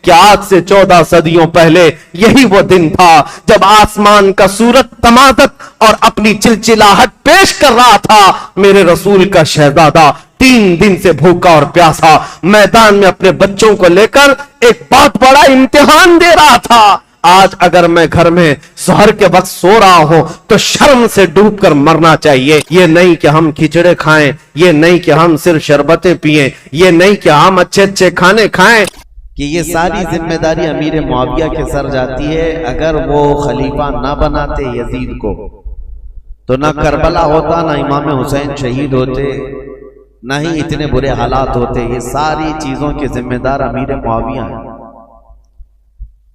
کہ آج سے 14 صدیوں پہلے یہی وہ دن تھا جب آسمان کا سورج تمادت اور اپنی چلچلاہٹ پیش کر رہا تھا۔ میرے رسول کا شہزادہ 3 دن سے بھوکا اور پیاسا میدان میں اپنے بچوں کو لے کر ایک بہت بڑا امتحان دے رہا تھا۔ آج اگر میں گھر میں سحر کے وقت سو رہا ہوں تو شرم سے ڈوب کر مرنا چاہیے۔ یہ نہیں کہ ہم کھچڑے کھائیں، یہ نہیں کہ ہم صرف شربتیں پئیں، یہ نہیں کہ ہم اچھے اچھے کھانے کھائیں، کہ یہ ساری ذمہ داری امیر معاویہ کے سر جاتی ہے۔ اگر وہ خلیفہ نہ بناتے یزید کو تو نہ کربلا ہوتا، نہ امام حسین شہید ہوتے، نہ ہی اتنے برے حالات ہوتے۔ یہ ساری چیزوں کے ذمہ دار امیر معاویہ ہیں۔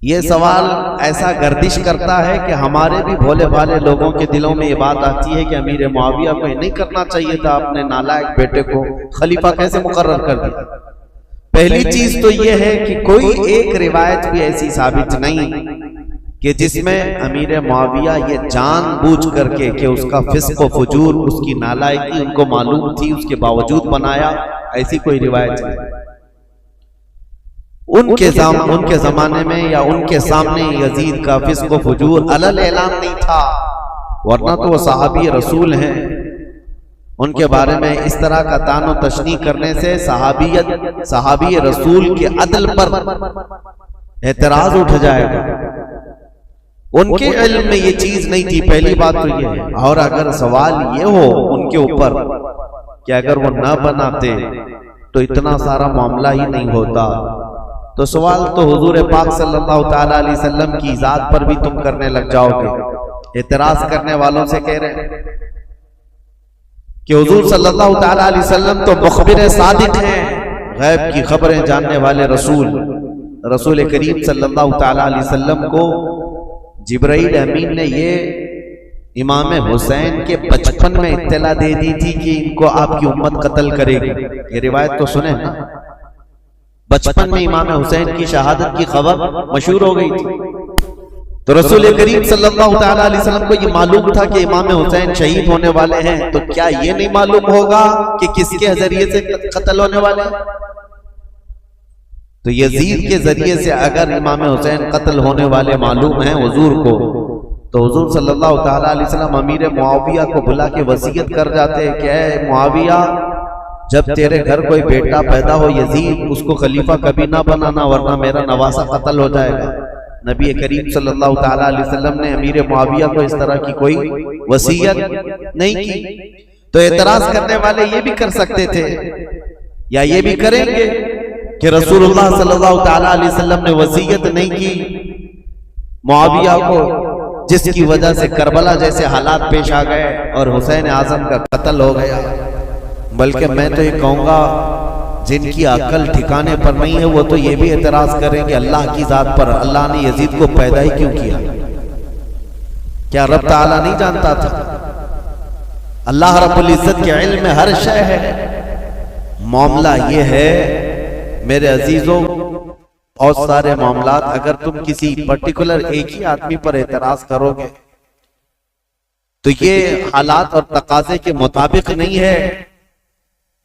یہ سوال ایسا گردش کرتا ہے کہ ہمارے بھی بھولے بھالے لوگوں کے دلوں میں یہ بات آتی ہے کہ امیر معاویہ کو نہیں کرنا چاہیے تھا، اپنے نالائق بیٹے کو خلیفہ کیسے مقرر کر دیا۔ پہلی چیز تو یہ ہے کہ کوئی ایک روایت بھی ایسی ثابت نہیں کہ جس میں امیر معاویہ یہ جان بوجھ کر کے کہ اس کا فسق و فجور، اس کی نالائقی ان کو معلوم تھی، اس کے باوجود بنایا، ایسی کوئی روایت نہیں۔ ان کے زمانے میں یا ان کے سامنے یزید کا فسق و فجور علل اعلان نہیں تھا، ورنہ تو وہ صحابی رسول ہیں۔ ان کے بارے میں اس طرح کا طعن و تشنیع کرنے سے صحابی رسول کے عدل پر اعتراض اٹھ جائے گا۔ ان کے علم میں یہ چیز نہیں تھی، پہلی بات تو یہ ہے۔ اور اگر سوال یہ ہو ان کے اوپر کہ اگر وہ نہ بناتے تو اتنا سارا معاملہ ہی نہیں ہوتا، تو سوال تو حضور پاک صلی اللہ تعالیٰ علیہ وسلم کی ذات پر بھی تم کرنے لگ جاؤ گے۔ اعتراض کرنے والوں سے کہہ رہے ہیں کہ حضور صلی اللہ تعالیٰ علیہ وسلم تو مخبر صادق ہیں، غیب کی خبریں جاننے والے رسول کریم صلی اللہ تعالیٰ علیہ وسلم کو جبرائیل امین نے یہ امام حسین کے بچپن میں اطلاع دے دی تھی کہ ان کو آپ کی امت قتل کرے گی۔ یہ روایت تو سنیں نا، بچپن میں امام حسین کی شہادت کی خبر مشہور ہو گئی تھی، تو رسول کریم صلی اللہ تعالیٰ علیہ وسلم کو یہ معلوم تھا کہ امام حسین شہید ہونے والے ہیں، تو کیا یہ نہیں معلوم ہوگا کہ کس کے ذریعے سے قتل ہونے والے ہیں؟ تو یزید کے ذریعے سے اگر امام حسین قتل ہونے والے معلوم ہیں حضور کو، تو حضور صلی اللہ تعالیٰ علیہ وسلم امیر معاویہ کو بلا کے وصیت کر جاتے کہ اے معاویہ، جب تیرے گھر کوئی بیٹا پیدا ہو یزید، اس کو خلیفہ کبھی نہ بنانا ورنہ میرا نواسہ قتل ہو جائے گا۔ نبی کریم صلی اللہ تعالیٰ علیہ وسلم نے امیر معاویہ کو اس طرح کی کوئی وصیت نہیں کی۔ تو اعتراض کرنے والے یہ بھی کر سکتے تھے یا یہ بھی کریں گے کہ رسول اللہ صلی اللہ تعالیٰ علیہ وسلم نے وصیت نہیں کی معاویہ کو، جس کی وجہ سے کربلا جیسے حالات پیش آ گئے اور حسین اعظم کا قتل ہو گیا۔ بلکہ میں تو یہ کہوں گا جن کی عقل ٹھکانے پر نہیں ہے وہ تو یہ بھی اعتراض کریں کہ اللہ کی ذات پر اللہ نے یزید کو پیدا ہی کیوں کیا؟ کیا رب تعالیٰ نہیں جانتا تھا؟ اللہ رب العزت کے علم میں ہر شے ہے۔ معاملہ یہ ہے میرے عزیزوں، بہت سارے معاملات اگر تم کسی پرٹیکولر ایک ہی آدمی پر اعتراض کرو گے تو یہ حالات اور تقاضے کے مطابق نہیں ہے۔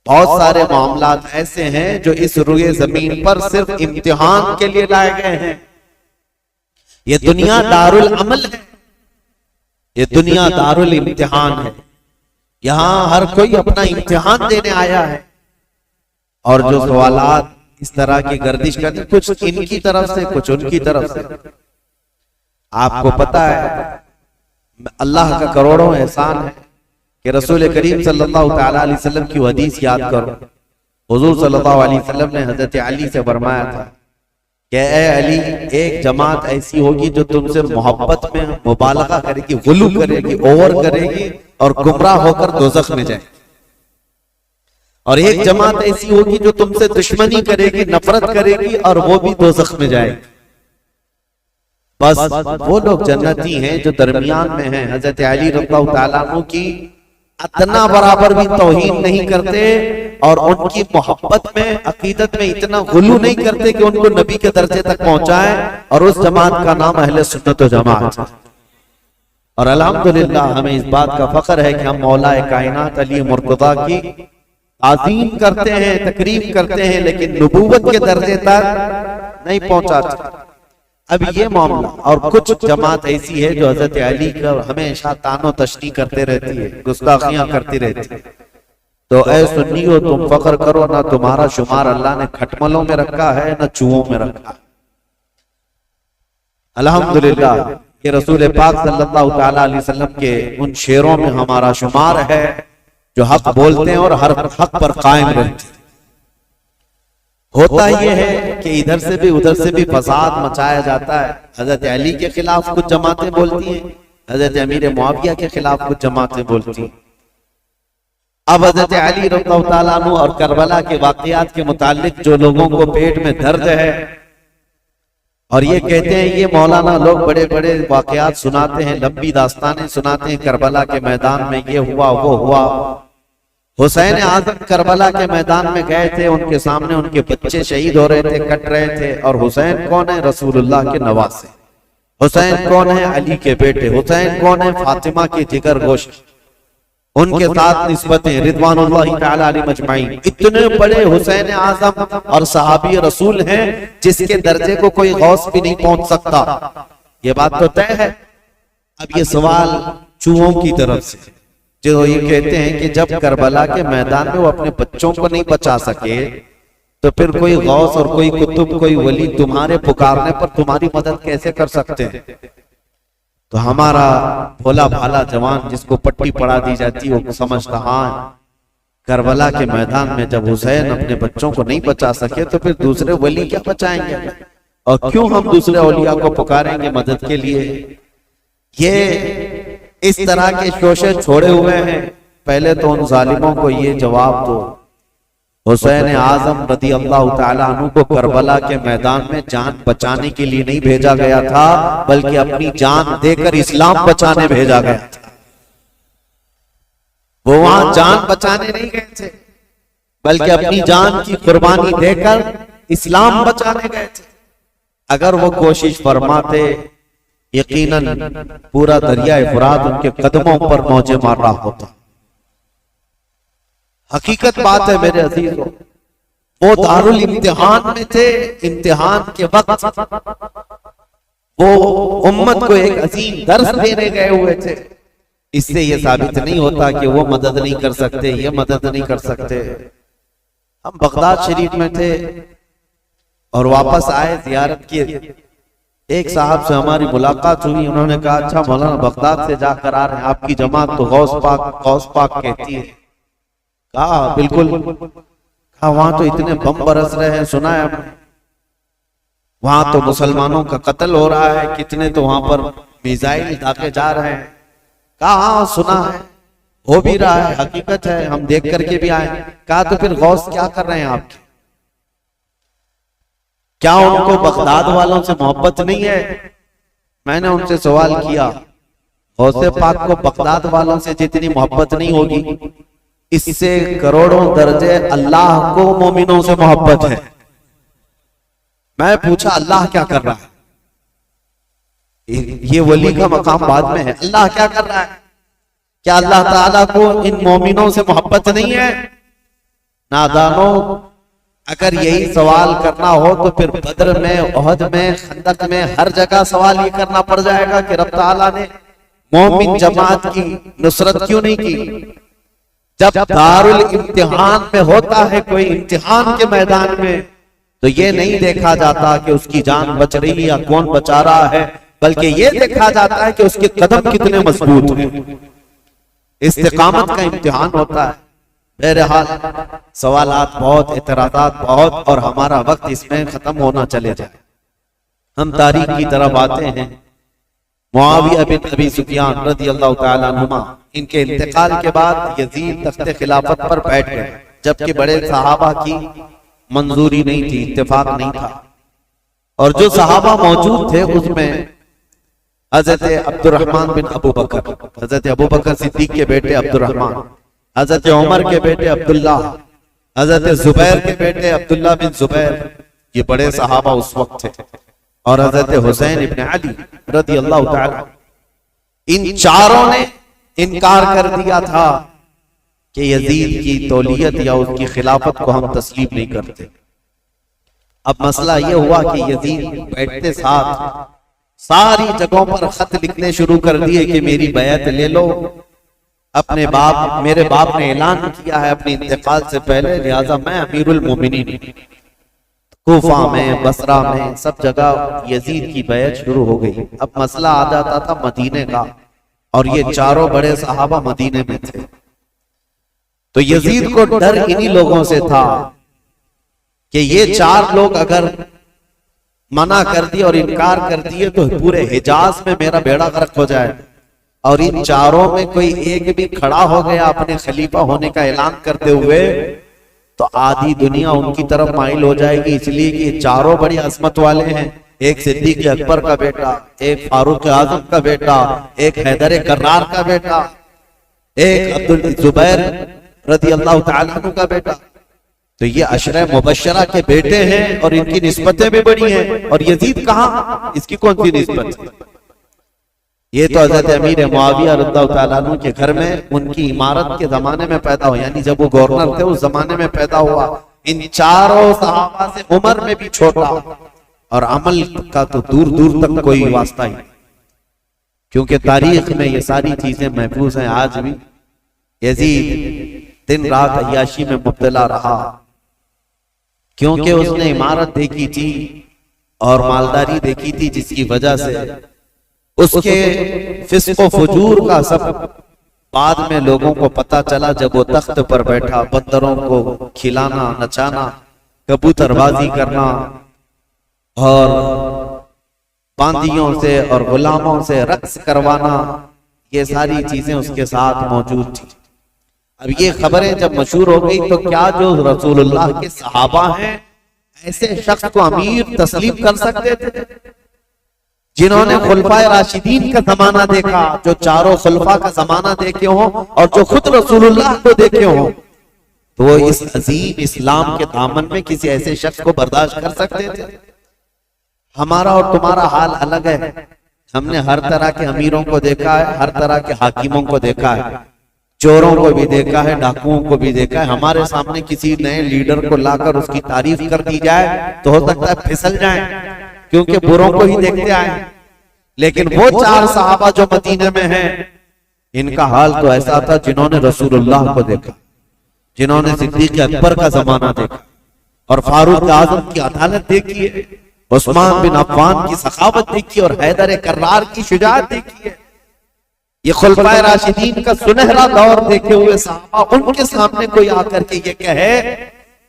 بہت سارے معاملات ایسے ہیں جو اس روئے زمین پر صرف امتحان کے لیے لائے گئے ہیں۔ یہ دنیا دارالعمل ہے، یہ دنیا دارالامتحان ہے۔ یہاں ہر کوئی اپنا امتحان دینے آیا ہے، اور جو سوالات اس طرح کی گردش کرتے کچھ ان کی طرف سے کچھ ان کی طرف سے، آپ کو پتا ہے اللہ کا کروڑوں احسان ہے کہ رسول کریم صلی اللہ تعالیٰ علیہ وسلم کی حدیث یاد کرو۔ حضور صلی اللہ علیہ وسلم نے حضرت علی سے فرمایا تھا کہ اے علی، ایک جماعت ایسی ہوگی جو تم سے محبت میں مبالغہ کرے گی، غلو کرے گی، اوور کرے گی اور گمراہ ہو کر دوزخ میں جائے، اور ایک جماعت ایسی ہوگی جو تم سے دشمنی کرے گی، نفرت کرے گی اور وہ بھی دوزخ میں جائے گی۔ بس وہ لوگ جنتی ہیں جو درمیان میں ہیں۔ حضرت علی رضی اللہ تعالیٰ عنہ کی اتنا برابر بھی توہین نہیں کرتے اور ان کی محبت میں عقیدت میں اتنا غلو نہیں کرتے کہ ان کو نبی کے درجے تک پہنچائیں، اور اس جماعت کا نام اہل سنت و جماعت۔ اور الحمدللہ ہمیں اس بات کا فخر ہے کہ ہم مولا کائنات علی مرتضیٰ کی تعظیم کرتے ہیں، تکریم کرتے ہیں، لیکن نبوت کے درجے تک نہیں پہنچاتے. اب یہ معاملہ اور کچھ جماعت ایسی ہے جو حضرت علی کا ہمیشہ تان و تشنیع کرتے رہتی ہے، گستاخیاں کرتی رہتی ہے. تو اے سنیو تم فخر کرو، نہ تمہارا شمار اللہ نے کھٹملوں میں رکھا ہے نہ چوہوں میں رکھا ہے. الحمدللہ یہ رسول پاک صلی اللہ تعالی علیہ وسلم کے ان شعروں میں ہمارا شمار ہے جو حق بولتے ہیں اور ہر حق پر قائم رہتے ہیں. ہوتا یہ ہے کہ ادھر سے بھی ادھر سے بھی فساد مچایا جاتا ہے. حضرت علی کے خلاف کچھ جماعتیں بولتی ہیں، حضرت امیر معاویہ کے خلاف کچھ جماعتیں بولتی ہیں. اب حضرت علی رضی اللہ تعالیٰ عنہ اور کربلا کے واقعات کے متعلق جو لوگوں کو پیٹ میں درد ہے اور یہ کہتے ہیں یہ مولانا لوگ بڑے بڑے واقعات سناتے ہیں، لمبی داستانیں سناتے ہیں، کربلا کے میدان میں یہ ہوا وہ ہوا. حسین اعظم کربلا کے میدان میں گئے تھے، ان کے سامنے ان کے بچے شہید ہو رہے تھے، کٹ رہے تھے. اور حسین کون ہے؟ رسول اللہ کے نواسے. حسین کون ہے؟ علی کے بیٹے. حسین کون ہے؟ فاطمہ کے جگر گوشت. ان کے ساتھ نسبتیں رضوان اللہ تعالی علیہ مجمعین. اتنے بڑے حسین اعظم اور صحابی رسول ہیں جس کے درجے کو کوئی غوث بھی نہیں پہنچ سکتا. یہ بات تو طے ہے. اب یہ سوال چوہوں کی طرف سے جو یہ کہتے ہیں کہ جب کربلا کے میدان میں وہ اپنے بچوں کو نہیں بچا سکے تو پھر کوئی غوث اور کوئی قطب کوئی ولی تمہارے پکارنے پر تمہاری مدد کیسے کر سکتے ہیں؟ تو ہمارا بھولا بھالا جوان جس کو پٹی پڑا دی جاتی وہ سمجھتا ہاں کربلا کے میدان میں جب حسین اپنے بچوں کو نہیں بچا سکے تو پھر دوسرے ولی کیا بچائیں گے، اور کیوں ہم دوسرے اولیاء کو پکاریں گے مدد کے لیے؟ یہ اس طرح کے شوشے چھوڑے ہوئے ہیں. پہلے تو ان ظالموں کو یہ جواب دو، حسین اعظم رضی اللہ تعالیٰ عنہ کو کربلا کے میدان میں جان بچانے کے لیے نہیں بھیجا گیا تھا بلکہ اپنی جان دے کر اسلام بچانے بھیجا گیا تھا. وہ وہاں جان بچانے نہیں گئے تھے بلکہ اپنی جان کی قربانی دے کر اسلام بچانے گئے تھے. اگر وہ کوشش فرماتے یقیناً پورا دریائے فرات ان کے قدموں پر موجے مار رہا ہوتا. حقیقت بات ہے میرے عزیزوں، وہ دارالامتحان میں تھے. امتحان کے وقت وہ امت کو ایک عظیم درس دینے گئے ہوئے تھے. اس سے یہ ثابت نہیں ہوتا کہ وہ مدد نہیں کر سکتے، یہ مدد نہیں کر سکتے. ہم بغداد شریف میں تھے اور واپس آئے زیارت کی. ایک صاحب سے ہماری ملاقات ہوئی، انہوں نے کہا اچھا مولانا بغداد سے جا کر آ رہے ہیں، آپ کی جماعت تو غوث پاک کہتی ہے. کہا بالکل. کہا وہاں تو اتنے بم برس رہے ہیں، سنا ہے ہم نے. وہاں تو مسلمانوں کا قتل ہو رہا ہے، کتنے تو وہاں پر میزائل داغے جا رہے ہیں. کہا ہاں سنا ہے، ہو بھی رہا ہے، حقیقت ہے، ہم دیکھ کر کے بھی آئے. کہا تو پھر غوث کیا کر رہے ہیں آپ کے؟ کیا ان کو بغداد والوں سے محبت نہیں ہے؟ میں نے ان سے سوال کیا، غوث پاک کو بغداد والوں سے جتنی محبت نہیں ہوگی اس سے کروڑوں درجے اللہ کو مومنوں سے محبت ہے. میں پوچھا اللہ کیا کر رہا ہے؟ یہ ولی کا مقام بعد میں ہے. اللہ کیا کر رہا ہے؟ کیا اللہ تعالیٰ کو ان مومنوں سے محبت نہیں ہے؟ نادانوں، اگر یہی سوال کرنا ہو تو پھر بدر میں، احد میں، خندق میں ہر جگہ سوال یہ کرنا پڑ جائے گا کہ رب تعالیٰ نے مومن جماعت کی نصرت کیوں نہیں کی؟ جب دارالامتحان میں ہوتا ہے کوئی امتحان کے میدان میں تو یہ نہیں دیکھا جاتا کہ اس کی جان بچ رہی یا کون بچا رہا ہے، بلکہ یہ دیکھا جاتا ہے کہ اس کے قدم کتنے مضبوط ہیں. استقامت کا امتحان ہوتا ہے. بہرحال سوالات بہت، اعتراضات بہت، اور ہمارا وقت اس میں ختم ہونا چلے جائے. ہم تاریخ کی طرف آتے ہیں. معاویہ بن ابی سفیان رضی اللہ تعالیٰ عنہما، ان کے انتقال کے بعد یزید تخت خلافت پر بیٹھ گئے، جبکہ بڑے صحابہ کی منظوری نہیں تھی، اتفاق نہیں تھا. اور جو صحابہ موجود تھے اس میں حضرت عبد الرحمن بن ابو بکر، حضرت ابو بکر صدیق کے بیٹے عبد الرحمن، حضرت عمر کے بیٹے عبداللہ، حضرت زبیر کے بیٹے عبداللہ بن زبیر، یہ بڑے صحابہ اس وقت تھے. اور حضرت حسین ابن علی رضی اللہ تعالی، ان چاروں نے انکار کر دیا تھا کہ یزید کی تولیت یا اس کی خلافت کو ہم تسلیم نہیں کرتے. اب مسئلہ یہ ہوا کہ یزید بیٹھتے ساتھ ساری جگہوں پر خط لکھنے شروع کر دیے کہ میری بیعت لے لو، اپنے باپ، میرے باپ نے اعلان کیا ہے اپنے انتقال سے پہلے، لہذا میں امیر المومنین۔ کوفہ میں، بصرہ میں، سب جگہ یزید کی بیعت شروع ہو گئی۔ اب مسئلہ آ جاتا تھا مدینے کا، اور یہ چاروں بڑے صحابہ مدینے میں تھے، تو یزید کو ڈر انہی لوگوں سے تھا کہ یہ چار لوگ اگر منع کر دیے اور انکار کر دیے تو پورے حجاز میں میرا بیڑا غرق ہو جائے، اور ان چاروں میں کوئی ایک بھی کھڑا ہو گیا اپنے خلیفہ ہونے کا اعلان کرتے ہوئے تو آدھی دنیا ان کی طرف مائل ہو جائے گی، اس لیے کہ یہ چاروں بڑی عظمت والے ہیں، ایک صدیق اکبر کا بیٹا، ایک فاروق اعظم کا بیٹا، ایک حیدر کرار کا بیٹا، ایک عبدالزبیر رضی اللہ تعالیٰ عنہ کا بیٹا، تو یہ عشرہ مبشرہ کے بیٹے ہیں اور ان کی نسبتیں بھی بڑی ہیں، اور یزید کہاں، اس کی کون سی نسبت ہے؟ یہ تو حضرت امیر معاویہ رضی اللہ تعالیٰ عنہ کے گھر میں ان کی امارت کے زمانے میں پیدا ہوا، یعنی جب وہ گورنر تھے اس زمانے میں پیدا ہوا۔ ان چاروں صحابہ سے عمر میں بھی چھوٹا، اور عمل کا تو دور دور تک کوئی واسطہ ہی، کیونکہ تاریخ میں یہ ساری چیزیں محفوظ ہیں آج بھی۔ یزید دن رات عیاشی میں مبتلا رہا، کیونکہ اس نے عمارت دیکھی تھی اور مالداری دیکھی تھی، جس کی وجہ سے اس کے فسق و فجور کا سب بعد میں لوگوں کو پتا چلا جب وہ تخت پر بیٹھا، بندروں کو کھلانا، نچانا، کبوتر بازی کرنا اور باندیوں سے اور غلاموں سے رقص کروانا، یہ ساری چیزیں اس کے ساتھ موجود تھی۔ اب یہ خبریں جب مشہور ہو گئی تو کیا جو رسول اللہ کے صحابہ ہیں ایسے شخص کو امیر تسلیم کر سکتے تھے، جنہوں نے خلفائے راشدین کا زمانہ دیکھا، جو چاروں خلفاء کا زمانہ دیکھے ہوں اور جو خود رسول اللہ کو دیکھے ہوں، تو وہ اس عظیم اسلام کے دامن میں کسی ایسے شخص کو برداشت کر سکتے تھے؟ ہمارا اور تمہارا حال الگ ہے، ہم نے ہر طرح کے امیروں کو دیکھا ہے، ہر طرح کے حاکموں کو دیکھا ہے، چوروں کو بھی دیکھا ہے، ڈاکوؤں کو بھی دیکھا ہے۔ ہمارے سامنے کسی نئے لیڈر کو لا کر اس کی تعریف کر دی جائے تو ہو سکتا ہے پھسل جائیں، کیونکہ بروں کو ہی دیکھتے آئے۔ لیکن وہ چار صحابہ جو مدینے میں ہیں، ان کا حال تو ایسا تھا جنہوں نے رسول اللہ کو دیکھا، جنہوں نے صدیق اکبر کا زمانہ دیکھا اور فاروق اعظم کی عدالت دیکھی ہے، عثمان بن عفان کی سخاوت دیکھی اور حیدر کرار کی شجاعت دیکھی ہے۔ یہ خلفائے راشدین کا سنہرا دور دیکھے ہوئے صحابہ، ان کے سامنے کوئی آ کر کے یہ کہے،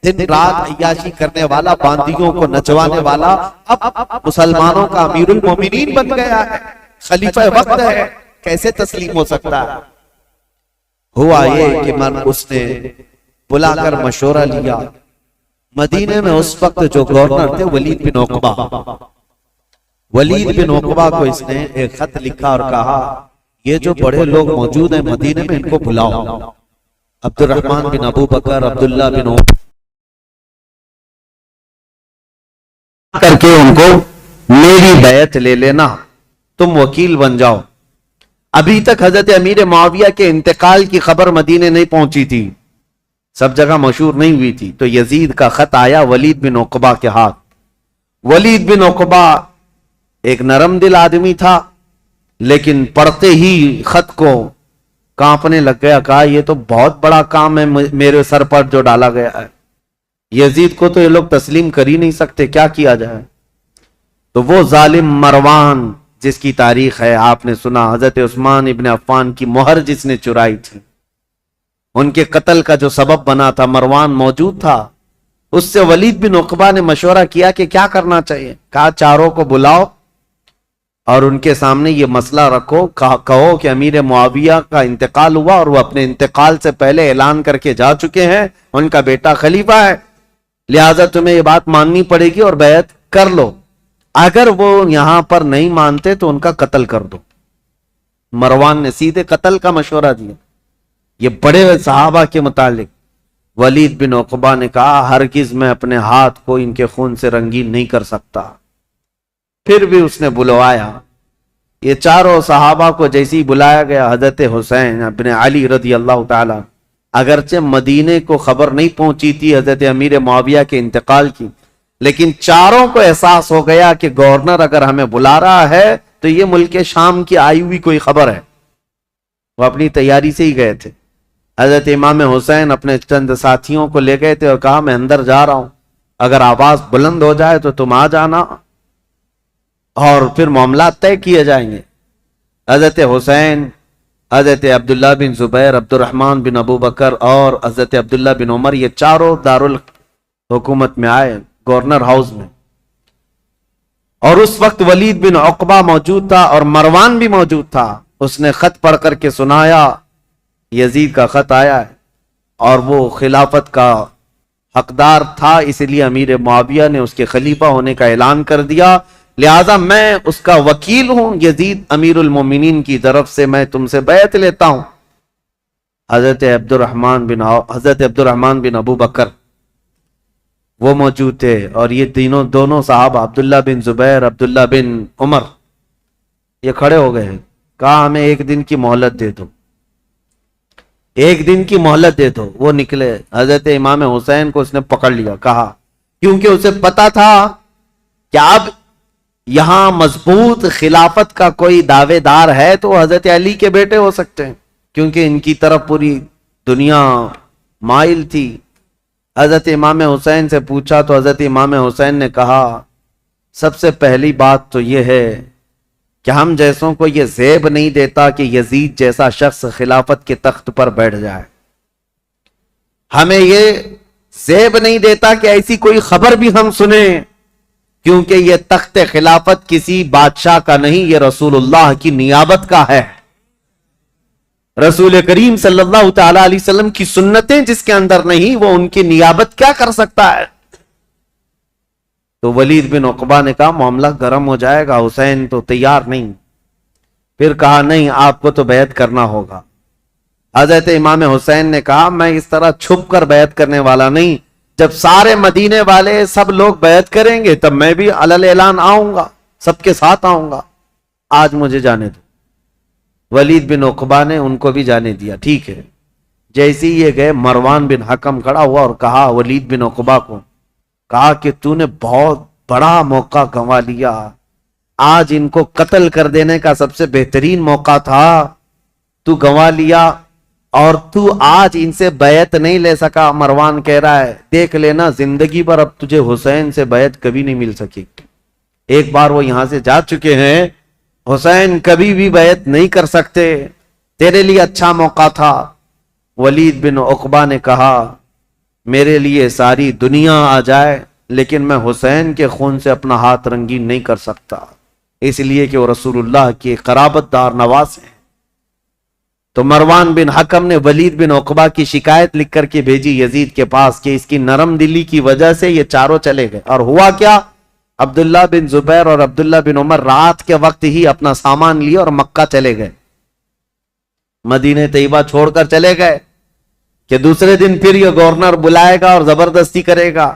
دن رات عیاشی کرنے والا، باندیوں کو نچوانے والا، اب مسلمانوں کا امیر المومنین بن گیا ہے، خلیفہ وقت ہے، کیسے تسلیم ہو سکتا ہے؟ ہوا یہ کہ اس نے بلا کر مشورہ لیا۔ مدینے میں اس وقت جو گورنر تھے ولید بن عقبہ، ولید بن عقبہ کو اس نے ایک خط لکھا اور کہا یہ جو بڑے لوگ موجود ہیں مدینے میں ان کو بلاؤ، عبد الرحمن بن ابو بکر، عبداللہ بن عمر، کر کے ان کو میری بیعت لے لینا، تم وکیل بن جاؤ۔ ابھی تک حضرت امیر معاویہ کے انتقال کی خبر مدینے نہیں پہنچی تھی، سب جگہ مشہور نہیں ہوئی تھی، تو یزید کا خط آیا ولید بن عقبہ کے ہاتھ۔ ولید بن عقبہ ایک نرم دل آدمی تھا، لیکن پڑھتے ہی خط کو کانپنے لگ گیا، کہا یہ تو بہت بڑا کام ہے میرے سر پر جو ڈالا گیا ہے، یزید کو تو یہ لوگ تسلیم کر ہی نہیں سکتے، کیا کیا جائے؟ تو وہ ظالم مروان جس کی تاریخ ہے آپ نے سنا، حضرت عثمان ابن عفان کی مہر جس نے چرائی تھی، ان کے قتل کا جو سبب بنا تھا، مروان موجود تھا۔ اس سے ولید بن عقبہ نے مشورہ کیا کہ کیا کرنا چاہیے، کہا چاروں کو بلاؤ اور ان کے سامنے یہ مسئلہ رکھو، کہو کہ امیر معاویہ کا انتقال ہوا اور وہ اپنے انتقال سے پہلے اعلان کر کے جا چکے ہیں، ان کا بیٹا خلیفہ ہے، لہٰذا تمہیں یہ بات ماننی پڑے گی اور بیعت کر لو، اگر وہ یہاں پر نہیں مانتے تو ان کا قتل کر دو۔ مروان نے سیدھے قتل کا مشورہ دیا۔ یہ بڑے صحابہ کے متعلق ولید بن عقبہ نے کہا ہرگز میں اپنے ہاتھ کو ان کے خون سے رنگین نہیں کر سکتا۔ پھر بھی اس نے بلوایا، یہ چاروں صحابہ کو جیسی بلایا گیا، حضرت حسین ابن علی رضی اللہ تعالی، اگرچہ مدینے کو خبر نہیں پہنچی تھی حضرت امیر معاویہ کے انتقال کی، لیکن چاروں کو احساس ہو گیا کہ گورنر اگر ہمیں بلا رہا ہے تو یہ ملک شام کی آئی ہوئی کوئی خبر ہے. وہ اپنی تیاری سے ہی گئے تھے. حضرت امام حسین اپنے چند ساتھیوں کو لے گئے تھے اور کہا میں اندر جا رہا ہوں, اگر آواز بلند ہو جائے تو تم آ جانا اور پھر معاملات طے کیے جائیں گے. حضرت حسین, حضرت عبداللہ بن زبیر, عبد الرحمن بن ابو بکر اور حضرت عبداللہ بن عمر, یہ چاروں دارالحکومت میں آئے, گورنر ہاؤس میں. اور اس وقت ولید بن عقبہ موجود تھا اور مروان بھی موجود تھا. اس نے خط پڑھ کر کے سنایا یزید کا خط آیا ہے اور وہ خلافت کا حقدار تھا, اس لیے امیر معاویہ نے اس کے خلیفہ ہونے کا اعلان کر دیا, لہذا میں اس کا وکیل ہوں. یزید امیر المومنین کی طرف سے میں تم سے بیعت لیتا ہوں. حضرت عبد الرحمن بن ابو بکر وہ موجود تھے اور یہ دونوں صاحب عبداللہ بن زبیر, عبداللہ بن عمر, یہ کھڑے ہو گئے. کہا ہمیں ایک دن کی مہلت دے دو, ایک دن کی مہلت دے دو. وہ نکلے. حضرت امام حسین کو اس نے پکڑ لیا, کہا کیونکہ اسے پتا تھا کہ اب یہاں مضبوط خلافت کا کوئی دعوے دار ہے تو حضرت علی کے بیٹے ہو سکتے ہیں, کیونکہ ان کی طرف پوری دنیا مائل تھی. حضرت امام حسین سے پوچھا تو حضرت امام حسین نے کہا سب سے پہلی بات تو یہ ہے کہ ہم جیسوں کو یہ زیب نہیں دیتا کہ یزید جیسا شخص خلافت کے تخت پر بیٹھ جائے. ہمیں یہ زیب نہیں دیتا کہ ایسی کوئی خبر بھی ہم سنیں, کیونکہ یہ تخت خلافت کسی بادشاہ کا نہیں, یہ رسول اللہ کی نیابت کا ہے. رسول کریم صلی اللہ تعالی علیہ وسلم کی سنتیں جس کے اندر نہیں, وہ ان کی نیابت کیا کر سکتا ہے؟ تو ولید بن عقبہ نے کہا معاملہ گرم ہو جائے گا, حسین تو تیار نہیں. پھر کہا نہیں, آپ کو تو بیعت کرنا ہوگا. حضرت امام حسین نے کہا میں اس طرح چھپ کر بیعت کرنے والا نہیں, جب سارے مدینے والے سب لوگ بیعت کریں گے تب میں بھی علل اعلان آؤں گا, سب کے ساتھ آؤں گا. آج مجھے جانے دو. ولید بن عقبہ نے ان کو بھی جانے دیا. ٹھیک ہے. جیسے ہی یہ گئے, مروان بن حکم کھڑا ہوا اور کہا ولید بن عقبہ کو, کہا کہ تو نے بہت بڑا موقع گنوا لیا, آج ان کو قتل کر دینے کا سب سے بہترین موقع تھا, تو گنوا لیا اور تو آج ان سے بیعت نہیں لے سکا. مروان کہہ رہا ہے دیکھ لینا زندگی پر اب تجھے حسین سے بیعت کبھی نہیں مل سکی. ایک بار وہ یہاں سے جا چکے ہیں, حسین کبھی بھی بیعت نہیں کر سکتے, تیرے لیے اچھا موقع تھا. ولید بن عقبہ نے کہا میرے لیے ساری دنیا آ جائے لیکن میں حسین کے خون سے اپنا ہاتھ رنگین نہیں کر سکتا, اس لیے کہ وہ رسول اللہ کی قرابت دار نواز ہیں. تو مروان بن حکم نے ولید بن عقبہ کی شکایت لکھ کر کے بھیجی یزید کے پاس کہ اس کی نرم دلی کی وجہ سے یہ چاروں چلے گئے. اور ہوا کیا, عبداللہ بن زبیر اور عبداللہ بن عمر رات کے وقت ہی اپنا سامان لیے اور مکہ چلے گئے, مدینہ طیبہ چھوڑ کر چلے گئے کہ دوسرے دن پھر یہ گورنر بلائے گا اور زبردستی کرے گا.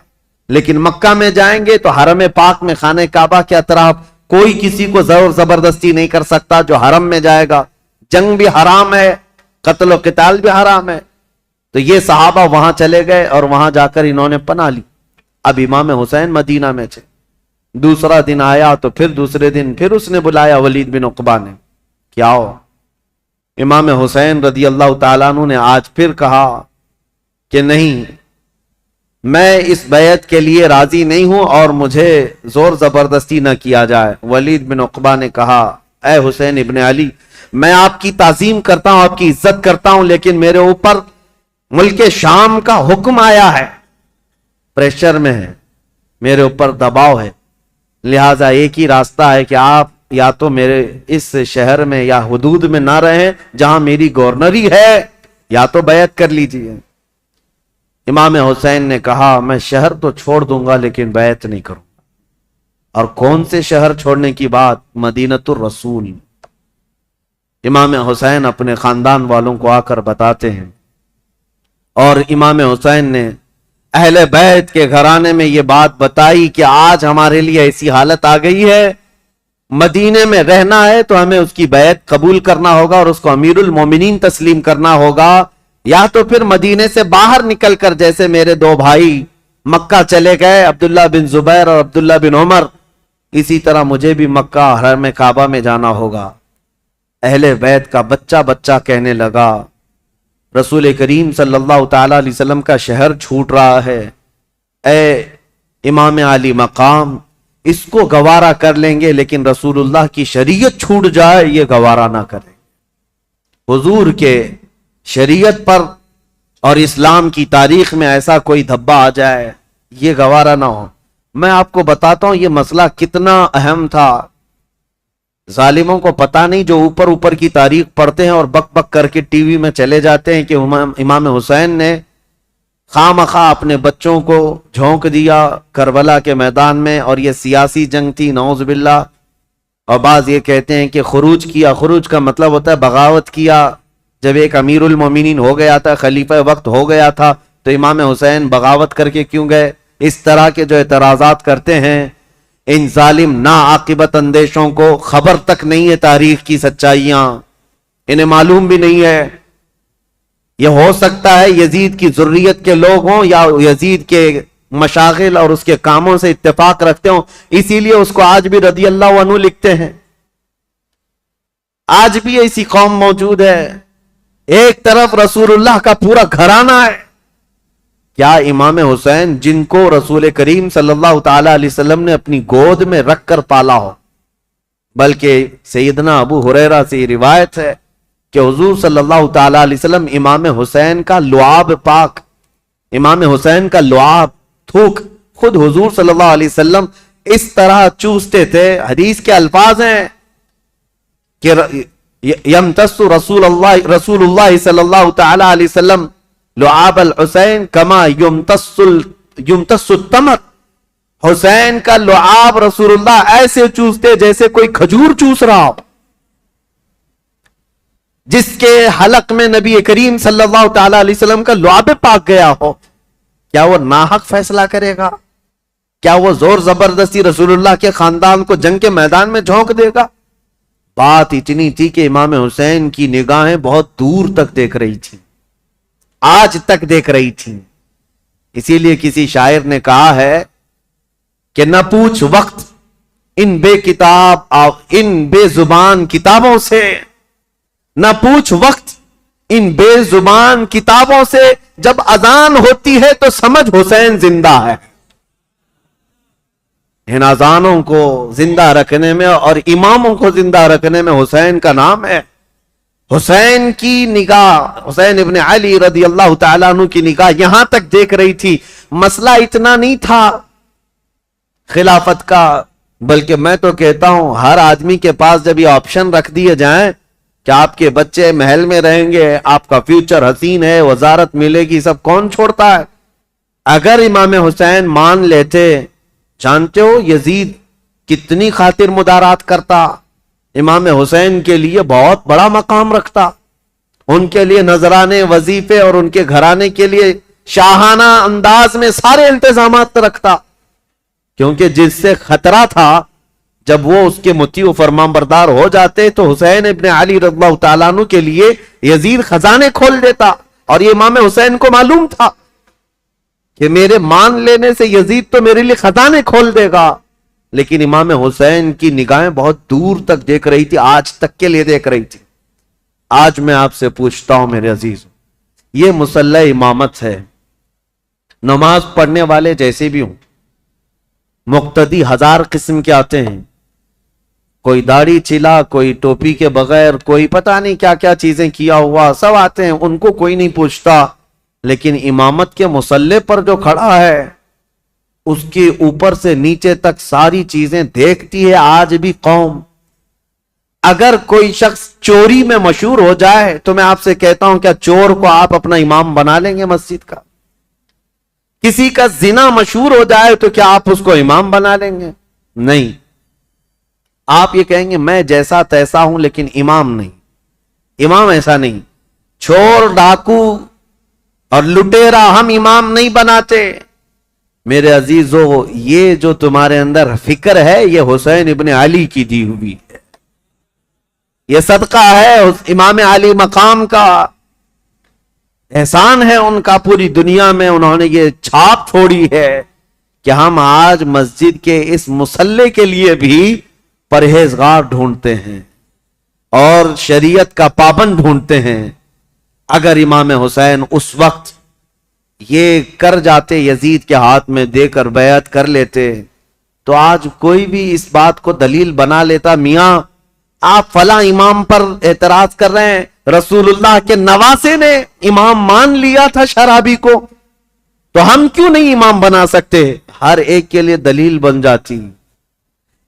لیکن مکہ میں جائیں گے تو حرم پاک میں خانہ کعبہ کے اطراف کوئی کسی کو زور زبردستی نہیں کر سکتا جو حرم میں جائے گا. جنگ بھی حرام ہے, قتل و قتال بھی حرام ہے. تو یہ صحابہ وہاں چلے گئے اور وہاں جا کر انہوں نے پناہ لی. اب امام حسین مدینہ میں تھے. دوسرا دن آیا تو پھر دوسرے دن پھر اس نے بلایا ولید بن عقبہ نے, کیا ہو؟ امام حسین رضی اللہ تعالیٰ عنہ نے آج پھر کہا کہ نہیں, میں اس بیعت کے لیے راضی نہیں ہوں اور مجھے زور زبردستی نہ کیا جائے. ولید بن عقبہ نے کہا اے حسین ابن علی, میں آپ کی تعظیم کرتا ہوں, آپ کی عزت کرتا ہوں, لیکن میرے اوپر ملک شام کا حکم آیا ہے, پریشر میں ہے, میرے اوپر دباؤ ہے, لہذا ایک ہی راستہ ہے کہ آپ یا تو میرے اس شہر میں یا حدود میں نہ رہیں جہاں میری گورنری ہے, یا تو بیعت کر لیجیے. امام حسین نے کہا میں شہر تو چھوڑ دوں گا لیکن بیعت نہیں کروں. اور کون سے شہر چھوڑنے کی بات؟ مدینۃ الرسول. امام حسین اپنے خاندان والوں کو آ کر بتاتے ہیں, اور امام حسین نے اہل بیت کے گھرانے میں یہ بات بتائی کہ آج ہمارے لیے ایسی حالت آ گئی ہے, مدینے میں رہنا ہے تو ہمیں اس کی بیعت قبول کرنا ہوگا اور اس کو امیر المومنین تسلیم کرنا ہوگا, یا تو پھر مدینے سے باہر نکل کر جیسے میرے دو بھائی مکہ چلے گئے عبداللہ بن زبیر اور عبداللہ بن عمر، اسی طرح مجھے بھی مکہ حرم کعبہ میں جانا ہوگا۔ اہل بیت کا بچہ بچہ کہنے لگا رسول کریم صلی اللہ تعالی علیہ وسلم کا شہر چھوٹ رہا ہے، اے امام علی مقام، اس کو گوارا کر لیں گے لیکن رسول اللہ کی شریعت چھوٹ جائے یہ گوارا نہ کریں۔ حضور کے شریعت پر اور اسلام کی تاریخ میں ایسا کوئی دھبا آ جائے یہ گوارا نہ ہو۔ میں آپ کو بتاتا ہوں یہ مسئلہ کتنا اہم تھا، ظالموں کو پتہ نہیں، جو اوپر اوپر کی تاریخ پڑھتے ہیں اور بک بک کر کے ٹی وی میں چلے جاتے ہیں کہ امام حسین نے خواہ مخواہ اپنے بچوں کو جھونک دیا کربلا کے میدان میں، اور یہ سیاسی جنگ تھی نعوذ باللہ۔ اور بعض یہ کہتے ہیں کہ خروج کیا، خروج کا مطلب ہوتا ہے بغاوت کیا۔ جب ایک امیر المومنین ہو گیا تھا، خلیفہ وقت ہو گیا تھا، تو امام حسین بغاوت کر کے کیوں گئے؟ اس طرح کے جو اعتراضات کرتے ہیں ان ظالم ناعاقبت اندیشوں کو خبر تک نہیں ہے تاریخ کی سچائیاں، انہیں معلوم بھی نہیں ہے۔ یہ ہو سکتا ہے یزید کی ذریت کے لوگ ہوں یا یزید کے مشاغل اور اس کے کاموں سے اتفاق رکھتے ہوں، اسی لیے اس کو آج بھی رضی اللہ عنہ لکھتے ہیں۔ آج بھی ایسی قوم موجود ہے، ایک طرف رسول اللہ کا پورا گھرانہ ہے۔ کیا امام حسین جن کو رسول کریم صلی اللہ تعالی علیہ وسلم نے اپنی گود میں رکھ کر پالا ہو، بلکہ سیدنا ابو ہریرہ سے یہ روایت ہے کہ حضور صلی اللہ تعالی علیہ وسلم امام حسین کا لعاب پاک، امام حسین کا لعاب تھوک خود حضور صلی اللہ علیہ وسلم اس طرح چوستے تھے۔ حدیث کے الفاظ ہیں کہ یمتص رسول اللہ صلی اللہ تعالی علیہ وسلم لعاب الحسین کما یمتص التمر، حسین کا لعاب رسول اللہ ایسے چوستے جیسے کوئی کھجور چوس رہا ہو۔ جس کے حلق میں نبی کریم صلی اللہ تعالی علیہ وسلم کا لعاب پاک گیا ہو، کیا وہ ناحق فیصلہ کرے گا؟ کیا وہ زور زبردستی رسول اللہ کے خاندان کو جنگ کے میدان میں جھونک دے گا؟ بات اتنی تھی کہ امام حسین کی نگاہیں بہت دور تک دیکھ رہی تھی، آج تک دیکھ رہی تھی۔ اسی لیے کسی شاعر نے کہا ہے کہ نہ پوچھ وقت ان بے کتاب ان بے زبان کتابوں سے، نہ پوچھ وقت ان بے زبان کتابوں سے، جب اذان ہوتی ہے تو سمجھ حسین زندہ ہے۔ ان اذانوں کو زندہ رکھنے میں اور اماموں کو زندہ رکھنے میں حسین کا نام ہے۔ حسین کی نگاہ، حسین ابن علی رضی اللہ تعالیٰ عنہ کی نگاہ یہاں تک دیکھ رہی تھی۔ مسئلہ اتنا نہیں تھا خلافت کا، بلکہ میں تو کہتا ہوں ہر آدمی کے پاس جب یہ آپشن رکھ دیے جائیں کہ آپ کے بچے محل میں رہیں گے، آپ کا فیوچر حسین ہے، وزارت ملے گی، سب کون چھوڑتا ہے؟ اگر امام حسین مان لیتے، جانتے ہو یزید کتنی خاطر مدارات کرتا، امام حسین کے لیے بہت بڑا مقام رکھتا، ان کے لیے نذرانے، وظیفے اور ان کے گھرانے کے لیے شاہانہ انداز میں سارے انتظامات رکھتا، کیونکہ جس سے خطرہ تھا جب وہ اس کے مطیع و فرمان بردار ہو جاتے تو حسین ابن علی رضی اللہ تعالیٰ عنہ کے لیے یزید خزانے کھول دیتا، اور یہ امام حسین کو معلوم تھا کہ میرے مان لینے سے یزید تو میرے لیے خزانے کھول دے گا۔ لیکن امام حسین کی نگاہیں بہت دور تک دیکھ رہی تھی، آج تک کے لیے دیکھ رہی تھی۔ آج میں آپ سے پوچھتا ہوں میرے عزیز، یہ مسلح امامت ہے، نماز پڑھنے والے جیسے بھی ہوں، مقتدی ہزار قسم کے آتے ہیں، کوئی داڑھی چلا، کوئی ٹوپی کے بغیر، کوئی پتہ نہیں کیا کیا چیزیں کیا ہوا، سب آتے ہیں، ان کو کوئی نہیں پوچھتا۔ لیکن امامت کے مسلح پر جو کھڑا ہے اس کے اوپر سے نیچے تک ساری چیزیں دیکھتی ہے آج بھی قوم۔ اگر کوئی شخص چوری میں مشہور ہو جائے تو میں آپ سے کہتا ہوں کیا چور کو آپ اپنا امام بنا لیں گے مسجد کا؟ کسی کا زنا مشہور ہو جائے تو کیا آپ اس کو امام بنا لیں گے؟ نہیں، آپ یہ کہیں گے میں جیسا تیسا ہوں لیکن امام نہیں۔ امام ایسا نہیں، چور، ڈاکو اور لٹیرا ہم امام نہیں بناتے۔ میرے عزیزو، یہ جو تمہارے اندر فکر ہے یہ حسین ابن علی کی دی ہوئی ہے، یہ صدقہ ہے امام علی مقام کا۔ احسان ہے ان کا پوری دنیا میں، انہوں نے یہ چھاپ چھوڑی ہے کہ ہم آج مسجد کے اس مصلے کے لیے بھی پرہیزگار ڈھونڈتے ہیں اور شریعت کا پابند ڈھونڈتے ہیں۔ اگر امام حسین اس وقت یہ کر جاتے، یزید کے ہاتھ میں دے کر بیعت کر لیتے، تو آج کوئی بھی اس بات کو دلیل بنا لیتا، میاں آپ فلاں امام پر اعتراض کر رہے ہیں، رسول اللہ کے نواسے نے امام مان لیا تھا شرابی کو، تو ہم کیوں نہیں امام بنا سکتے؟ ہر ایک کے لیے دلیل بن جاتی۔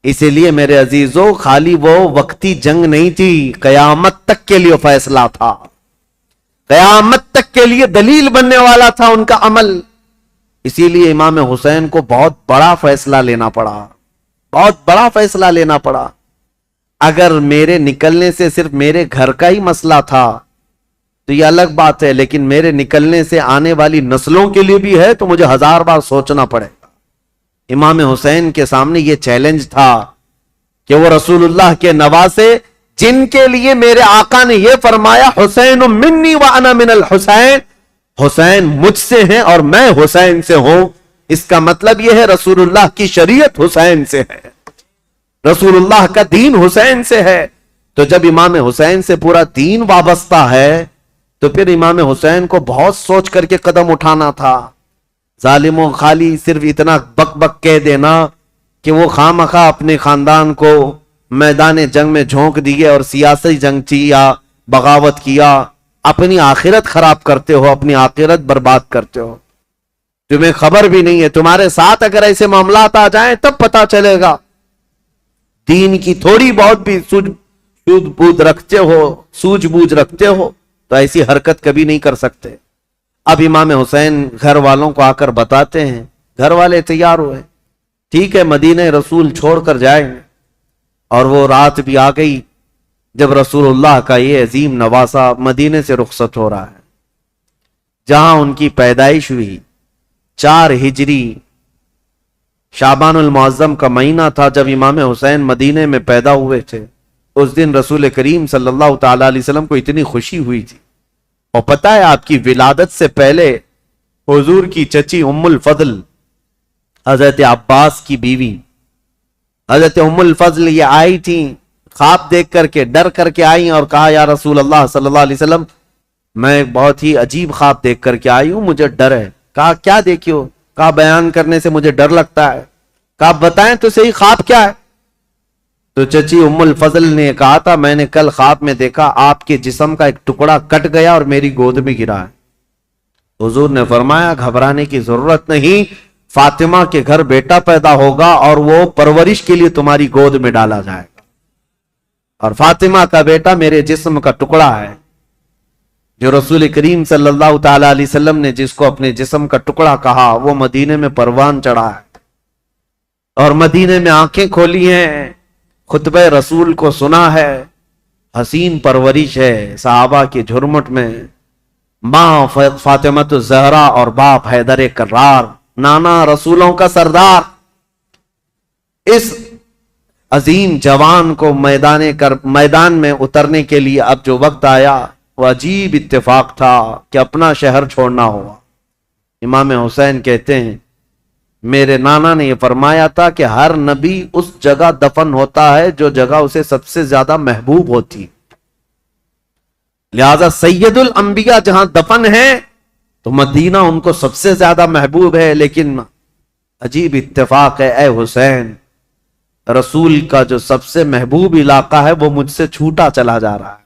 اسی لیے میرے عزیزو، خالی وہ وقتی جنگ نہیں تھی، قیامت تک کے لیے فیصلہ تھا، قیامت تک کے لیے دلیل بننے والا تھا ان کا عمل۔ اسی لیے امام حسین کو بہت بڑا فیصلہ لینا پڑا، بہت بڑا فیصلہ لینا پڑا۔ اگر میرے نکلنے سے صرف میرے گھر کا ہی مسئلہ تھا تو یہ الگ بات ہے، لیکن میرے نکلنے سے آنے والی نسلوں کے لیے بھی ہے تو مجھے 1000 بار سوچنا پڑے گا۔ امام حسین کے سامنے یہ چیلنج تھا کہ وہ رسول اللہ کے نواسے، جن کے لیے میرے آقا نے یہ فرمایا حسین منی وانا من الحسین، حسین مجھ سے ہیں اور میں حسین سے ہوں، اس کا مطلب یہ ہے رسول اللہ کی شریعت حسین سے ہے، رسول اللہ کا دین حسین سے ہے۔ تو جب امام حسین سے پورا دین وابستہ ہے تو پھر امام حسین کو بہت سوچ کر کے قدم اٹھانا تھا۔ ظالموں، خالی صرف اتنا بک بک کہہ دینا کہ وہ خواہ اپنے خاندان کو میدان جنگ میں جھونک دیے اور سیاسی جنگ تھی یا بغاوت کیا، اپنی آخرت خراب کرتے ہو، اپنی آخرت برباد کرتے ہو۔ تمہیں خبر بھی نہیں ہے، تمہارے ساتھ اگر ایسے معاملات آ جائیں تب پتا چلے گا۔ دین کی تھوڑی بہت بھی سوجھ بوجھ رکھتے ہو تو ایسی حرکت کبھی نہیں کر سکتے۔ اب امام حسین گھر والوں کو آ کر بتاتے ہیں، گھر والے تیار ہوئے، ٹھیک ہے مدینہ رسول چھوڑ کر جائیں گے۔ اور وہ رات بھی آ گئی جب رسول اللہ کا یہ عظیم نواسہ مدینے سے رخصت ہو رہا ہے، جہاں ان کی پیدائش ہوئی۔ 4 ہجری شعبان المعظم کا مہینہ تھا جب امام حسین مدینے میں پیدا ہوئے تھے۔ اس دن رسول کریم صلی اللہ تعالی علیہ وسلم کو اتنی خوشی ہوئی تھی، اور پتہ ہے آپ کی ولادت سے پہلے حضور کی چچی ام الفضل، حضرت عباس کی بیوی حضرت ام الفضل، یہ آئی تھی خواب دیکھ کر کے، ڈر کر کے آئی اور کہا یا رسول اللہ صلی اللہ علیہ وسلم میں بہت ہی عجیب خواب دیکھ کر کے آئی ہوں، مجھے ڈر ہے۔ کہا کیا دیکھی ہو؟ کہا بیان کرنے سے مجھے ڈر لگتا ہے۔ کہا بتائیں تو صحیح خواب کیا ہے؟ تو چچی ام الفضل نے کہا تھا میں نے کل خواب میں دیکھا آپ کے جسم کا ایک ٹکڑا کٹ گیا اور میری گود میں گرا ہے۔ حضور نے فرمایا گھبرانے کی ضرورت نہیں، فاطمہ کے گھر بیٹا پیدا ہوگا اور وہ پرورش کے لیے تمہاری گود میں ڈالا جائے گا، اور فاطمہ کا بیٹا میرے جسم کا ٹکڑا ہے۔ جو رسول کریم صلی اللہ تعالی علیہ وسلم نے جس کو اپنے جسم کا ٹکڑا کہا وہ مدینے میں پروان چڑھا ہے اور مدینے میں آنکھیں کھولی ہیں، خطبہ رسول کو سنا ہے، حسین پرورش ہے صحابہ کی جھرمٹ میں، ماں فاطمہ الزہرا اور باپ حیدر کرار، نانا رسولوں کا سردار۔ اس عظیم جوان کو میدان میں اترنے کے لیے اب جو وقت آیا وہ عجیب اتفاق تھا کہ اپنا شہر چھوڑنا ہوا۔ امام حسین کہتے ہیں میرے نانا نے یہ فرمایا تھا کہ ہر نبی اس جگہ دفن ہوتا ہے جو جگہ اسے سب سے زیادہ محبوب ہوتی، لہذا سید الانبیاء جہاں دفن ہے تو مدینہ ان کو سب سے زیادہ محبوب ہے۔ لیکن عجیب اتفاق ہے اے حسین، رسول کا جو سب سے محبوب علاقہ ہے وہ مجھ سے چھوٹا چلا جا رہا ہے۔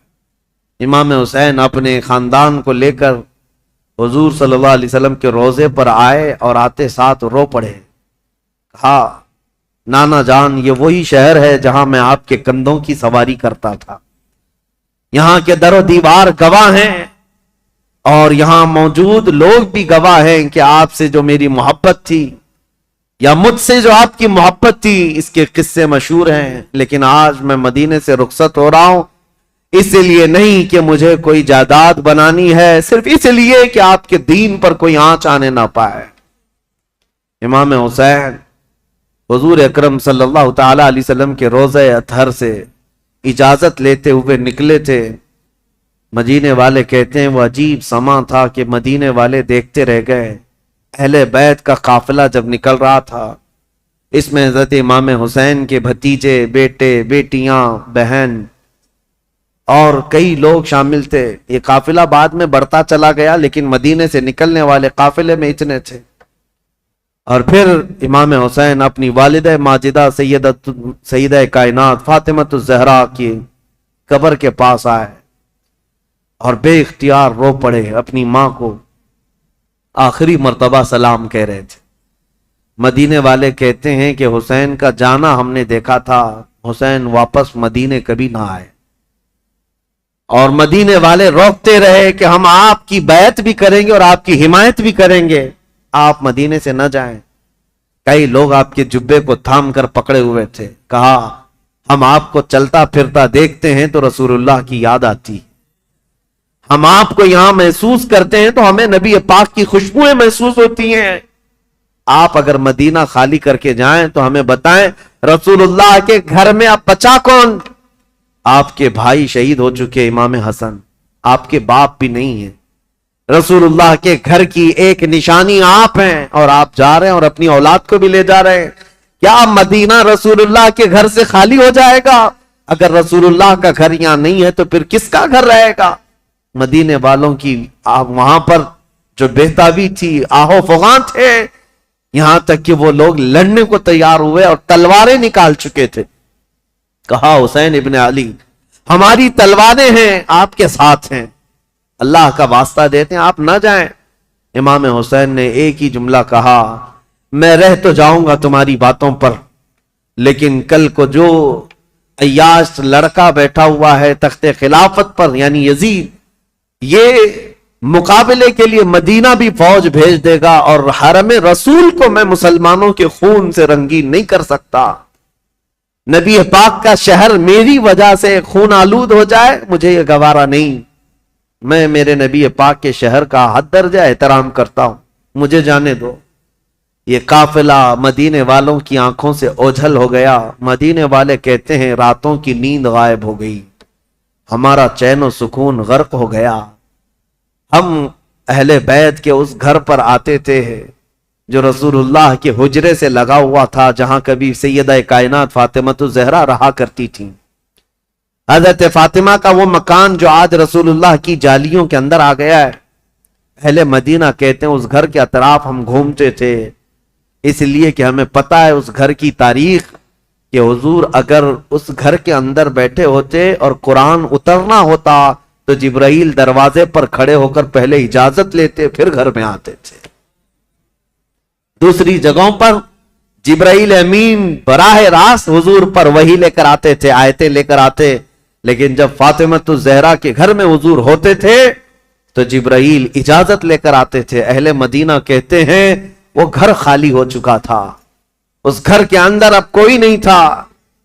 امام حسین اپنے خاندان کو لے کر حضور صلی اللہ علیہ وسلم کے روضے پر آئے اور آتے ساتھ رو پڑے، کہا نانا جان یہ وہی شہر ہے جہاں میں آپ کے کندھوں کی سواری کرتا تھا، یہاں کے در و دیوار گواہ ہیں اور یہاں موجود لوگ بھی گواہ ہیں کہ آپ سے جو میری محبت تھی یا مجھ سے جو آپ کی محبت تھی اس کے قصے مشہور ہیں۔ لیکن آج میں مدینے سے رخصت ہو رہا ہوں، اس لیے نہیں کہ مجھے کوئی جائیداد بنانی ہے، صرف اس لیے کہ آپ کے دین پر کوئی آنچ آنے نہ پائے۔ امام حسین حضور اکرم صلی اللہ تعالی علیہ وسلم کے روضہ اطہر سے اجازت لیتے ہوئے نکلے تھے مدینے والے کہتے ہیں وہ عجیب سما تھا کہ مدینے والے دیکھتے رہ گئے. اہل بیت کا قافلہ جب نکل رہا تھا، اس میں حضرت امام حسین کے بھتیجے، بیٹے، بیٹیاں، بہن اور کئی لوگ شامل تھے. یہ قافلہ بعد میں بڑھتا چلا گیا، لیکن مدینے سے نکلنے والے قافلے میں اتنے تھے. اور پھر امام حسین اپنی والدہ ماجدہ سیدہ کائنات فاطمۃ الزہرا کی قبر کے پاس آئے اور بے اختیار رو پڑے. اپنی ماں کو آخری مرتبہ سلام کہہ رہے تھے. مدینے والے کہتے ہیں کہ حسین کا جانا ہم نے دیکھا تھا، حسین واپس مدینے کبھی نہ آئے. اور مدینے والے روکتے رہے کہ ہم آپ کی بیعت بھی کریں گے اور آپ کی حمایت بھی کریں گے، آپ مدینے سے نہ جائیں. کئی لوگ آپ کے جبے کو تھام کر پکڑے ہوئے تھے. کہا ہم آپ کو چلتا پھرتا دیکھتے ہیں تو رسول اللہ کی یاد آتی، ہم آپ کو یہاں محسوس کرتے ہیں تو ہمیں نبی پاک کی خوشبوئیں محسوس ہوتی ہیں. آپ اگر مدینہ خالی کر کے جائیں تو ہمیں بتائیں رسول اللہ کے گھر میں اب بچا کون؟ آپ کے بھائی شہید ہو چکے، امام حسن، آپ کے باپ بھی نہیں ہیں. رسول اللہ کے گھر کی ایک نشانی آپ ہیں اور آپ جا رہے ہیں اور اپنی اولاد کو بھی لے جا رہے ہیں. کیا مدینہ رسول اللہ کے گھر سے خالی ہو جائے گا؟ اگر رسول اللہ کا گھر یہاں نہیں ہے تو پھر کس کا گھر رہے گا؟ مدینے والوں کی وہاں پر جو بہتابی تھی، آہو فغان تھے، یہاں تک کہ وہ لوگ لڑنے کو تیار ہوئے اور تلواریں نکال چکے تھے. کہا حسین ابن علی ہماری تلواریں ہیں، آپ کے ساتھ ہیں، اللہ کا واسطہ دیتے ہیں آپ نہ جائیں. امام حسین نے ایک ہی جملہ کہا، میں رہ تو جاؤں گا تمہاری باتوں پر، لیکن کل کو جو عیاش لڑکا بیٹھا ہوا ہے تخت خلافت پر یعنی یزید، یہ مقابلے کے لیے مدینہ بھی فوج بھیج دے گا اور حرم رسول کو میں مسلمانوں کے خون سے رنگین نہیں کر سکتا. نبی پاک کا شہر میری وجہ سے خون آلود ہو جائے، مجھے یہ گوارا نہیں. میں میرے نبی پاک کے شہر کا حد درجہ احترام کرتا ہوں، مجھے جانے دو. یہ قافلہ مدینے والوں کی آنکھوں سے اوجھل ہو گیا. مدینے والے کہتے ہیں راتوں کی نیند غائب ہو گئی، ہمارا چین و سکون غرق ہو گیا. ہم اہل بیت کے اس گھر پر آتے تھے جو رسول اللہ کے حجرے سے لگا ہوا تھا، جہاں کبھی سیدہ کائنات فاطمۃ الزہرا رہا کرتی تھیں. حضرت فاطمہ کا وہ مکان جو آج رسول اللہ کی جالیوں کے اندر آ گیا ہے. اہل مدینہ کہتے ہیں اس گھر کے اطراف ہم گھومتے تھے، اس لیے کہ ہمیں پتہ ہے اس گھر کی تاریخ کہ حضور اگر اس گھر کے اندر بیٹھے ہوتے اور قرآن اترنا ہوتا تو جبرائیل دروازے پر کھڑے ہو کر پہلے اجازت لیتے پھر گھر میں آتے تھے. دوسری جگہوں پر جبرائیل امین براہ راست حضور پر وحی لے کر آتے تھے، آیتیں لے کر آتے، لیکن جب فاطمۃ الزہرا کے گھر میں حضور ہوتے تھے تو جبرائیل اجازت لے کر آتے تھے. اہل مدینہ کہتے ہیں وہ گھر خالی ہو چکا تھا، اس گھر کے اندر اب کوئی نہیں تھا.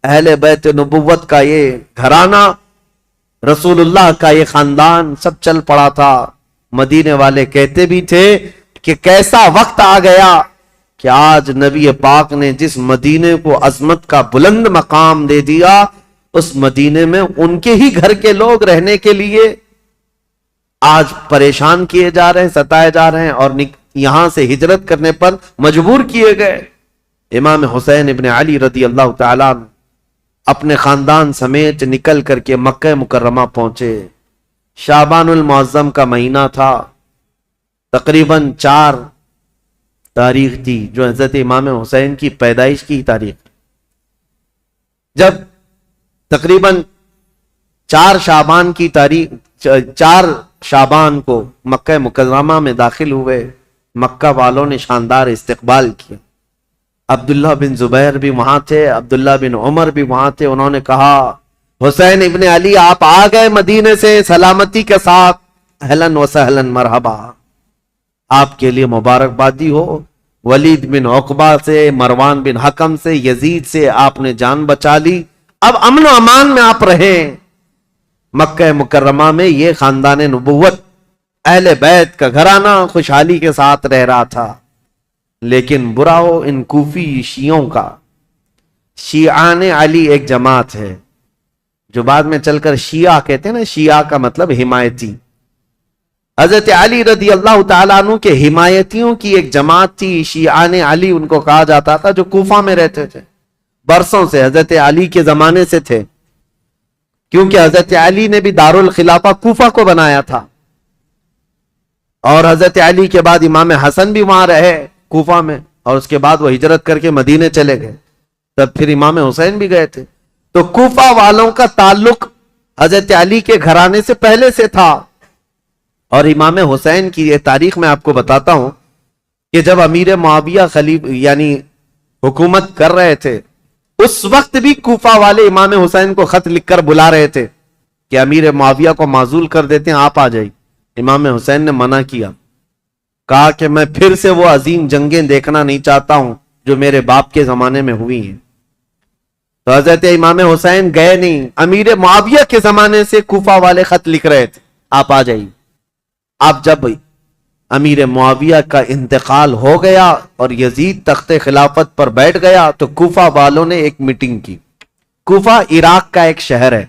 اہل بیت نبوت کا یہ گھرانہ، رسول اللہ کا یہ خاندان سب چل پڑا تھا. مدینے والے کہتے بھی تھے کہ کیسا وقت آ گیا کہ آج نبی پاک نے جس مدینے کو عظمت کا بلند مقام دے دیا، اس مدینے میں ان کے ہی گھر کے لوگ رہنے کے لیے آج پریشان کیے جا رہے ہیں، ستائے جا رہے ہیں اور یہاں سے ہجرت کرنے پر مجبور کیے گئے. امام حسین ابن علی رضی اللہ تعالیٰ اپنے خاندان سمیت نکل کر کے مکہ مکرمہ پہنچے. شعبان المعظم کا مہینہ تھا، تقریباً 4 تاریخ تھی جو حضرت امام حسین کی پیدائش کی تاریخ. جب تقریباً 4 شعبان کی تاریخ 4 شعبان کو مکہ مکرمہ میں داخل ہوئے، مکہ والوں نے شاندار استقبال کیا. عبداللہ بن زبیر بھی وہاں تھے، عبداللہ بن عمر بھی وہاں تھے. انہوں نے کہا حسین ابن علی آپ آ گئے مدینے سے سلامتی کے ساتھ، اہلاً و سہلاً مرحبا، آپ کے لیے مبارکبادی ہو. ولید بن عقبہ سے، مروان بن حکم سے، یزید سے آپ نے جان بچا لی، اب امن و امان میں آپ رہیں. مکہ مکرمہ میں یہ خاندان نبوت اہل بیت کا گھرانہ خوشحالی کے ساتھ رہ رہا تھا. لیکن برا ہو ان کوفی شیعوں کا. شیعان علی ایک جماعت ہے جو بعد میں چل کر شیعہ کہتے ہیں نا، شیعہ کا مطلب حمایتی، حضرت علی رضی اللہ تعالیٰ عنہ کے حمایتیوں کی ایک جماعت تھی، شیعان علی ان کو کہا جاتا تھا، جو کوفہ میں رہتے تھے، برسوں سے حضرت علی کے زمانے سے تھے، کیونکہ حضرت علی نے بھی دارالخلافہ کوفہ کو بنایا تھا، اور حضرت علی کے بعد امام حسن بھی وہاں رہے کوفہ میں، اور اس کے بعد وہ ہجرت کر کے مدینے چلے گئے، تب پھر امام حسین بھی گئے تھے۔ تو کوفہ والوں کا تعلق حضرت علی کے گھرانے سے پہلے سے تھا، اور امام حسین کی یہ تاریخ میں آپ کو بتاتا ہوں کہ جب امیر معاویہ یعنی حکومت کر رہے تھے، اس وقت بھی کوفہ والے امام حسین کو خط لکھ کر بلا رہے تھے کہ امیر معاویہ کو معزول کر دیتے ہیں، آپ آ جائیے۔ امام حسین نے منع کیا، کہا کہ میں پھر سے وہ عظیم جنگیں دیکھنا نہیں چاہتا ہوں جو میرے باپ کے زمانے میں ہوئی ہیں۔ تو حضرت امام حسین گئے نہیں، امیر معاویہ کے زمانے سے کوفہ والے خط لکھ رہے تھے، آپ آ جائیے۔ اب جب امیر معاویہ کا انتقال ہو گیا اور یزید تخت خلافت پر بیٹھ گیا، تو کوفہ والوں نے ایک میٹنگ کی۔ کوفہ عراق کا ایک شہر ہے،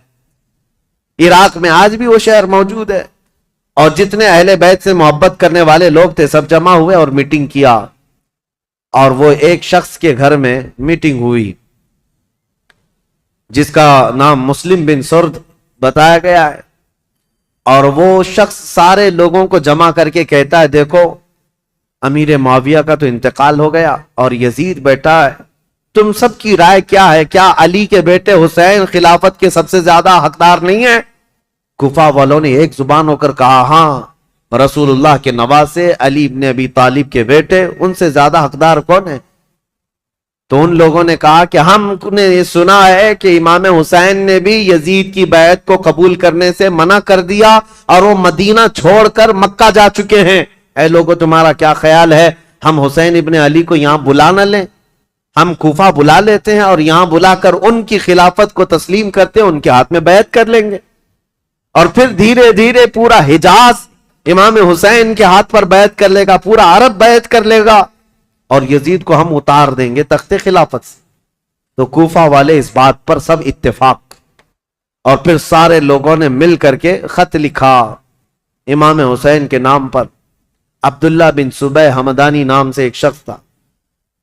عراق میں آج بھی وہ شہر موجود ہے، اور جتنے اہل بیت سے محبت کرنے والے لوگ تھے سب جمع ہوئے اور میٹنگ کیا، اور وہ ایک شخص کے گھر میں میٹنگ ہوئی جس کا نام مسلم بن سرد بتایا گیا ہے، اور وہ شخص سارے لوگوں کو جمع کر کے کہتا ہے، دیکھو امیر معاویہ کا تو انتقال ہو گیا اور یزید بیٹا ہے، تم سب کی رائے کیا ہے؟ کیا علی کے بیٹے حسین خلافت کے سب سے زیادہ حقدار نہیں ہیں؟ کوفہ والوں نے ایک زبان ہو کر کہا، ہاں، رسول اللہ کے نواسے علی ابن ابی طالب کے بیٹے، ان سے زیادہ حقدار کون ہے؟ تو ان لوگوں نے کہا کہ ہم نے یہ سنا ہے کہ امام حسین نے بھی یزید کی بیعت کو قبول کرنے سے منع کر دیا اور وہ مدینہ چھوڑ کر مکہ جا چکے ہیں، اے لوگوں تمہارا کیا خیال ہے؟ ہم حسین ابن علی کو یہاں بلا نہ لیں؟ ہم کوفہ بلا لیتے ہیں اور یہاں بلا کر ان کی خلافت کو تسلیم کرتے ہیں، ان کے ہاتھ میں بیعت کر لیں گے، اور پھر دھیرے دھیرے پورا حجاز امام حسین کے ہاتھ پر بیعت کر لے گا، پورا عرب بیعت کر لے گا، اور یزید کو ہم اتار دیں گے تخت خلافت سے۔ تو کوفہ والے اس بات پر سب اتفاق، اور پھر سارے لوگوں نے مل کر کے خط لکھا امام حسین کے نام پر۔ عبداللہ بن صبح حمدانی نام سے ایک شخص تھا،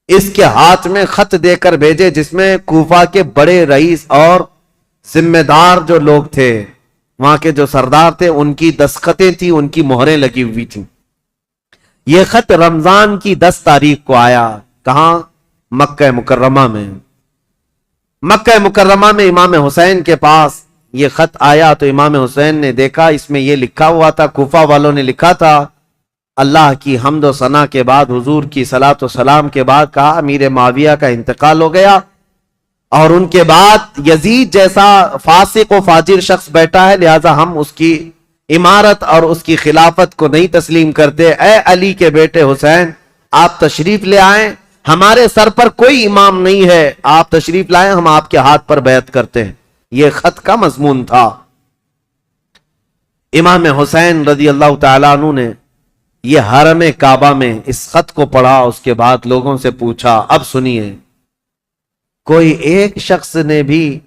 اس کے ہاتھ میں خط دے کر بھیجے جس میں کوفہ کے بڑے رئیس اور ذمہ دار جو لوگ تھے، وہاں کے جو سردار تھے، ان کی دستخطیں تھیں، ان کی مہریں لگی ہوئی تھیں۔ یہ خط رمضان کی 10 تاریخ کو آیا، کہاں؟ مکہ مکرمہ میں۔ مکہ مکرمہ میں امام حسین کے پاس یہ خط آیا تو امام حسین نے دیکھا، اس میں یہ لکھا ہوا تھا، کوفہ والوں نے لکھا تھا، اللہ کی حمد و ثنا کے بعد، حضور کی صلاۃ و سلام کے بعد، کہا امیر معاویہ کا انتقال ہو گیا، اور ان کے بعد یزید جیسا فاسق و فاجر شخص بیٹا ہے، لہذا ہم اس کی امارت اور اس کی خلافت کو نہیں تسلیم کرتے۔ اے علی کے بیٹے حسین، آپ تشریف لے آئیں، ہمارے سر پر کوئی امام نہیں ہے، آپ تشریف لائیں، ہم آپ کے ہاتھ پر بیعت کرتے ہیں۔ یہ خط کا مضمون تھا۔ امام حسین رضی اللہ تعالیٰ عنہ نے یہ حرم کعبہ میں اس خط کو پڑھا، اس کے بعد لوگوں سے پوچھا، اب سنیے، کوئی ایک شخص نے بھی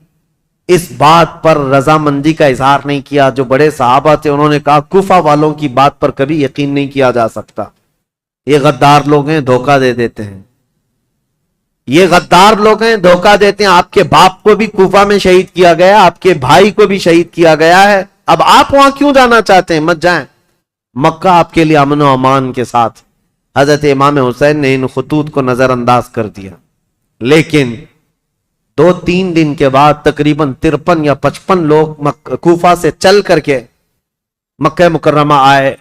اس بات پر رضامندی کا اظہار نہیں کیا؟ جو بڑے صحابہ تھے انہوں نے کہا کوفہ والوں کی بات پر کبھی یقین نہیں کیا جا سکتا، یہ غدار لوگ ہیں، دھوکہ دے دیتے ہیں، یہ غدار لوگ ہیں، دھوکہ دیتے ہیں۔ آپ کے باپ کو بھی کوفہ میں شہید کیا گیا، آپ کے بھائی کو بھی شہید کیا گیا ہے، اب آپ وہاں کیوں جانا چاہتے ہیں؟ مت جائیں، مکہ آپ کے لیے امن و امان کے ساتھ۔ حضرت امام حسین نے ان خطوط کو نظر انداز کر دیا، لیکن 2-3 دن کے بعد تقریباً 53 یا 55 لوگ کوفہ سے چل کر کے مکہ مکرمہ آئے،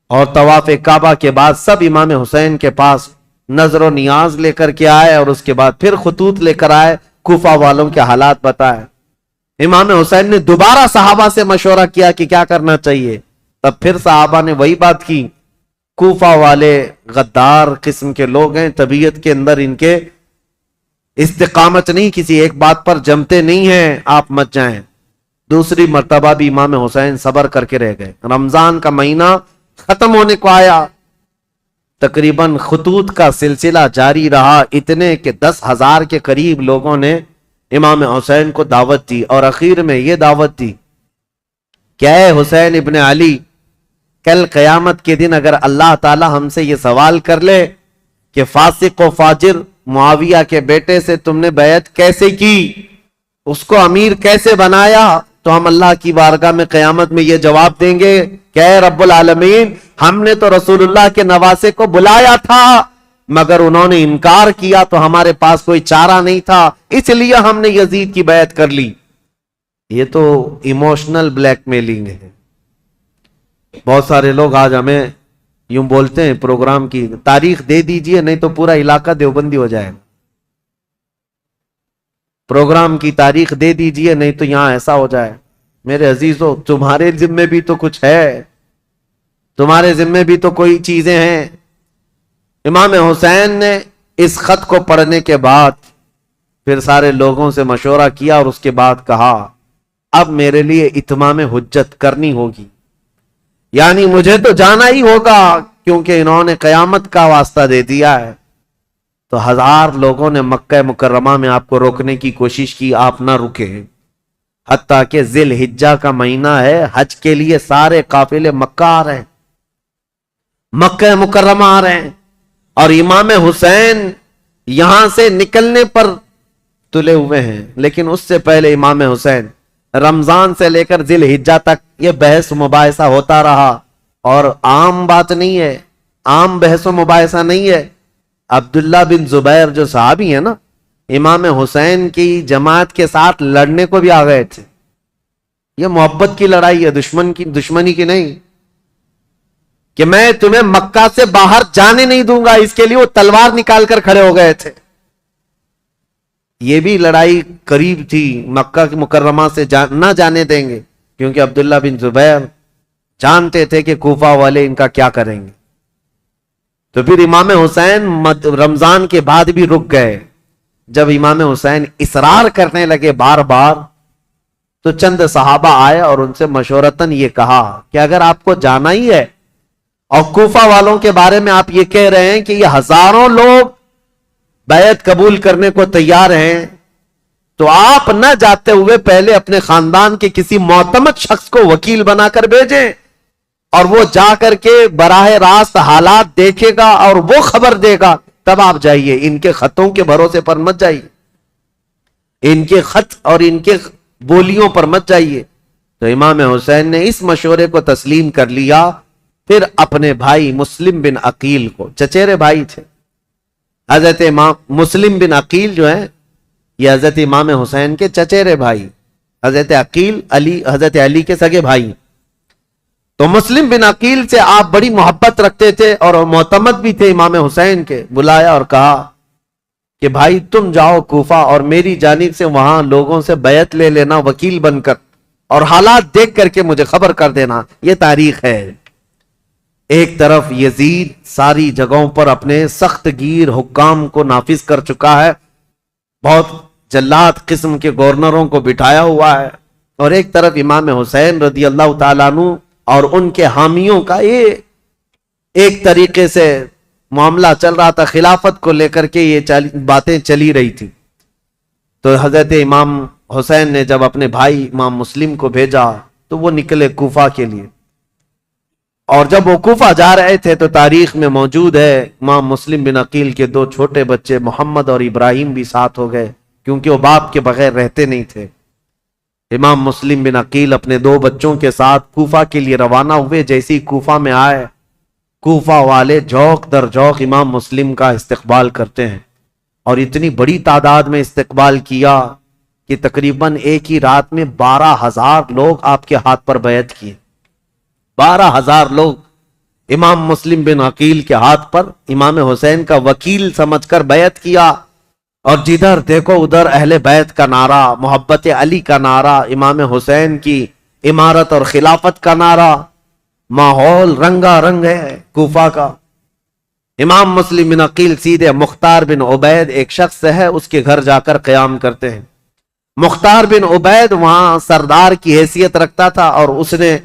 اور طواف کعبہ کے بعد سب امام حسین کے پاس نظر و نیاز لے کر کے آئے، اور اس کے بعد پھر خطوط لے کر آئے، کوفہ والوں کے حالات بتائے۔ امام حسین نے دوبارہ صحابہ سے مشورہ کیا کہ کیا کرنا چاہیے، تب پھر صحابہ نے وہی بات کی، کوفہ والے غدار قسم کے لوگ ہیں، طبیعت کے اندر ان کے استقامت نہیں، کسی ایک بات پر جمتے نہیں ہیں، آپ مت جائیں۔ دوسری مرتبہ بھی امام حسین صبر کر کے رہ گئے۔ رمضان کا مہینہ ختم ہونے کو آیا، تقریباً خطوط کا سلسلہ جاری رہا، اتنے کہ 10,000 کے قریب لوگوں نے امام حسین کو دعوت دی اور اخیر میں یہ دعوت دی کہ اے حسین ابن علی، کل قیامت کے دن اگر اللہ تعالی ہم سے یہ سوال کر لے کہ فاسق و فاجر معاویہ کے بیٹے سے تم نے بیعت کیسے کی، اس کو امیر کیسے بنایا، تو ہم اللہ کی بارگاہ میں قیامت میں یہ جواب دیں گے کہ اے رب العالمین، ہم نے تو رسول اللہ کے نواسے کو بلایا تھا مگر انہوں نے انکار کیا تو ہمارے پاس کوئی چارہ نہیں تھا، اس لیے ہم نے یزید کی بیعت کر لی۔ یہ تو ایموشنل بلیک میلنگ ہے۔ بہت سارے لوگ آج ہمیں یوں بولتے ہیں پروگرام کی تاریخ دے دیجئے نہیں تو پورا علاقہ دیوبندی ہو جائے گا، پروگرام کی تاریخ دے دیجئے نہیں تو یہاں ایسا ہو جائے۔ میرے عزیزو، تمہارے ذمے بھی تو کچھ ہے، تمہارے ذمے بھی تو کوئی چیزیں ہیں۔ امام حسین نے اس خط کو پڑھنے کے بعد پھر سارے لوگوں سے مشورہ کیا اور اس کے بعد کہا اب میرے لیے اتمام حجت کرنی ہوگی، یعنی مجھے تو جانا ہی ہوگا کیونکہ انہوں نے قیامت کا واسطہ دے دیا ہے۔ تو 1000 لوگوں نے مکہ مکرمہ میں آپ کو روکنے کی کوشش کی، آپ نہ رکے، حتیٰ کہ ذی الحجہ کا مہینہ ہے، حج کے لیے سارے قافلے مکہ آ رہے ہیں، مکہ مکرمہ آ رہے ہیں، اور امام حسین یہاں سے نکلنے پر تلے ہوئے ہیں۔ لیکن اس سے پہلے امام حسین رمضان سے لے کر ذی الحجہ تک یہ بحث مباحثہ ہوتا رہا، اور عام بات نہیں ہے، عام بحث و مباحثہ نہیں ہے۔ عبداللہ بن زبیر جو صحابی ہیں نا، امام حسین کی جماعت کے ساتھ لڑنے کو بھی آ گئے تھے۔ یہ محبت کی لڑائی ہے، دشمنی کی نہیں، کہ میں تمہیں مکہ سے باہر جانے نہیں دوں گا، اس کے لیے وہ تلوار نکال کر کھڑے ہو گئے تھے۔ یہ بھی لڑائی قریب تھی، مکہ کی مکرمہ سے نہ جانے دیں گے، کیونکہ عبداللہ بن زبیر جانتے تھے کہ کوفہ والے ان کا کیا کریں گے۔ تو پھر امام حسین رمضان کے بعد بھی رک گئے۔ جب امام حسین اصرار کرنے لگے بار بار تو چند صحابہ آئے اور ان سے مشورتاً یہ کہا کہ اگر آپ کو جانا ہی ہے اور کوفہ والوں کے بارے میں آپ یہ کہہ رہے ہیں کہ یہ 1000 لوگ بیعت قبول کرنے کو تیار ہیں، تو آپ نہ جاتے ہوئے پہلے اپنے خاندان کے کسی معتمد شخص کو وکیل بنا کر بھیجیں، اور وہ جا کر کے براہ راست حالات دیکھے گا اور وہ خبر دے گا، تب آپ جائیے، ان کے خطوں کے بھروسے پر مت جائیے، ان کے خط اور ان کے بولیوں پر مت جائیے۔ تو امام حسین نے اس مشورے کو تسلیم کر لیا۔ پھر اپنے بھائی مسلم بن عقیل کو، چچیرے بھائی تھے حضرت امام مسلم بن عقیل جو ہیں، یہ حضرت امام حسین کے چچیرے بھائی، حضرت عقیل حضرت علی کے سگے بھائی۔ تو مسلم بن عقیل سے آپ بڑی محبت رکھتے تھے اور معتمد بھی تھے امام حسین کے، بلایا اور کہا کہ بھائی تم جاؤ کوفہ اور میری جانب سے وہاں لوگوں سے بیعت لے لینا وکیل بن کر، اور حالات دیکھ کر کے مجھے خبر کر دینا۔ یہ تاریخ ہے۔ ایک طرف یزید ساری جگہوں پر اپنے سخت گیر حکام کو نافذ کر چکا ہے، بہت جلاد قسم کے گورنروں کو بٹھایا ہوا ہے، اور ایک طرف امام حسین رضی اللہ تعالیٰ عنہ اور ان کے حامیوں کا یہ ایک طریقے سے معاملہ چل رہا تھا، خلافت کو لے کر کے یہ باتیں چلی رہی تھی۔ تو حضرت امام حسین نے جب اپنے بھائی امام مسلم کو بھیجا تو وہ نکلے کوفہ کے لیے، اور جب وہ کوفہ جا رہے تھے تو تاریخ میں موجود ہے امام مسلم بن عقیل کے 2 چھوٹے بچے محمد اور ابراہیم بھی ساتھ ہو گئے، کیونکہ وہ باپ کے بغیر رہتے نہیں تھے۔ امام مسلم بن عقیل اپنے 2 بچوں کے ساتھ کوفہ کے لیے روانہ ہوئے۔ جیسے ہی کوفہ میں آئے، کوفہ والے جوق در جوق امام مسلم کا استقبال کرتے ہیں، اور اتنی بڑی تعداد میں استقبال کیا کہ تقریباً ایک ہی رات میں 12,000 لوگ آپ کے ہاتھ پر بیعت کیے۔ 12,000 لوگ امام مسلم بن عقیل کے ہاتھ پر امام حسین کا وکیل سمجھ کر بیعت کیا، اور جدھر دیکھو ادھر اہل بیت کا نعرہ، محبت علی کا نعرہ، امام حسین کی امارت اور خلافت کا نعرہ، ماحول رنگا رنگ ہے کوفہ کا۔ امام مسلم بن عقیل سیدھے مختار بن عبید ایک شخص ہے، اس کے گھر جا کر قیام کرتے ہیں۔ مختار بن عبید وہاں سردار کی حیثیت رکھتا تھا، اور اس نے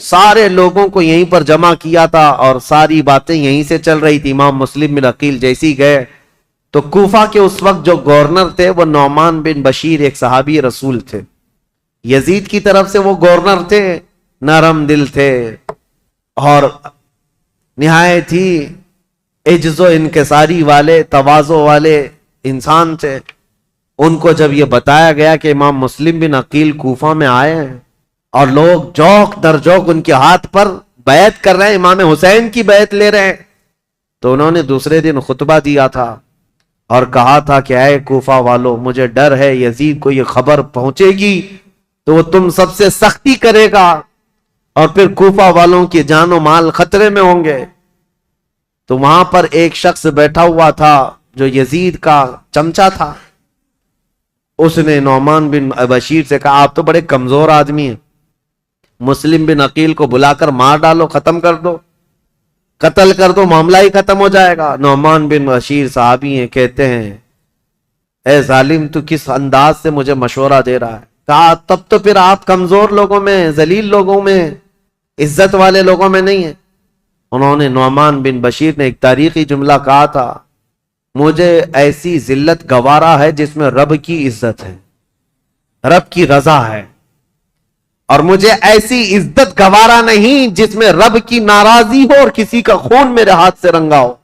سارے لوگوں کو یہیں پر جمع کیا تھا، اور ساری باتیں یہیں سے چل رہی تھی۔ امام مسلم بن عقیل جیسی گئے تو کوفہ کے اس وقت جو گورنر تھے وہ نعمان بن بشیر ایک صحابی رسول تھے. یزید کی طرف سے وہ گورنر تھے, نرم دل تھے اور نہایت ہی عجز و انکساری والے, تواضع والے انسان تھے. ان کو جب یہ بتایا گیا کہ امام مسلم بن عقیل کوفہ میں آئے ہیں اور لوگ جوق در جوق ان کے ہاتھ پر بیعت کر رہے ہیں, امام حسین کی بیعت لے رہے ہیں, تو انہوں نے دوسرے دن خطبہ دیا تھا اور کہا تھا کہ اے کوفہ والو, مجھے ڈر ہے یزید کو یہ خبر پہنچے گی تو وہ تم سب سے سختی کرے گا اور پھر کوفہ والوں کی جان و مال خطرے میں ہوں گے. تو وہاں پر ایک شخص بیٹھا ہوا تھا جو یزید کا چمچا تھا. اس نے نعمان بن بشیر سے کہا آپ تو بڑے کمزور آدمی ہیں, مسلم بن عقیل کو بلا کر مار ڈالو, ختم کر دو, قتل کر دو, معاملہ ہی ختم ہو جائے گا. نعمان بن بشیر صحابی ہیں, کہتے ہیں اے ظالم تو کس انداز سے مجھے مشورہ دے رہا ہے. کہا تب تو پھر آپ کمزور لوگوں میں, ذلیل لوگوں میں, عزت والے لوگوں میں نہیں ہیں. انہوں نے نعمان بن بشیر نے ایک تاریخی جملہ کہا تھا, مجھے ایسی ذلت گوارا ہے جس میں رب کی عزت ہے, رب کی رضا ہے, اور مجھے ایسی عزت گوارا نہیں جس میں رب کی ناراضی ہو اور کسی کا خون میرے ہاتھ سے رنگا ہو.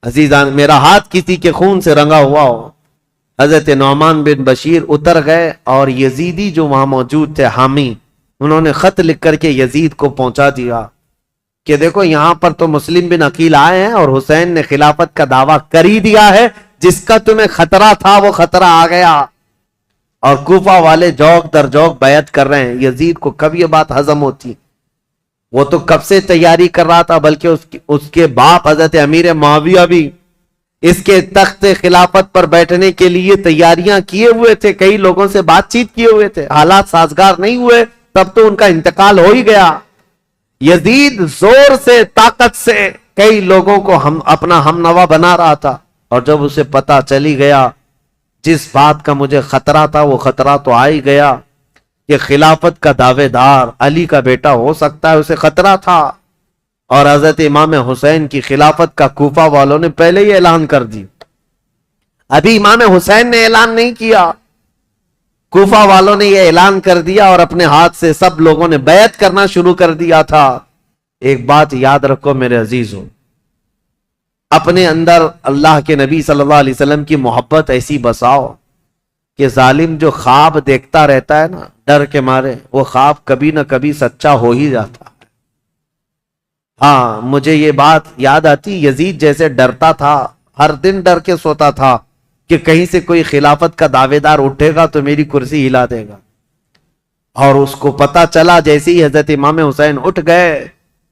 عزیزان, میرا ہاتھ کسی کے خون سے رنگا ہوا ہو. حضرت نعمان بن بشیر اتر گئے اور یزیدی جو وہاں موجود تھے حامی, انہوں نے خط لکھ کر کے یزید کو پہنچا دیا کہ دیکھو یہاں پر تو مسلم بن عقیل آئے ہیں اور حسین نے خلافت کا دعویٰ کر ہی دیا ہے, جس کا تمہیں خطرہ تھا وہ خطرہ آ گیا, اور کوفہ والے جوق در جوق بیعت کر رہے ہیں. یزید کو کب یہ بات ہضم ہوتی, وہ تو کب سے تیاری کر رہا تھا, بلکہ اس کے باپ حضرت امیر معاویہ بھی اس کے تخت خلافت پر بیٹھنے کے لیے تیاریاں کیے ہوئے تھے, کئی لوگوں سے بات چیت کیے ہوئے تھے, حالات سازگار نہیں ہوئے تب تو ان کا انتقال ہو ہی گیا. یزید زور سے, طاقت سے کئی لوگوں کو اپنا ہم نوا بنا رہا تھا, اور جب اسے پتا چلی گیا جس بات کا مجھے خطرہ تھا وہ خطرہ تو آ ہی گیا کہ خلافت کا دعوے دار علی کا بیٹا ہو سکتا ہے, اسے خطرہ تھا. اور حضرت امام حسین کی خلافت کا کوفہ والوں نے پہلے ہی اعلان کر دی, ابھی امام حسین نے اعلان نہیں کیا, کوفہ والوں نے یہ اعلان کر دیا اور اپنے ہاتھ سے سب لوگوں نے بیعت کرنا شروع کر دیا تھا. ایک بات یاد رکھو میرے عزیزوں, اپنے اندر اللہ کے نبی صلی اللہ علیہ وسلم کی محبت ایسی بساؤ کہ ظالم جو خواب دیکھتا رہتا ہے نا ڈر کے مارے, وہ خواب کبھی نہ کبھی سچا ہو ہی جاتا ہے. ہاں, مجھے یہ بات یاد آتی, یزید جیسے ڈرتا تھا, ہر دن ڈر کے سوتا تھا کہ کہیں سے کوئی خلافت کا دعوے دار اٹھے گا تو میری کرسی ہلا دے گا. اور اس کو پتا چلا جیسے ہی حضرت امام حسین اٹھ گئے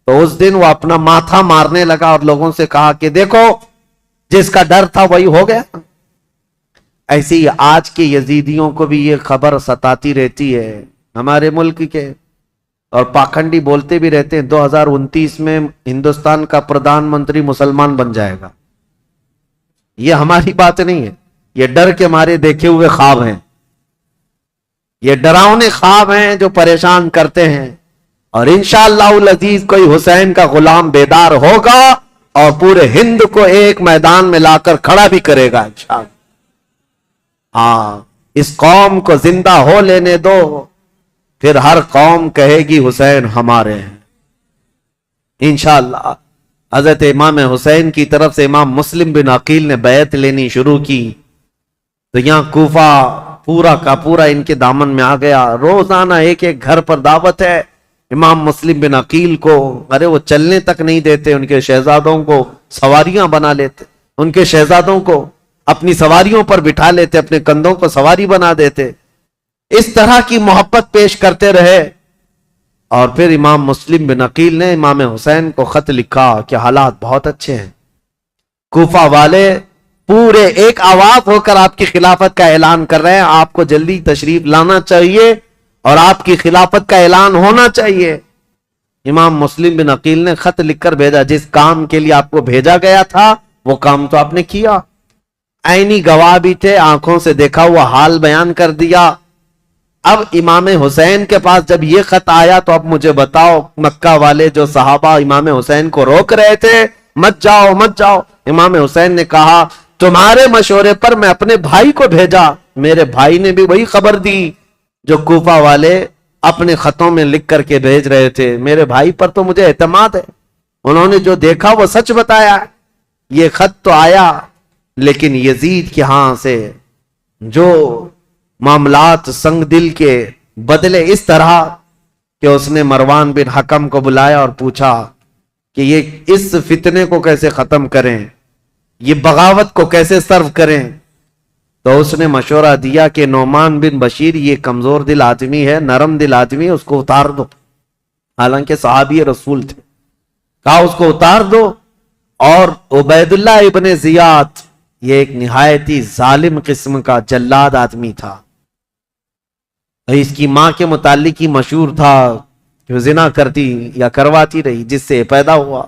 تو اس دن وہ اپنا ماتھا مارنے لگا اور لوگوں سے کہا کہ دیکھو جس کا ڈر تھا وہی ہو گیا. ایسے ہی آج کے یزیدیوں کو بھی یہ خبر ستاتی رہتی ہے ہمارے ملک کے, اور پاکھنڈی بولتے بھی رہتے ہیں 2029 میں ہندوستان کا پردھان منتری مسلمان بن جائے گا. یہ ہماری بات نہیں ہے, یہ ڈر کے مارے دیکھے ہوئے خواب ہیں, یہ ڈراؤنے خواب ہیں جو پریشان کرتے ہیں. اور انشاءاللہ العزیز کوئی حسین کا غلام بیدار ہوگا اور پورے ہند کو ایک میدان میں لا کر کھڑا بھی کرے گا انشاءاللہ. ہاں, اس قوم کو زندہ ہو لینے دو, پھر ہر قوم کہے گی حسین ہمارے ہیں انشاءاللہ. حضرت امام حسین کی طرف سے امام مسلم بن عقیل نے بیعت لینی شروع کی تو یہاں کوفہ پورا کا پورا ان کے دامن میں آ گیا. روزانہ ایک ایک گھر پر دعوت ہے امام مسلم بن عقیل کو. ارے وہ چلنے تک نہیں دیتے, ان کے شہزادوں کو سواریاں بنا لیتے, ان کے شہزادوں کو اپنی سواریوں پر بٹھا لیتے, اپنے کندھوں کو سواری بنا دیتے. اس طرح کی محبت پیش کرتے رہے. اور پھر امام مسلم بن عقیل نے امام حسین کو خط لکھا کہ حالات بہت اچھے ہیں, کوفہ والے پورے ایک آواز ہو کر آپ کی خلافت کا اعلان کر رہے ہیں, آپ کو جلدی تشریف لانا چاہیے اور آپ کی خلافت کا اعلان ہونا چاہیے. امام مسلم بن عقیل نے خط لکھ کر بھیجا, جس کام کے لیے آپ کو بھیجا گیا تھا وہ کام تو آپ نے کیا, عینی گواہ بھی تھے, آنکھوں سے دیکھا ہوا حال بیان کر دیا. اب امام حسین کے پاس جب یہ خط آیا تو اب مجھے بتاؤ, مکہ والے جو صحابہ امام حسین کو روک رہے تھے مت جاؤ مت جاؤ, امام حسین نے کہا تمہارے مشورے پر میں اپنے بھائی کو بھیجا، میرے بھائی نے بھی وہی خبر دی جو کوفہ والے اپنے خطوں میں لکھ کر کے بھیج رہے تھے، میرے بھائی پر تو مجھے اعتماد ہے، انہوں نے جو دیکھا وہ سچ بتایا۔ یہ خط تو آیا لیکن یزید کے ہاں سے جو معاملات سنگ دل کے بدلے اس طرح کہ اس نے مروان بن حکم کو بلایا اور پوچھا کہ یہ اس فتنے کو کیسے ختم کریں، یہ بغاوت کو کیسے سرو کریں۔ تو اس نے مشورہ دیا کہ نعمان بن بشیر یہ کمزور دل آدمی ہے، نرم دل آدمی ہے، اس کو اتار دو، حالانکہ صحابی رسول تھے، کہا اس کو اتار دو۔ اور عبید اللہ ابن زیاد یہ ایک نہایت ہی ظالم قسم کا جلاد آدمی تھا، اس کی ماں کے متعلق ہی مشہور تھا کہ زنا کرتی یا کرواتی رہی جس سے پیدا ہوا،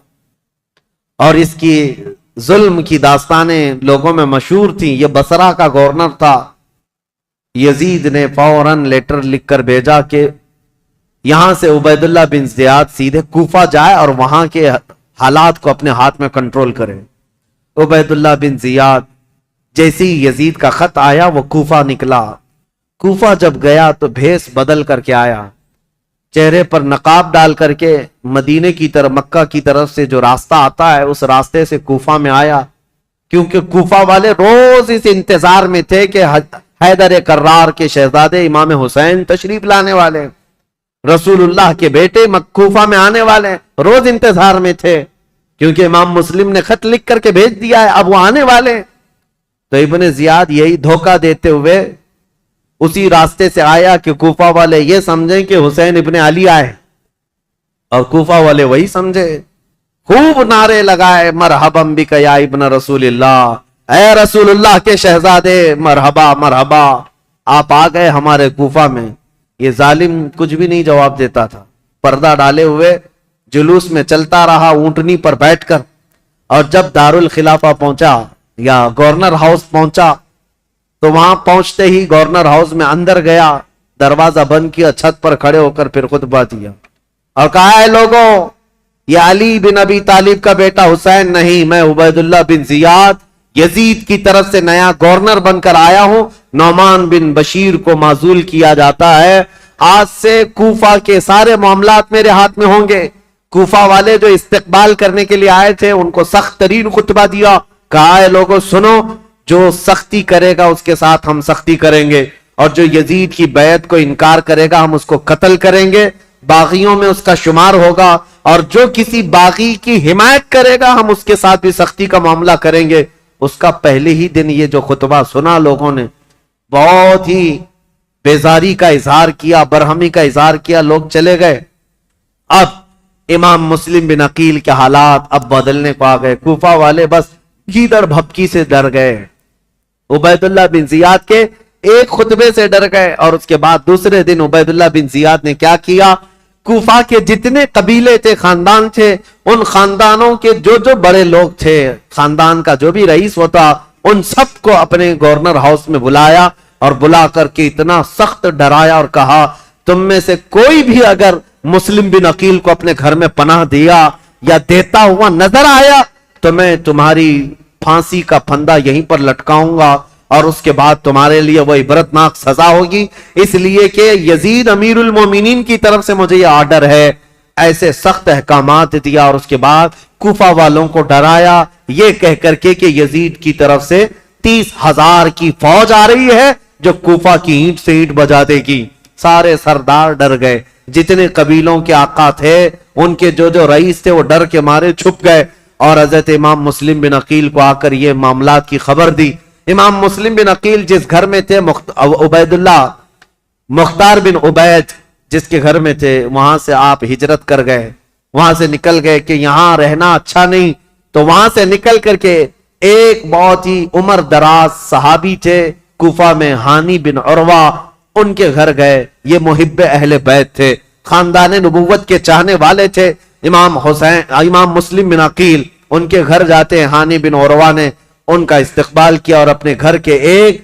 اور اس کی ظلم کی داستانیں لوگوں میں مشہور تھیں۔ یہ بصرہ کا گورنر تھا۔ یزید نے فوراً لیٹر لکھ کر بھیجا کہ یہاں سے عبید اللہ بن زیاد سیدھے کوفہ جائے اور وہاں کے حالات کو اپنے ہاتھ میں کنٹرول کرے۔ عبید اللہ بن زیاد جیسے ہی یزید کا خط آیا وہ کوفہ نکلا۔ کوفہ جب گیا تو بھیس بدل کر کے آیا، چہرے پر نقاب ڈال کر کے مدینے کی طرف، مکہ کی طرف سے جو راستہ آتا ہے اس راستے سے کوفہ میں آیا، کیونکہ کوفہ والے روز اس انتظار میں تھے کہ حیدر کرار کے شہزادے امام حسین تشریف لانے والے، رسول اللہ کے بیٹے کوفہ میں آنے والے، روز انتظار میں تھے کیونکہ امام مسلم نے خط لکھ کر کے بھیج دیا ہے، اب وہ آنے والے۔ تو ابن زیاد یہی دھوکہ دیتے ہوئے اسی راستے سے آیا کہ کوفہ والے یہ سمجھیں کہ حسین ابن علی آئے، اور کوفہ والے وہی سمجھے، خوب نعرے لگائے مرحبا بک یا ابن رسول اللہ، اے رسول اللہ کے شہزادے مرحبا مرحبا، آپ آ گئے ہمارے کوفہ میں۔ یہ ظالم کچھ بھی نہیں جواب دیتا تھا، پردہ ڈالے ہوئے جلوس میں چلتا رہا اونٹنی پر بیٹھ کر، اور جب دارالخلافہ پہنچا یا گورنر ہاؤس پہنچا تو وہاں پہنچتے ہی گورنر ہاؤس میں اندر گیا، دروازہ بند کیا، چھت پر کھڑے ہو کر پھر خطبہ دیا اور کہا ہے لوگوں، یہ علی بن ابی طالب کا بیٹا حسین نہیں، میں عبید اللہ بن زیاد یزید کی طرف سے نیا گورنر بن کر آیا ہوں، نعمان بن بشیر کو معزول کیا جاتا ہے، آج سے کوفہ کے سارے معاملات میرے ہاتھ میں ہوں گے۔ کوفہ والے جو استقبال کرنے کے لیے آئے تھے ان کو سخت ترین خطبہ دیا، کہا ہے لوگوں سنو، جو سختی کرے گا اس کے ساتھ ہم سختی کریں گے، اور جو یزید کی بیعت کو انکار کرے گا ہم اس کو قتل کریں گے، باغیوں میں اس کا شمار ہوگا، اور جو کسی باغی کی حمایت کرے گا ہم اس کے ساتھ بھی سختی کا معاملہ کریں گے۔ اس کا پہلے ہی دن یہ جو خطبہ سنا لوگوں نے بہت ہی بیزاری کا اظہار کیا، برہمی کا اظہار کیا، لوگ چلے گئے۔ اب امام مسلم بن عقیل کے حالات اب بدلنے کو آ گئے، کوفہ والے بس گیدڑ بھپکی سے ڈر گئے، عبید اللہ بن زیاد کے ایک خطبے سے ڈر گئے، اور اس کے بعد دوسرے دن عبید اللہ بن زیاد نے کیا کیا، کوفہ کے جتنے قبیلے تھے، خاندان تھے، ان خاندانوں کے جو جو بڑے لوگ تھے، خاندان کا جو بھی رئیس ہوتا، ان سب کو اپنے گورنر ہاؤس میں بلایا، اور بلا کر کے اتنا سخت ڈرایا اور کہا تم میں سے کوئی بھی اگر مسلم بن عقیل کو اپنے گھر میں پناہ دیا یا دیتا ہوا نظر آیا تو میں تمہاری پھانسی کا پھندا یہیں پر لٹکاؤں گا، اور اس کے بعد تمہارے لیے وہ عبرتناک سزا ہوگی، اس لیے کہ یزید امیر المومنین کی طرف سے مجھے یہ آرڈر ہے۔ ایسے سخت احکامات دیا، اور اس کے بعد کوفہ والوں کو ڈرایا یہ کہہ کر کے کہ یزید کی طرف سے 30,000 کی فوج آ رہی ہے جو کوفہ کی اینٹ سے اینٹ بجا دے گی۔ سارے سردار ڈر گئے، جتنے قبیلوں کے آقا تھے ان کے جو جو رئیس تھے وہ ڈر کے مارے چھپ گئے، اور حضرت امام مسلم بن عقیل کو آ کر یہ معاملات کی خبر دی۔ امام مسلم بن عقیل جس گھر میں تھے، عبید اللہ مختار بن عبید جس کے گھر میں تھے، وہاں سے آپ ہجرت کر گئے، وہاں سے نکل گئے کہ یہاں رہنا اچھا نہیں، تو وہاں سے نکل کر کے ایک بہت ہی عمر دراز صحابی تھے کوفہ میں، ہانی بن عروہ، ان کے گھر گئے۔ یہ محب اہل بیت تھے، خاندان نبوت کے چاہنے والے تھے۔ امام مسلم بن عقیل ان کے گھر جاتے ہیں، ہانی بن عروہ نے ان کا استقبال کیا اور اپنے گھر کے ایک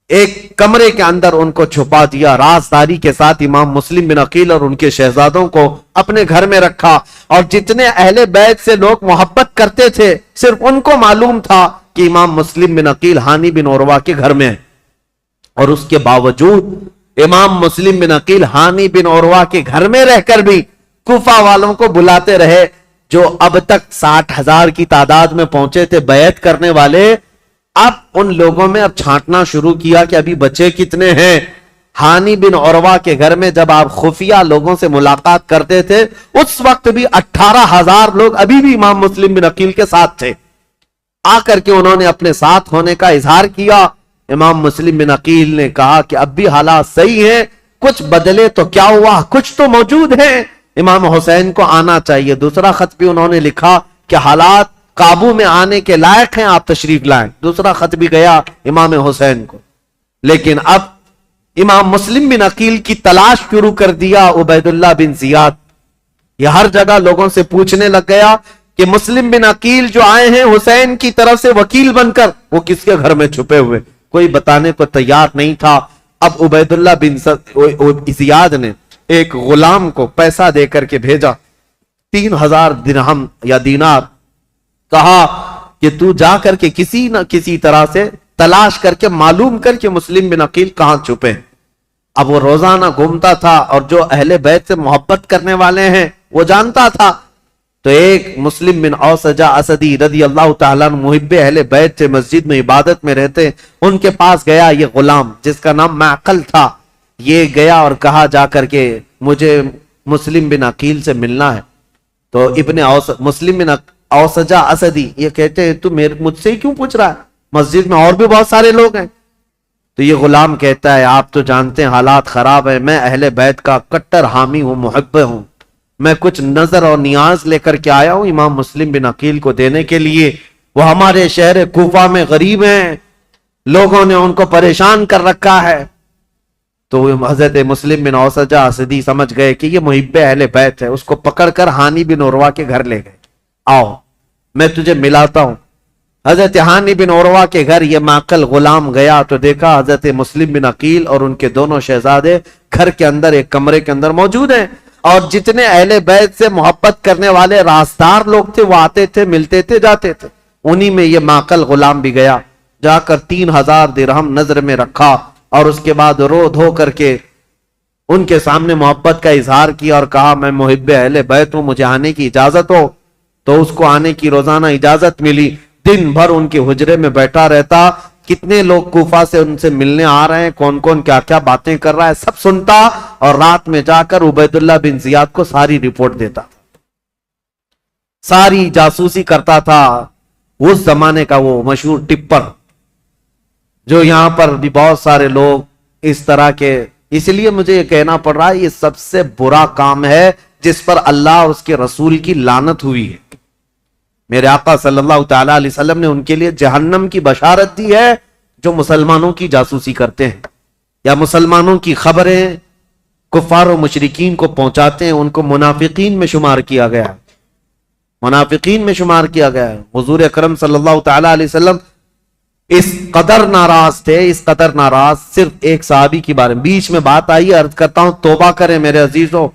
ایک کمرے کے اندر ان کو چھپا دیا. رازداری کے ساتھ امام مسلم بن عقیل اور ان کے شہزادوں کو اپنے گھر میں رکھا, اور جتنے اہل بیت سے لوگ محبت کرتے تھے صرف ان کو معلوم تھا کہ امام مسلم بن عقیل ہانی بن عروہ کے گھر میں ہے. اور اس کے باوجود امام مسلم بن عقیل ہانی بن عروہ کے گھر میں رہ کر بھی کوفہ والوں کو بلاتے رہے, جو اب تک 60,000 کی تعداد میں پہنچے تھے بیعت کرنے والے. اب ان لوگوں میں اب چھانٹنا شروع کیا کہ ابھی بچے کتنے ہیں. ہانی بن عروہ کے گھر میں جب آپ خفیہ لوگوں سے ملاقات کرتے تھے اس وقت بھی 18,000 لوگ ابھی بھی امام مسلم بن عقیل کے ساتھ تھے. آ کر کے انہوں نے اپنے ساتھ ہونے کا اظہار کیا. امام مسلم بن عقیل نے کہا کہ اب بھی حالات صحیح ہیں, کچھ بدلے تو کیا ہوا, کچھ تو موجود ہیں, امام حسین کو آنا چاہیے. دوسرا خط بھی انہوں نے لکھا کہ حالات قابو میں آنے کے لائق ہیں, آپ تشریف لائیں. دوسرا خط بھی گیا امام حسین کو. لیکن اب امام مسلم بن عقیل کی تلاش شروع کر دیا عبید اللہ بن زیاد. یہ ہر جگہ لوگوں سے پوچھنے لگ گیا کہ مسلم بن عقیل جو آئے ہیں حسین کی طرف سے وکیل بن کر, وہ کس کے گھر میں چھپے ہوئے. کوئی بتانے کو تیار نہیں تھا. اب عبید اللہ بن زیاد نے ایک غلام کو پیسہ دے کر کے بھیجا, 3,000 درہم یا دینار. کہا کہ تو جا کر کے کسی نہ کسی طرح سے تلاش کر کے معلوم کر کے مسلم بن عقیل کہاں چھپے. اب وہ روزانہ گھومتا تھا اور جو اہل بیت سے محبت کرنے والے ہیں وہ جانتا تھا. تو ایک مسلم بن اوسجہ اسدی رضی اللہ تعالیٰ محب اہل بیت سے مسجد میں عبادت میں رہتے, ان کے پاس گیا یہ غلام جس کا نام معقل تھا. یہ گیا اور کہا جا کر کے مجھے مسلم بن عقیل سے ملنا ہے. تو مسلم بن اوسجہ اسدی یہ کہتے ہیں تو مجھ سے ہی کیوں پوچھ رہا ہے, مسجد میں اور بھی بہت سارے لوگ ہیں. تو یہ غلام کہتا ہے آپ تو جانتے ہیں حالات خراب ہیں, میں اہل بیت کا کٹر حامی ہوں, محب ہوں, میں کچھ نظر اور نیاز لے کر کے آیا ہوں امام مسلم بن عقیل کو دینے کے لیے. وہ ہمارے شہر کوفہ میں غریب ہیں, لوگوں نے ان کو پریشان کر رکھا ہے. تو حضرت مسلم بن اوسجہ اسدی سمجھ گئے کہ یہ محب اہل بیت ہے. اس کو پکڑ کر ہانی بن عروہ کے گھر لے گئے. آؤ میں تجھے ملاتا ہوں. حضرت ہانی بن عروہ کے گھر یہ معقل غلام گیا تو دیکھا حضرت مسلم بن عقیل اور ان کے دونوں شہزادے گھر کے اندر ایک کمرے کے اندر موجود ہیں, اور جتنے اہل بیت سے محبت کرنے والے رازدار لوگ تھے وہ آتے تھے, ملتے تھے, جاتے تھے. انہی میں یہ معقل غلام بھی گیا, جا کر 3,000 درہم نظر میں رکھا اور اس کے بعد رو دھو کر کے ان کے سامنے محبت کا اظہار کیا اور کہا میں محب اہل بیت ہوں, مجھے آنے کی اجازت ہو. تو اس کو آنے کی روزانہ اجازت ملی. دن بھر ان کے حجرے میں بیٹھا رہتا, کتنے لوگ کوفہ سے ان سے ملنے آ رہے ہیں, کون کون کیا کیا باتیں کر رہا ہے, سب سنتا, اور رات میں جا کر عبید اللہ بن زیاد کو ساری رپورٹ دیتا, ساری جاسوسی کرتا تھا. اس زمانے کا وہ مشہور ٹپر جو یہاں پر بھی بہت سارے لوگ اس طرح کے, اس لیے مجھے یہ کہنا پڑ رہا ہے یہ سب سے برا کام ہے جس پر اللہ اور اس کے رسول کی لعنت ہوئی ہے. میرے آقا صلی اللہ تعالی علیہ وسلم نے ان کے لیے جہنم کی بشارت دی ہے جو مسلمانوں کی جاسوسی کرتے ہیں یا مسلمانوں کی خبریں کفار و مشرکین کو پہنچاتے ہیں. ان کو منافقین میں شمار کیا گیا, منافقین میں شمار کیا گیا ہے. حضور اکرم صلی اللہ تعالی علیہ وسلم اس قدر ناراض تھے, اس قدر ناراض, صرف ایک صحابی کی بارے میں بیچ میں بات آئی, عرض کرتا ہوں توبہ کریں میرے عزیزوں.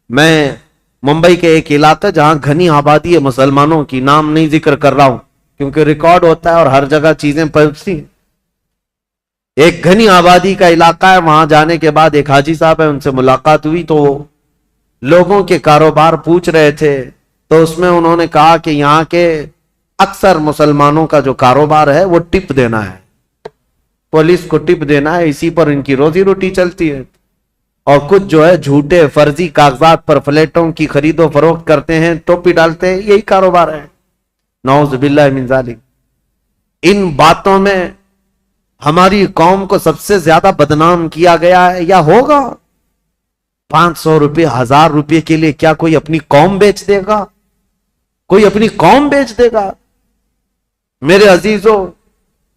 میں ممبئی کے ایک علاقہ جہاں گھنی آبادی ہے مسلمانوں کی, نام نہیں ذکر کر رہا ہوں کیونکہ ریکارڈ ہوتا ہے اور ہر جگہ چیزیں پہنچتی ہیں. ایک گھنی آبادی کا علاقہ ہے, وہاں جانے کے بعد ایک حاجی صاحب ہے, ان سے ملاقات ہوئی تو لوگوں کے کاروبار پوچھ رہے تھے. تو اس میں انہوں نے کہا کہ یہاں کے اکثر مسلمانوں کا جو کاروبار ہے وہ ٹپ دینا ہے, پولیس کو ٹپ دینا ہے, اسی پر ان کی روزی روٹی چلتی ہے. اور کچھ جو ہے جھوٹے فرضی کاغذات پر فلیٹوں کی خرید و فروخت کرتے ہیں, ٹوپی ڈالتے ہیں, یہی کاروبار ہے. نعوذ باللہ من ذالک. ان باتوں میں ہماری قوم کو سب سے زیادہ بدنام کیا گیا ہے یا ہوگا. 500 روپے 1000 روپے کے لیے کیا کوئی اپنی قوم بیچ دے گا؟ کوئی اپنی قوم بیچ دے گا؟ میرے عزیزوں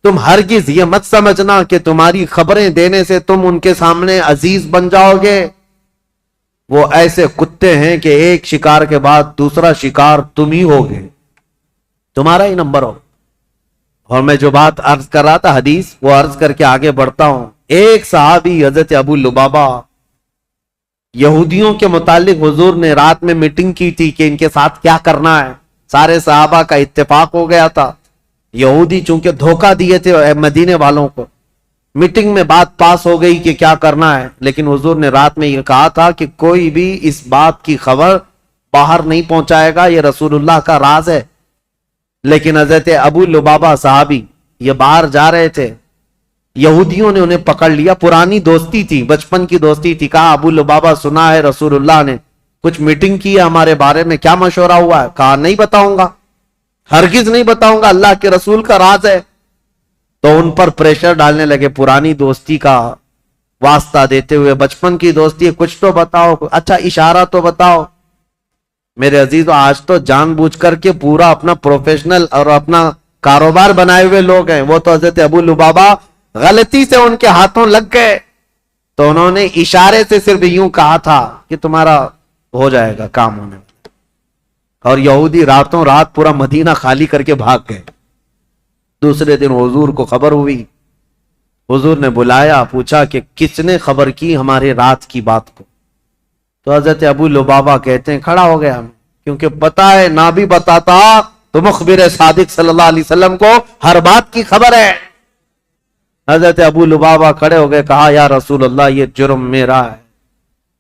تم ہرگز یہ مت سمجھنا کہ تمہاری خبریں دینے سے تم ان کے سامنے عزیز بن جاؤ گے. وہ ایسے کتے ہیں کہ ایک شکار کے بعد دوسرا شکار تم ہی ہوگے, تمہارا ہی نمبر ہو. اور میں جو بات عرض کر رہا تھا حدیث، وہ عرض کر کے آگے بڑھتا ہوں. ایک صحابی حضرت ابو لبابہ، یہودیوں کے متعلق حضور نے رات میں میٹنگ کی تھی کہ ان کے ساتھ کیا کرنا ہے. سارے صحابہ کا اتفاق ہو گیا تھا. یہودی چونکہ دھوکہ دیے تھے مدینے والوں کو، میٹنگ میں بات پاس ہو گئی کہ کیا کرنا ہے، لیکن حضور نے رات میں یہ کہا تھا کہ کوئی بھی اس بات کی خبر باہر نہیں پہنچائے گا، یہ رسول اللہ کا راز ہے. لیکن حضرت ابو لبابہ صحابی یہ باہر جا رہے تھے، یہودیوں نے انہیں پکڑ لیا. پرانی دوستی تھی، بچپن کی دوستی تھی. کہا ابو لبابہ سنا ہے رسول اللہ نے کچھ میٹنگ کی ہے ہمارے بارے میں، کیا مشورہ ہوا ہے؟ کہا نہیں بتاؤں گا، ہرگز نہیں بتاؤں گا، اللہ کے رسول کا راز ہے. تو ان پر پریشر ڈالنے لگے، پرانی دوستی کا واسطہ دیتے ہوئے، بچپن کی دوستی ہے، کچھ تو بتاؤ، اچھا اشارہ تو بتاؤ. میرے عزیزو، آج تو جان بوجھ کر کے پورا اپنا پروفیشنل اور اپنا کاروبار بنائے ہوئے لوگ ہیں. وہ تو حضرت ابو لبابہ غلطی سے ان کے ہاتھوں لگ گئے، تو انہوں نے اشارے سے صرف یوں کہا تھا کہ تمہارا ہو جائے گا کام ہونے میں. اور یہودی راتوں رات پورا مدینہ خالی کر کے بھاگ گئے. دوسرے دن حضور کو خبر ہوئی، حضور نے بلایا، پوچھا کہ کس نے خبر کی ہمارے رات کی بات کو. تو حضرت ابو لبابہ کہتے ہیں کھڑا ہو گیا، کیونکہ پتا ہے نہ بھی بتاتا تو مخبر صادق صلی اللہ علیہ وسلم کو ہر بات کی خبر ہے. حضرت ابو لبابہ کھڑے ہو گئے، کہا یا رسول اللہ یہ جرم میرا ہے،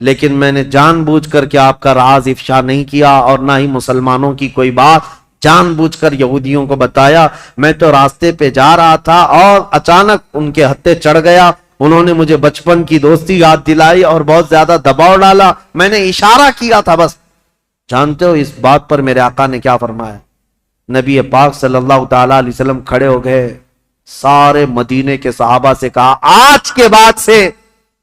لیکن میں نے جان بوجھ کر کے آپ کا راز افشا نہیں کیا، اور نہ ہی مسلمانوں کی کوئی بات جان بوجھ کر یہودیوں کو بتایا. میں تو راستے پہ جا رہا تھا اور اچانک ان کے ہتھے چڑھ گیا. انہوں نے مجھے بچپن کی دوستی یاد دلائی اور بہت زیادہ دباؤ ڈالا. میں نے اشارہ کیا تھا بس. جانتے ہو اس بات پر میرے آقا نے کیا فرمایا؟ نبی پاک صلی اللہ تعالی علیہ وسلم کھڑے ہو گئے، سارے مدینے کے صحابہ سے کہا آج کے بعد سے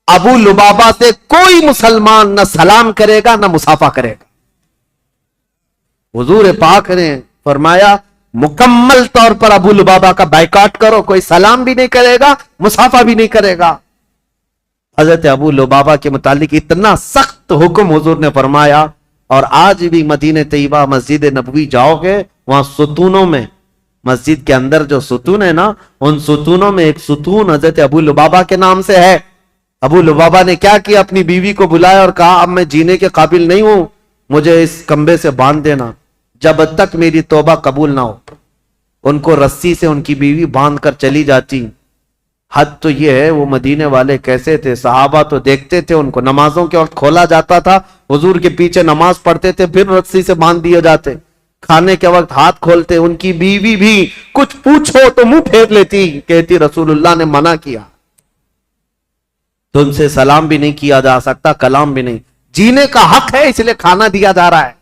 ابو لبابہ سے کوئی مسلمان نہ سلام کرے گا نہ مصافحہ کرے گا. حضور پاک نے فرمایا مکمل طور پر ابو لبابہ کا بائیکاٹ کرو، کوئی سلام بھی نہیں کرے گا، مصافحہ بھی نہیں کرے گا. حضرت ابو لبابہ کے متعلق اتنا سخت حکم حضور نے فرمایا. اور آج بھی مدینہ طیبہ مسجد نبوی جاؤ گے، وہاں ستونوں میں، مسجد کے اندر جو ستون ہے نا، ان ستونوں میں ایک ستون حضرت ابو لبابہ کے نام سے ہے. ابو لبابہ نے کیا کیا؟ اپنی بیوی کو بلایا اور کہا اب میں جینے کے قابل نہیں ہوں، مجھے اس کمبے سے باندھ دینا جب تک میری توبہ قبول نہ ہو. ان کو رسی سے ان کی بیوی باندھ کر چلی جاتی. حد تو یہ ہے وہ مدینے والے کیسے تھے، صحابہ تو دیکھتے تھے ان کو، نمازوں کے وقت کھولا جاتا تھا، حضور کے پیچھے نماز پڑھتے تھے، پھر رسی سے باندھ دیے جاتے. کھانے کے وقت ہاتھ کھولتے، ان کی بیوی بھی کچھ پوچھو تو منہ پھیر لیتی، کہتی رسول اللہ نے منع کیا، تم سے سلام بھی نہیں کیا جا سکتا، کلام بھی نہیں، جینے کا حق ہے اس لیے کھانا دیا جا رہا ہے.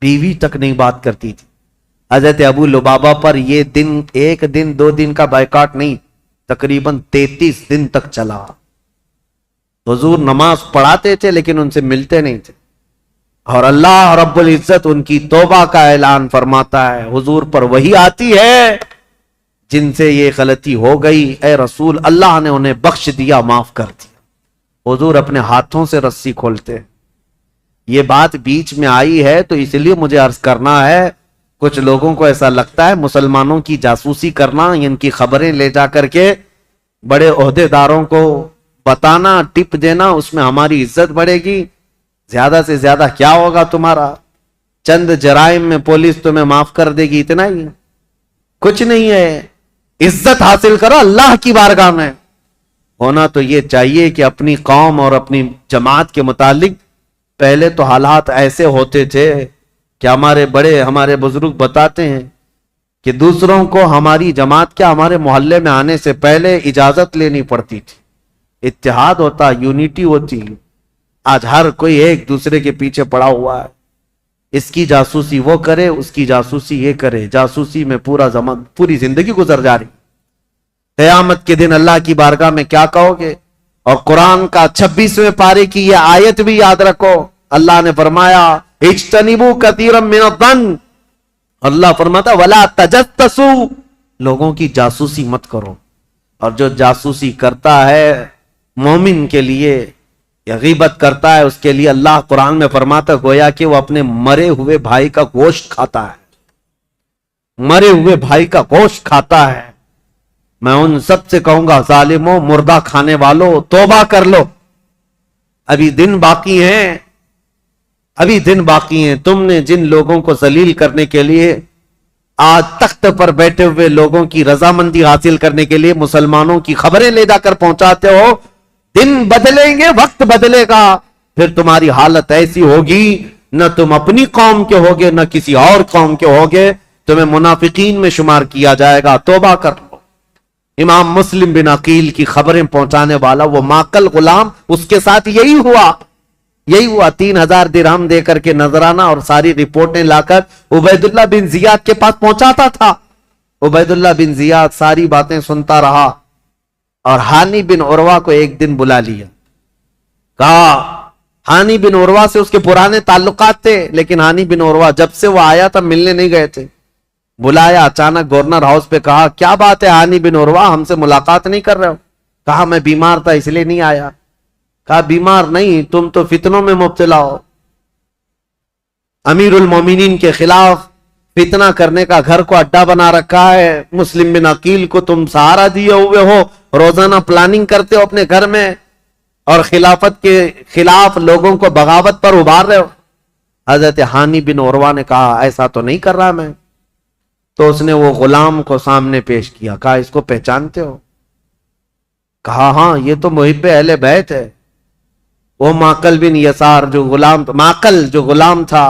بیوی تک نہیں بات کرتی تھی. حضرت ابو لبابہ پر یہ دن ایک دن دو دن کا بائیکاٹ نہیں، تقریباً 33 دن تک چلا. حضور نماز پڑھاتے تھے لیکن ان سے ملتے نہیں تھے، اور اللہ رب العزت ان کی توبہ کا اعلان فرماتا ہے. حضور پر وحی آتی ہے جن سے یہ غلطی ہو گئی، اے رسول اللہ نے انہیں بخش دیا، معاف کر دیا. حضور اپنے ہاتھوں سے رسی کھولتے. یہ بات بیچ میں آئی ہے تو اس لیے مجھے عرض کرنا ہے، کچھ لوگوں کو ایسا لگتا ہے مسلمانوں کی جاسوسی کرنا، ان کی خبریں لے جا کر کے بڑے عہدے داروں کو بتانا، ٹپ دینا، اس میں ہماری عزت بڑھے گی. زیادہ سے زیادہ کیا ہوگا تمہارا؟ چند جرائم میں پولیس تمہیں معاف کر دے گی، اتنا ہی، کچھ نہیں ہے. عزت حاصل کرو اللہ کی بارگاہ میں. ہونا تو یہ چاہیے کہ اپنی قوم اور اپنی جماعت کے متعلق پہلے تو حالات ایسے ہوتے تھے کہ ہمارے بڑے، ہمارے بزرگ بتاتے ہیں کہ دوسروں کو ہماری جماعت کیا ہمارے محلے میں آنے سے پہلے اجازت لینی پڑتی تھی. اتحاد ہوتا، یونٹی ہوتی. آج ہر کوئی ایک دوسرے کے پیچھے پڑا ہوا ہے، اس کی جاسوسی وہ کرے، اس کی جاسوسی یہ کرے، جاسوسی میں پوری زندگی گزر جا رہی. قیامت کے دن اللہ کی بارگاہ میں کیا کہو گے؟ اور قرآن کا 26ویں پارے کی یہ آیت بھی یاد رکھو. اللہ نے فرمایا اجتنبوا کثیرا من الظن، اللہ فرماتا ولا تجسسوا، لوگوں کی جاسوسی مت کرو. اور جو جاسوسی کرتا ہے مومن کے لیے، یا غیبت کرتا ہے اس کے لیے اللہ قرآن میں فرماتا گویا کہ وہ اپنے مرے ہوئے بھائی کا گوشت کھاتا ہے. مرے ہوئے بھائی کا گوشت کھتا ہے. میں ان سب سے کہوں گا ظالموں, مردہ کھانے والوں, توبہ کر لو, ابھی دن باقی ہیں, ابھی دن باقی ہیں. تم نے جن لوگوں کو ذلیل کرنے کے لیے آج تخت پر بیٹھے ہوئے لوگوں کی رضامندی حاصل کرنے کے لیے مسلمانوں کی خبریں لے جا کر پہنچاتے ہو, دن بدلیں گے, وقت بدلے گا, پھر تمہاری حالت ایسی ہوگی نہ تم اپنی قوم کے ہوگے نہ کسی اور قوم کے ہوگے, تمہیں منافقین میں شمار کیا جائے گا. توبہ کر لو. امام مسلم بن عقیل کی خبریں پہنچانے والا وہ ماکل غلام, اس کے ساتھ یہی ہوا 3,000 درہم دے کر کے نذرانہ اور ساری رپورٹیں لا کر عبید اللہ بن زیاد کے پاس پہنچاتا تھا. عبید اللہ بن زیاد ساری باتیں سنتا رہا اور ہانی بن عروہ کو ایک دن بلا لیا. کہا, ہانی بن عروہ سے اس کے پرانے تعلقات تھے, لیکن ہانی بن عروہ جب سے وہ آیا تھا ملنے نہیں گئے تھے. بلایا اچانک گورنر ہاؤس پہ, کہا کیا بات ہے ہانی بن عروہ, ہم سے ملاقات نہیں کر رہے ہو؟ کہا میں بیمار تھا اس لیے نہیں آیا. کہا بیمار نہیں, تم تو فتنوں میں مبتلا ہو, امیر المومنین کے خلاف فتنہ کرنے کا گھر کو اڈا بنا رکھا ہے. مسلم بن عقیل کو تم سہارا دیے ہوئے ہو, روزانہ پلاننگ کرتے ہو اپنے گھر میں اور خلافت کے خلاف لوگوں کو بغاوت پر ابھار رہے ہو. حضرت ہانی بن عروہ نے کہا ایسا تو نہیں کر رہا میں. تو اس نے وہ غلام کو سامنے پیش کیا, کہا اس کو پہچانتے ہو؟ کہا ہاں یہ تو محب اہل بیت ہے. وہ ماکل بن یسار جو غلام تھا,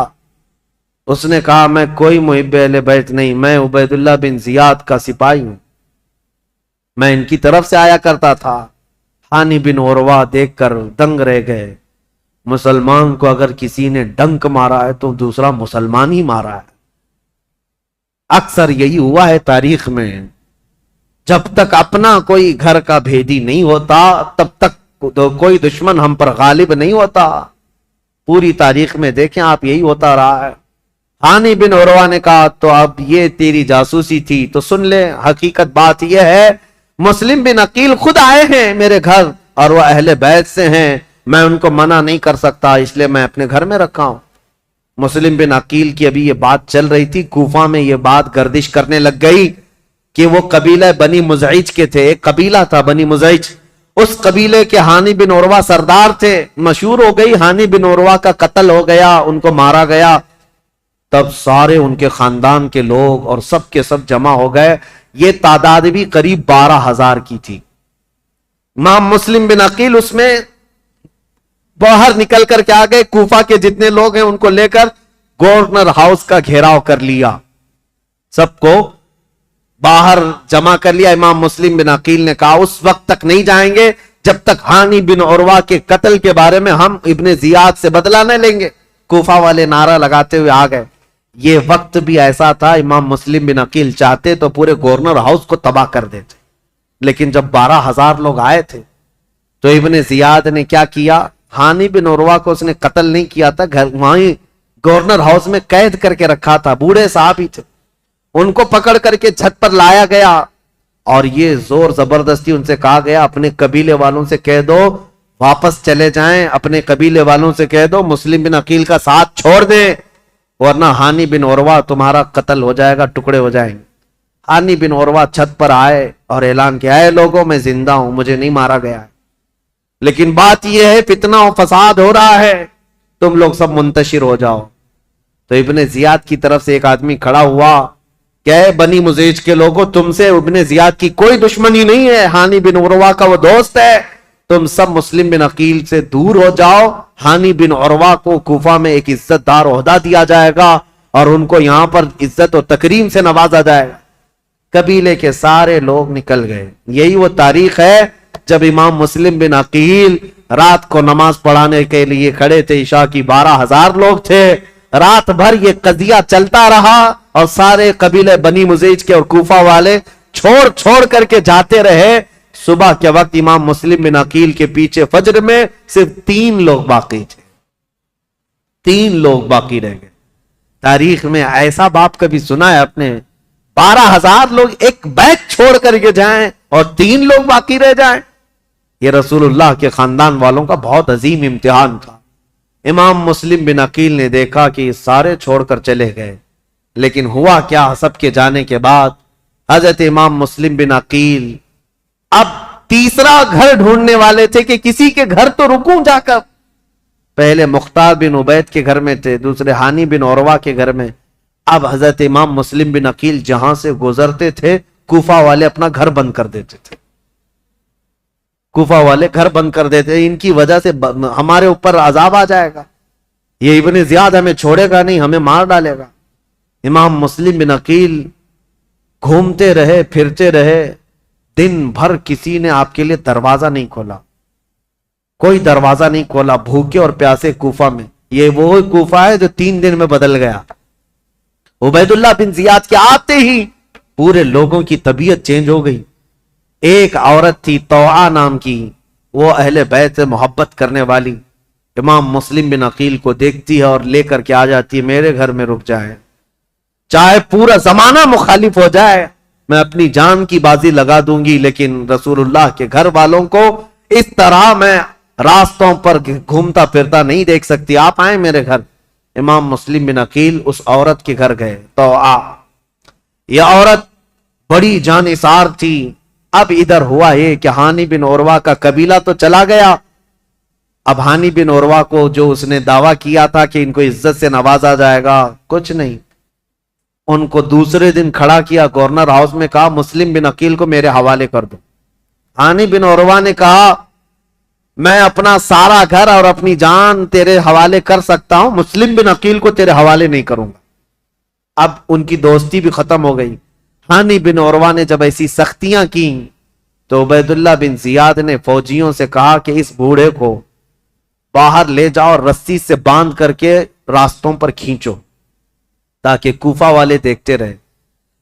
اس نے کہا میں کوئی محب اہل بیت نہیں, میں عبید اللہ بن زیاد کا سپاہی ہوں, میں ان کی طرف سے آیا کرتا تھا. ہانی بن عروہ دیکھ کر دنگ رہ گئے. مسلمان کو اگر کسی نے ڈنک مارا ہے تو دوسرا مسلمان ہی مارا ہے. اکثر یہی ہوا ہے تاریخ میں, جب تک اپنا کوئی گھر کا بھیدی نہیں ہوتا تب تک کوئی دشمن ہم پر غالب نہیں ہوتا. پوری تاریخ میں دیکھیں آپ, یہی ہوتا رہا ہے. ہانی بن عروہ نے کہا تو اب یہ تیری جاسوسی تھی تو سن لے, حقیقت بات یہ ہے مسلم بن عقیل خود آئے ہیں میرے گھر اور وہ اہل بیت سے ہیں, میں ان کو منع نہیں کر سکتا اس لیے میں اپنے گھر میں رکھا ہوں. مسلم بن عقیل کی ابھی یہ بات چل رہی تھی, کوفہ میں یہ بات گردش کرنے لگ گئی کہ وہ قبیلہ بنی مزعج کے تھے. ایک قبیلہ تھا بنی مزعج, اس قبیلے کے ہانی بن عروہ سردار تھے. مشہور ہو گئی ہانی بن عروہ کا قتل ہو گیا, ان کو مارا گیا. تب سارے ان کے خاندان کے لوگ اور سب کے سب جمع ہو گئے. یہ تعداد بھی قریب 12,000 کی تھی. امام مسلم بن عقیل اس میں باہر نکل کر کے آ گئے. کوفہ کے جتنے لوگ ہیں ان کو لے کر گورنر ہاؤس کا گھیراؤ کر لیا, سب کو باہر جمع کر لیا. امام مسلم بن عقیل نے کہا اس وقت تک نہیں جائیں گے جب تک ہانی بن عروہ کے قتل کے بارے میں ہم ابن زیاد سے بدلہ نہ لیں گے. کوفہ والے نعرہ لگاتے ہوئے آ گئے. یہ وقت بھی ایسا تھا, امام مسلم بن عقیل چاہتے تو پورے گورنر ہاؤس کو تباہ کر دیتے, لیکن جب 12,000 لوگ آئے تھے تو ابن زیاد نے کیا کیا, ہانی بن عروہ کو اس نے قتل نہیں کیا تھا, گھر وہیں گورنر ہاؤس میں قید کر کے رکھا تھا. بوڑھے صاحب ہی تھے, ان کو پکڑ کر کے چھت پر لایا گیا اور یہ زور زبردستی ان سے کہا گیا اپنے قبیلے والوں سے کہہ دو واپس چلے جائیں, اپنے قبیلے والوں سے کہہ دو مسلم بن عقیل کا ساتھ چھوڑ دیں ورنہ ہانی بن عروہ تمہارا قتل ہو جائے گا, ٹکڑے ہو جائیں گے. ہانی بن عروہ چھت پر آئے اور اعلان کیا, اے لوگوں میں زندہ ہوں, مجھے نہیں مارا گیا ہے, لیکن بات یہ ہے فتنہ و فساد ہو رہا ہے, تم لوگ سب منتشر ہو جاؤ. تو ابن زیاد کی طرف سے ایک آدمی کھڑا ہوا کہ اے بنی مزیج کے لوگوں, تم سے ابن زیاد کی کوئی دشمنی نہیں ہے, ہانی بن عروہ کا وہ دوست ہے, تم سب مسلم بن عقیل سے دور ہو جاؤ. ہانی بن عروہ کو کوفہ میں ایک عزت دار عہدہ دیا جائے گا اور ان کو یہاں پر عزت و تکریم سے نوازا جائے گا. قبیلے کے سارے لوگ نکل گئے. یہی وہ تاریخ ہے جب امام مسلم بن عقیل رات کو نماز پڑھانے کے لیے کھڑے تھے. عشاء کی 12,000 لوگ تھے. رات بھر یہ قضیہ چلتا رہا اور سارے قبیلے بنی مزیج کے اور کوفہ والے چھوڑ کر کے جاتے رہے. صبح کے وقت امام مسلم بن عقیل کے پیچھے فجر میں صرف 3 لوگ باقی تھے. 3 لوگ باقی رہ گئے. تاریخ میں ایسا باپ کبھی سنا ہے اپنے 12,000 لوگ ایک بیت چھوڑ کر کے جائیں اور 3 لوگ باقی رہ جائیں؟ یہ رسول اللہ کے خاندان والوں کا بہت عظیم امتحان تھا. امام مسلم بن عقیل نے دیکھا کہ یہ سارے چھوڑ کر چلے گئے لیکن ہوا کیا، سب کے جانے کے بعد حضرت امام مسلم بن عقیل اب تیسرا گھر ڈھونڈنے والے تھے کہ کسی کے گھر تو رکوں جا کر. پہلے مختار بن عبید کے گھر میں تھے، دوسرے ہانی بن عروہ کے گھر میں. اب حضرت امام مسلم بن عقیل جہاں سے گزرتے تھے کوفہ والے اپنا گھر بند کر دیتے تھے. کوفہ والے گھر بند کر دیتے، ان کی وجہ سے ہمارے اوپر عذاب آ جائے گا، یہ ابن زیاد ہمیں چھوڑے گا نہیں، ہمیں مار ڈالے گا. امام مسلم بن عقیل گھومتے رہے، پھرتے رہے، دن بھر کسی نے آپ کے لیے دروازہ نہیں کھولا، کوئی دروازہ نہیں کھولا. بھوکے اور پیاسے کوفہ میں. یہ وہ کوفہ ہے جو 3 دن میں بدل گیا. عبید اللہ بن زیاد کے آتے ہی پورے لوگوں کی طبیعت چینج ہو گئی. ایک عورت تھی طوعا نام کی، وہ اہل بیت سے محبت کرنے والی، امام مسلم بن عقیل کو دیکھتی ہے اور لے کر کے آ جاتی ہے، میرے گھر میں رک جائے، چاہے پورا زمانہ مخالف ہو جائے میں اپنی جان کی بازی لگا دوں گی، لیکن رسول اللہ کے گھر والوں کو اس طرح میں راستوں پر گھومتا پھرتا نہیں دیکھ سکتی، آپ آئیں میرے گھر. امام مسلم بن عقیل اس عورت کے گھر گئے. تو یہ عورت بڑی جانثار تھی. اب ادھر ہوا یہ کہ ہانی بن عروہ کا قبیلہ تو چلا گیا. اب ہانی بن عروہ کو جو اس نے دعویٰ کیا تھا کہ ان کو عزت سے نوازا جائے گا، کچھ نہیں. ان کو دوسرے دن کھڑا کیا گورنر ہاؤس میں، کہا مسلم بن عقیل کو میرے حوالے کر دو. ہانی بن عروہ نے کہا میں اپنا سارا گھر اور اپنی جان تیرے حوالے کر سکتا ہوں، مسلم بن عقیل کو تیرے حوالے نہیں کروں گا. اب ان کی دوستی بھی ختم ہو گئی. ہانی بن عروہ نے جب ایسی سختیاں کی تو عبید اللہ بن زیاد نے فوجیوں سے کہا کہ اس بوڑھے کو باہر لے جاؤ اور رسی سے باندھ کر کے راستوں پر کھینچو تاکہ کوفہ والے دیکھتے رہے.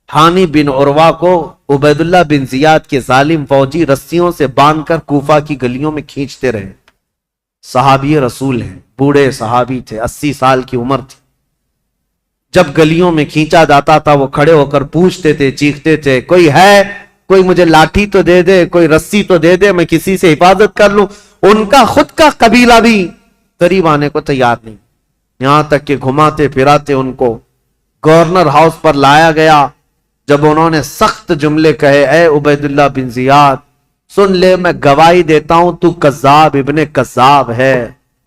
ہانی بن عروہ کو عبید اللہ بن زیاد کے ظالم فوجی رسیوں سے باندھ کر کوفہ کی گلیوں میں کھینچتے رہے. صحابی رسول ہیں، بوڑھے صحابی تھے، 80 سال کی عمر تھی. جب گلیوں میں کھینچا جاتا تھا وہ کھڑے ہو کر پوچھتے تھے، چیختے تھے کوئی ہے، کوئی مجھے لاٹھی تو دے دے، کوئی رسی تو دے دے، میں کسی سے حفاظت کر لوں. ان کا خود کا قبیلہ بھی قریب آنے کو تیار نہیں، یہاں تک کہ گھماتے پھراتے ان کو گورنر ہاؤس پر لایا گیا. جب انہوں نے سخت جملے کہے، اے عبید اللہ بن زیاد سن لے، میں گواہی دیتا ہوں تو کذاب ابن کذاب ہے،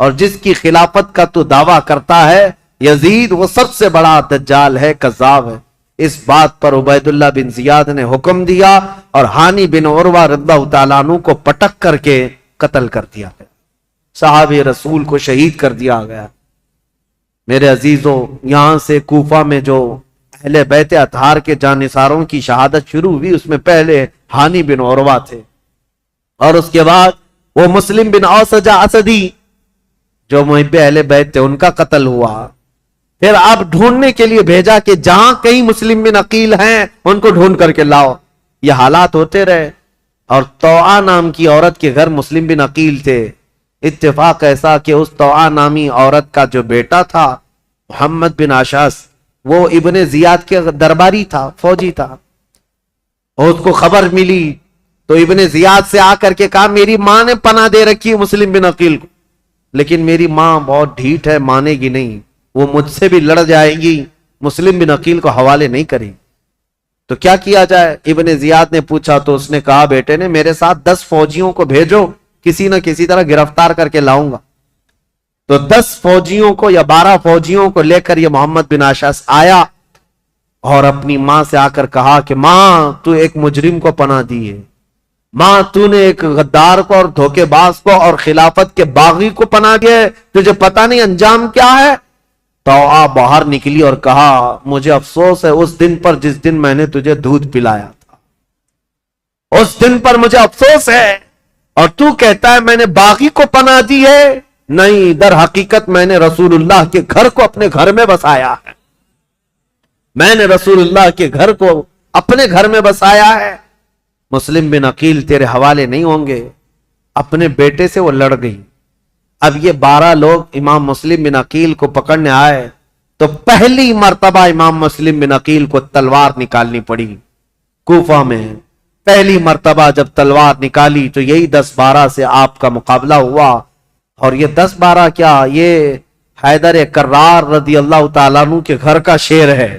اور جس کی خلافت کا تو دعویٰ کرتا ہے یزید، وہ سب سے بڑا دجال ہے، کذاب ہے. اس بات پر عبید اللہ بن زیاد نے حکم دیا اور ہانی بن عروہ رضی اللہ تعالیٰ عنہ کو پٹک کر کے قتل کر دیا گیا. صحابی رسول کو شہید کر دیا گیا. میرے عزیزوں، یہاں سے کوفہ میں جو اہل بیت اطہار کے جانثاروں کی شہادت شروع ہوئی، اس میں پہلے ہانی بن عروہ تھے، اور اس کے بعد وہ مسلم بن اوسجہ اسدی جو محب اہل بیت تھے، ان کا قتل ہوا. پھر آپ ڈھونڈنے کے لیے بھیجا کہ جہاں کئی مسلم بن عقیل ہیں ان کو ڈھونڈ کر کے لاؤ. یہ حالات ہوتے رہے، اور طوعا نام کی عورت کے گھر مسلم بن عقیل تھے. اتفاق ایسا کہ اس طوعا نامی عورت کا جو بیٹا تھا محمد بن اشعث، وہ ابن زیاد کے درباری تھا، فوجی تھا. اور اس کو خبر ملی تو ابن زیاد سے آ کر کے کہا میری ماں نے پناہ دے رکھی ہے مسلم بن عقیل کو، لیکن میری ماں بہت ڈھیٹ ہے، مانے گی نہیں، وہ مجھ سے بھی لڑ جائے گی، مسلم بن عقیل کو حوالے نہیں کریں. تو کیا کیا جائے؟ ابن زیاد نے پوچھا تو اس نے کہا بیٹے نے میرے ساتھ 10 فوجیوں کو بھیجو، کسی نہ کسی طرح گرفتار کر کے لاؤں گا. تو 10 فوجیوں کو یا 12 فوجیوں کو لے کر یہ محمد بن اشعث آیا اور اپنی ماں سے آ کر کہا کہ ماں تو ایک مجرم کو پناہ دی ہے، ماں تو نے ایک غدار کو اور دھوکے باز کو اور خلافت کے باغی کو پناہ دیا ہے، تجھے پتہ نہیں انجام کیا ہے؟ تو باہر نکلی اور کہا مجھے افسوس ہے اس دن پر جس دن میں نے تجھے دودھ پلایا تھا، اس دن پر مجھے افسوس ہے، اور تو کہتا ہے میں نے باغی کو پناہ دی ہے. نہیں، در حقیقت میں نے رسول اللہ کے گھر کو اپنے گھر میں بسایا ہے، میں نے رسول اللہ کے گھر کو اپنے گھر میں بسایا ہے. مسلم بن عقیل تیرے حوالے نہیں ہوں گے. اپنے بیٹے سے وہ لڑ گئی. اب یہ 12 لوگ امام مسلم بن عقیل کو پکڑنے آئے تو پہلی مرتبہ امام مسلم بن عقیل کو تلوار نکالنی پڑی. کوفہ میں پہلی مرتبہ جب تلوار نکالی تو یہی 10-12 سے آپ کا مقابلہ ہوا. اور یہ 10-12 کیا، یہ حیدر کرار رضی اللہ تعالیٰ عنہ کے گھر کا شیر ہے.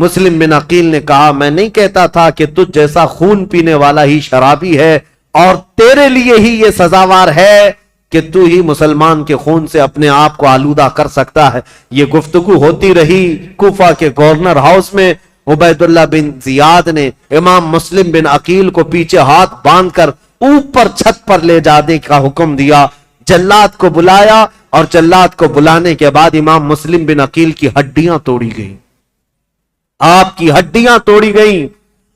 مسلم بن عقیل نے کہا میں نہیں کہتا تھا کہ تجھ جیسا خون پینے والا ہی شرابی ہے اور تیرے لیے ہی یہ سزاوار ہے کہ تو ہی مسلمان کے خون سے اپنے آپ کو آلودہ کر سکتا ہے. یہ گفتگو ہوتی رہی کوفہ کے گورنر ہاؤس میں. عبید اللہ بن زیاد نے امام مسلم بن عقیل کو پیچھے ہاتھ باندھ کر اوپر چھت پر لے جانے کا حکم دیا. جلاد کو بلایا اور جلاد کو بلانے کے بعد امام مسلم بن عقیل کی ہڈیاں توڑی گئیں. آپ کی ہڈیاں توڑی گئیں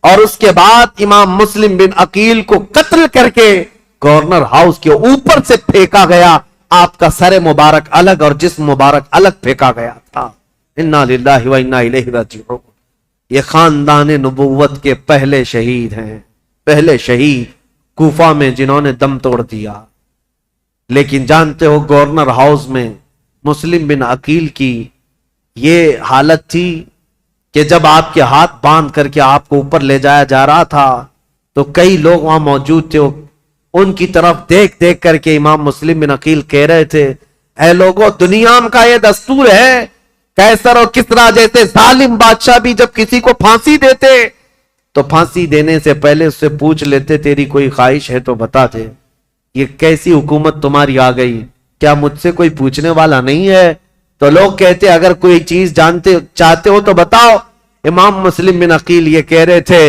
اور اس کے بعد امام مسلم بن عقیل کو قتل کر کے گورنر ہاؤس کے اوپر سے پھینکا گیا. آپ کا سر مبارک الگ اور جسم مبارک الگ پھینکا گیا تھا. انا للہ و انا الیہ راجعون. یہ خاندان نبوت کے پہلے شہید ہیں، پہلے شہید کوفہ میں جنہوں نے دم توڑ دیا. لیکن جانتے ہو گورنر ہاؤس میں مسلم بن عقیل کی یہ حالت تھی کہ جب آپ کے ہاتھ باندھ کر کے آپ کو اوپر لے جایا جا رہا تھا تو کئی لوگ وہاں موجود تھے. ان کی طرف دیکھ دیکھ کر کے امام مسلم بن عقیل کہہ رہے تھے اے لوگوں، دنیا کا یہ دستور ہے، قیصر اور کسریٰ جیسے ظالم بادشاہ بھی جب کسی کو پھانسی دیتے تو پھانسی دینے سے پہلے اس سے پوچھ لیتے تیری کوئی خواہش ہے تو بتا دے. یہ کیسی حکومت تمہاری آ گئی؟ کیا مجھ سے کوئی پوچھنے والا نہیں ہے؟ تو لوگ کہتے اگر کوئی چیز جانتے چاہتے ہو تو بتاؤ. امام مسلم بن عقیل یہ کہہ رہے تھے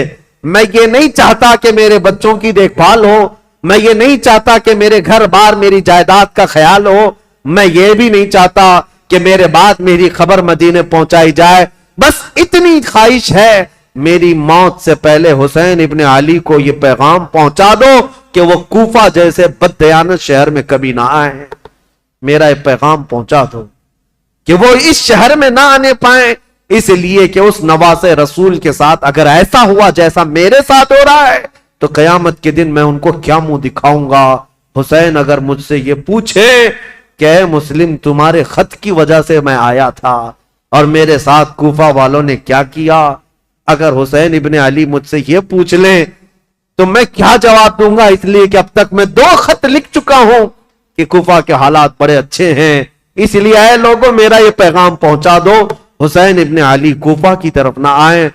میں یہ نہیں چاہتا کہ میرے بچوں کی دیکھ بھال ہو، میں یہ نہیں چاہتا کہ میرے گھر بار میری جائیداد کا خیال ہو، میں یہ بھی نہیں چاہتا کہ میرے بعد میری خبر مدینے پہنچائی جائے. بس اتنی خواہش ہے میری موت سے پہلے حسین ابن علی کو یہ پیغام پہنچا دو کہ وہ کوفہ جیسے بددیانت شہر میں کبھی نہ آئے. میرا یہ پیغام پہنچا دو کہ وہ اس شہر میں نہ آنے پائیں، اس لیے کہ اس نواز رسول کے ساتھ اگر ایسا ہوا جیسا میرے ساتھ ہو رہا ہے تو قیامت کے دن میں ان کو کیا منہ دکھاؤں گا. حسین اگر مجھ سے یہ پوچھے کہ اے مسلم تمہارے خط کی وجہ سے میں آیا تھا اور میرے ساتھ کوفہ والوں نے کیا کیا، اگر حسین ابن علی مجھ سے یہ پوچھ لیں تو میں کیا جواب دوں گا؟ اس لیے کہ اب تک میں 2 خط لکھ چکا ہوں کہ کوفہ کے حالات بڑے اچھے ہیں. اس لیے اے لوگوں میرا یہ پیغام پہنچا دو حسین ابن علی کوفہ کی طرف نہ آئیں.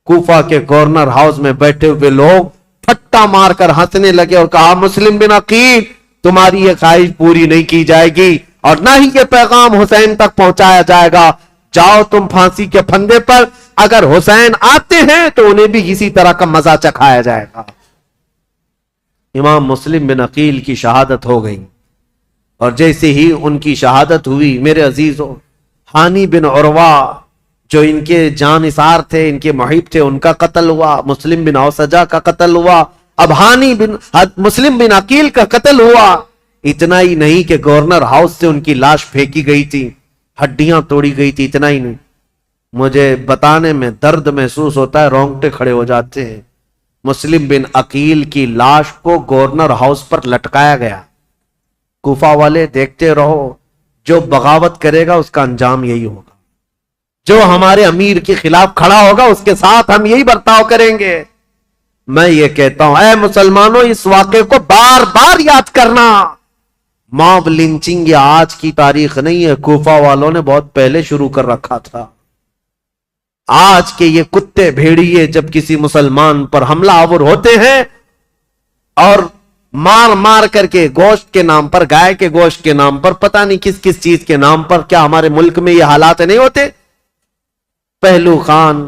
کوفہ کے گورنر ہاؤس میں بیٹھے ہوئے لوگ پھٹا مار کر ہنسنے لگے اور کہا مسلم بن عقیل تمہاری یہ خواہش پوری نہیں کی جائے گی اور نہ ہی یہ پیغام حسین تک پہنچایا جائے گا. جاؤ تم پھانسی کے پھندے پر، اگر حسین آتے ہیں تو انہیں بھی اسی طرح کا مزہ چکھایا جائے گا. امام مسلم بن عقیل کی شہادت ہو گئی اور جیسے ہی ان کی شہادت ہوئی میرے عزیزوں، ہانی بن عروہ جو ان کے جانثار تھے، ان کے محب تھے، ان کا قتل ہوا. مسلم بن اوسجہ کا قتل ہوا. اب مسلم بن عقیل کا قتل ہوا. اتنا ہی نہیں کہ گورنر ہاؤس سے ان کی لاش پھینکی گئی تھی، ہڈیاں توڑی گئی تھی. اتنا ہی نہیں، مجھے بتانے میں درد محسوس ہوتا ہے، رونگٹے کھڑے ہو جاتے ہیں. مسلم بن عقیل کی لاش کو گورنر ہاؤس پر لٹکایا گیا. کوفہ والے دیکھتے رہو، جو بغاوت کرے گا اس کا انجام یہی ہوگا، جو ہمارے امیر کے خلاف کھڑا ہوگا اس کے ساتھ ہم یہی برتاؤ کریں گے. میں یہ کہتا ہوں اے مسلمانوں اس واقعے کو بار بار یاد کرنا. موب لنچنگ یہ آج کی تاریخ نہیں ہے، کوفہ والوں نے بہت پہلے شروع کر رکھا تھا. آج کے یہ کتے بھیڑیے جب کسی مسلمان پر حملہ آور ہوتے ہیں اور مار مار کر کے گوشت کے نام پر، گائے کے گوشت کے نام پر، پتہ نہیں کس کس چیز کے نام پر، کیا ہمارے ملک میں یہ حالات نہیں ہوتے؟ پہلو خان،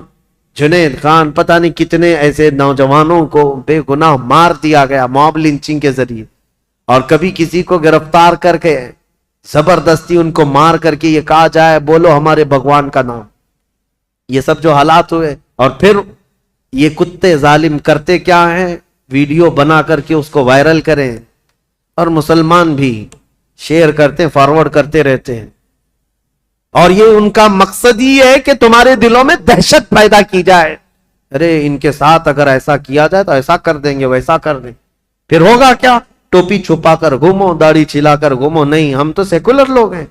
جنید خان، پتہ نہیں کتنے ایسے نوجوانوں کو بے گناہ مار دیا گیا موب لنچنگ کے ذریعے. اور کبھی کسی کو گرفتار کر کے زبردستی ان کو مار کر کے یہ کہا جائے بولو ہمارے بھگوان کا نام. یہ سب جو حالات ہوئے، اور پھر یہ کتے ظالم کرتے کیا ہیں، ویڈیو بنا کر کے اس کو وائرل کریں اور مسلمان بھی شیئر کرتے، فارورڈ کرتے رہتے ہیں. اور یہ ان کا مقصد ہی ہے کہ تمہارے دلوں میں دہشت پیدا کی جائے. ارے ان کے ساتھ اگر ایسا کیا جائے تو ایسا کر دیں گے، ویسا کر دیں. پھر ہوگا کیا؟ ٹوپی چھپا کر گھومو، داڑھی چھلا کر گھومو. نہیں، ہم تو سیکولر لوگ ہیں،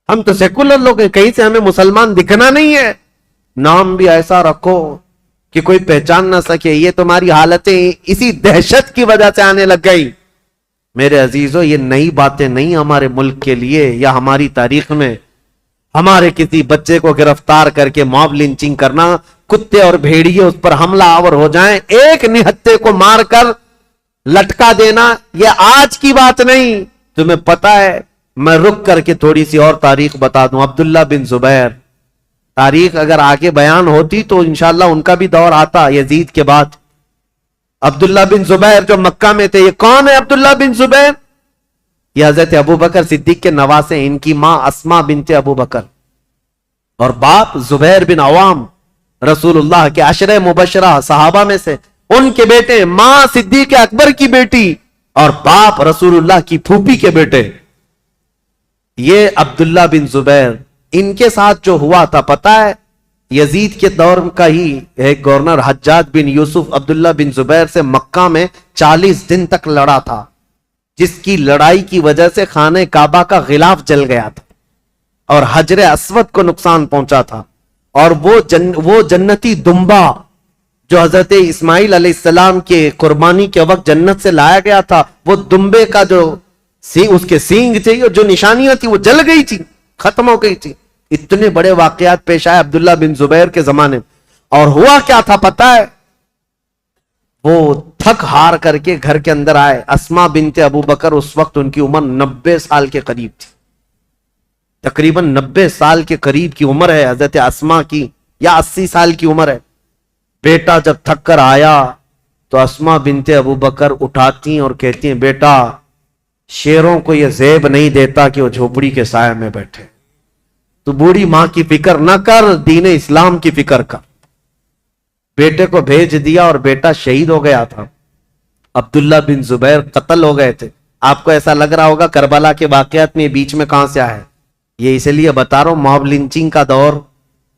ہم تو سیکولر لوگ ہیں، کہیں سے ہمیں مسلمان دکھنا نہیں ہے. نام بھی ایسا رکھو کہ کوئی پہچان نہ سکے. یہ تمہاری حالتیں اسی دہشت کی وجہ سے آنے لگ گئی. میرے عزیزوں یہ نئی باتیں نہیں ہمارے ملک کے لیے یا ہماری تاریخ میں. ہمارے کسی بچے کو گرفتار کر کے موب لنچنگ کرنا، کتے اور بھیڑیے اس پر حملہ آور ہو جائیں، ایک نہتے کو مار کر لٹکا دینا، یہ آج کی بات نہیں. تمہیں پتا ہے، میں رک کر کے تھوڑی سی اور تاریخ بتا دوں. عبداللہ بن زبیر، تاریخ اگر آگے بیان ہوتی تو انشاءاللہ ان کا بھی دور آتا یزید کے بعد. عبداللہ بن زبیر جو مکہ میں تھے، یہ کون ہے عبداللہ بن زبیر؟ یہ حضرت ابو بکر صدیق کے نواسے. ان کی ماں اسما بنت ابو بکر اور باپ زبیر بن عوام، رسول اللہ کے عشرہ مبشرہ صحابہ میں سے. ان کے بیٹے، ماں صدیق اکبر کی بیٹی اور باپ رسول اللہ کی پھوپھی کے بیٹے. یہ عبداللہ بن زبیر، ان کے ساتھ جو ہوا تھا پتا ہے، یزید کے دور کا ہی ایک گورنر حجاج بن یوسف عبداللہ بن زبیر سے مکہ میں 40 دن تک لڑا تھا، جس کی لڑائی کی وجہ سے خانہ کعبہ کا غلاف جل گیا تھا اور حجر اسود کو نقصان پہنچا تھا. اور وہ جنتی دمبا جو حضرت اسماعیل علیہ السلام کے قربانی کے وقت جنت سے لایا گیا تھا، وہ دمبے کا جو اس کے سینگ تھے، جو نشانیاں تھی، وہ جل گئی تھی، ختم ہو گئی تھی. اتنے بڑے واقعات پیش آئے عبداللہ بن زبیر کے زمانے میں. اور ہوا کیا تھا پتا ہے، وہ تھک ہار کر کے گھر کے اندر آئے. اسما بنت ابو بکر، اس وقت ان کی عمر 90 سال کے قریب تھی، تقریباً 90 سال کے قریب کی عمر ہے حضرت اسما کی، یا 80 سال کی عمر ہے. بیٹا جب تھک کر آیا تو اسما بنت ابو بکر اٹھاتی اور کہتی ہیں، بیٹا شیروں کو یہ زیب نہیں دیتا کہ وہ جھوپڑی کے سائے میں بیٹھے. تو بوڑھی ماں کی فکر نہ کر، دین اسلام کی فکر کر. بیٹے کو بھیج دیا اور بیٹا شہید ہو گیا تھا. عبداللہ بن زبیر قتل ہو گئے تھے. آپ کو ایسا لگ رہا ہوگا کربلا کے واقعات میں بیچ میں کہاں سے آئے. یہ اس لیے بتا رہا ہوں، موب لنچنگ کا دور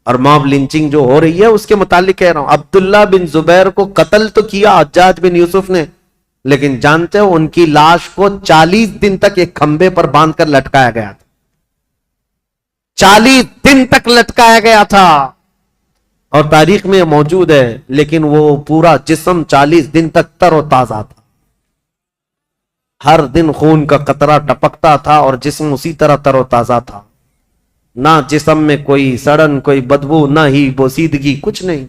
اور موب لنچنگ جو ہو رہی ہے اس کے متعلق کہہ رہا ہوں. عبداللہ بن زبیر کو قتل تو کیا حجاج بن یوسف نے، لیکن جانتے ہو ان کی لاش کو 40 دن تک ایک کھمبے پر باندھ کر لٹکایا گیا تھا. 40 دن تک لٹکایا گیا تھا، اور تاریخ میں موجود ہے. لیکن وہ پورا جسم 40 دن تک تر و تازہ تھا. ہر دن خون کا قطرہ ٹپکتا تھا اور جسم اسی طرح تر و تازہ تھا. نہ جسم میں کوئی سڑن، کوئی بدبو، نہ ہی بوسیدگی، کچھ نہیں.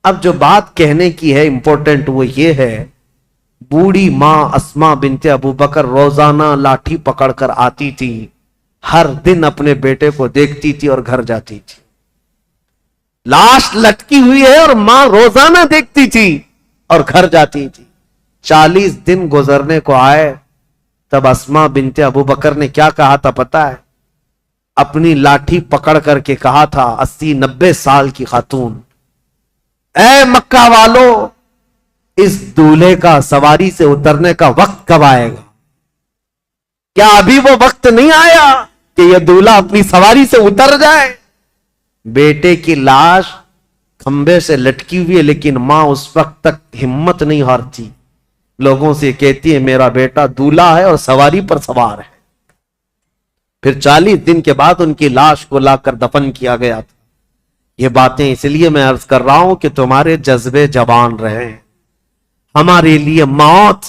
اب جو بات کہنے کی ہے امپورٹنٹ وہ یہ ہے، بوڑھی ماں اسما بنت ابو بکر روزانہ لاٹھی پکڑ کر آتی تھی، ہر دن اپنے بیٹے کو دیکھتی تھی اور گھر جاتی تھی. لاش لٹکی ہوئی ہے اور ماں روزانہ دیکھتی تھی اور گھر جاتی تھی. 40 دن گزرنے کو آئے، تب اسما بنت ابو بکر نے کیا کہا تھا پتا ہے؟ اپنی لاٹھی پکڑ کر کے کہا تھا، 80-90 سال کی خاتون، اے مکہ والو، اس دولہے کا سواری سے اترنے کا وقت کب آئے گا؟ کیا ابھی وہ وقت نہیں آیا کہ یہ دولہا اپنی سواری سے اتر جائے؟ بیٹے کی لاش کھمبے سے لٹکی ہوئی ہے، لیکن ماں اس وقت تک ہمت نہیں ہارتی. لوگوں سے کہتی ہے میرا بیٹا دولہا ہے اور سواری پر سوار ہے. پھر 40 دن کے بعد ان کی لاش کو لا کر دفن کیا گیا تھا. یہ باتیں اس لیے میں عرض کر رہا ہوں کہ تمہارے جذبے جوان رہیں. ہمارے لیے موت،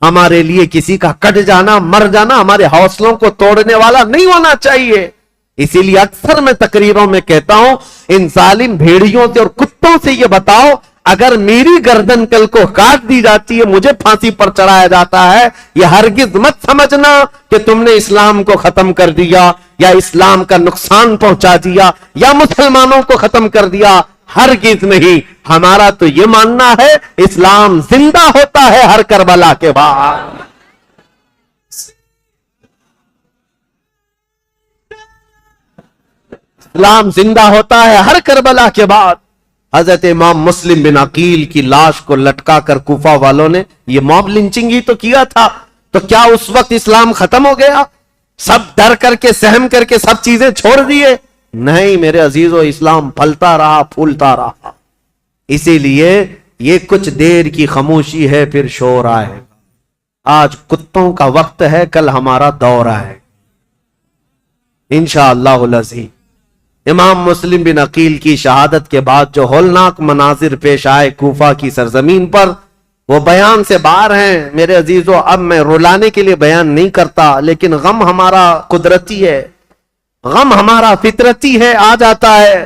ہمارے لیے کسی کا کٹ جانا، مر جانا ہمارے حوصلوں کو توڑنے والا نہیں ہونا چاہیے. اسی لیے اکثر میں تقریروں میں کہتا ہوں، ان ظالم بھیڑیوں سے اور کتوں سے یہ بتاؤ، اگر میری گردن کل کو کاٹ دی جاتی ہے، مجھے پھانسی پر چڑھایا جاتا ہے، یہ ہرگز مت سمجھنا کہ تم نے اسلام کو ختم کر دیا یا اسلام کا نقصان پہنچا دیا یا مسلمانوں کو ختم کر دیا. ہرگز نہیں. ہمارا تو یہ ماننا ہے اسلام زندہ ہوتا ہے ہر کربلا کے بعد. اسلام زندہ ہوتا ہے ہر کربلا کے بعد. حضرت امام مسلم بن عقیل کی لاش کو لٹکا کر کوفہ والوں نے یہ موب لنچنگ ہی تو کیا تھا. تو کیا اس وقت اسلام ختم ہو گیا؟ سب ڈر کر کے، سہم کر کے سب چیزیں چھوڑ دیے؟ نہیں میرے عزیزو، اسلام پھلتا رہا، پھولتا رہا. اسی لیے یہ کچھ دیر کی خاموشی ہے، پھر شور آئے. آج کتوں کا وقت ہے، کل ہمارا دور ہے انشاءاللہ العزیز. امام مسلم بن عقیل کی شہادت کے بعد جو ہولناک مناظر پیش آئے کوفہ کی سرزمین پر، وہ بیان سے باہر ہیں میرے عزیزو. اب میں رلانے کے لیے بیان نہیں کرتا، لیکن غم ہمارا قدرتی ہے غم ہمارا فطرتی ہے، آ جاتا ہے.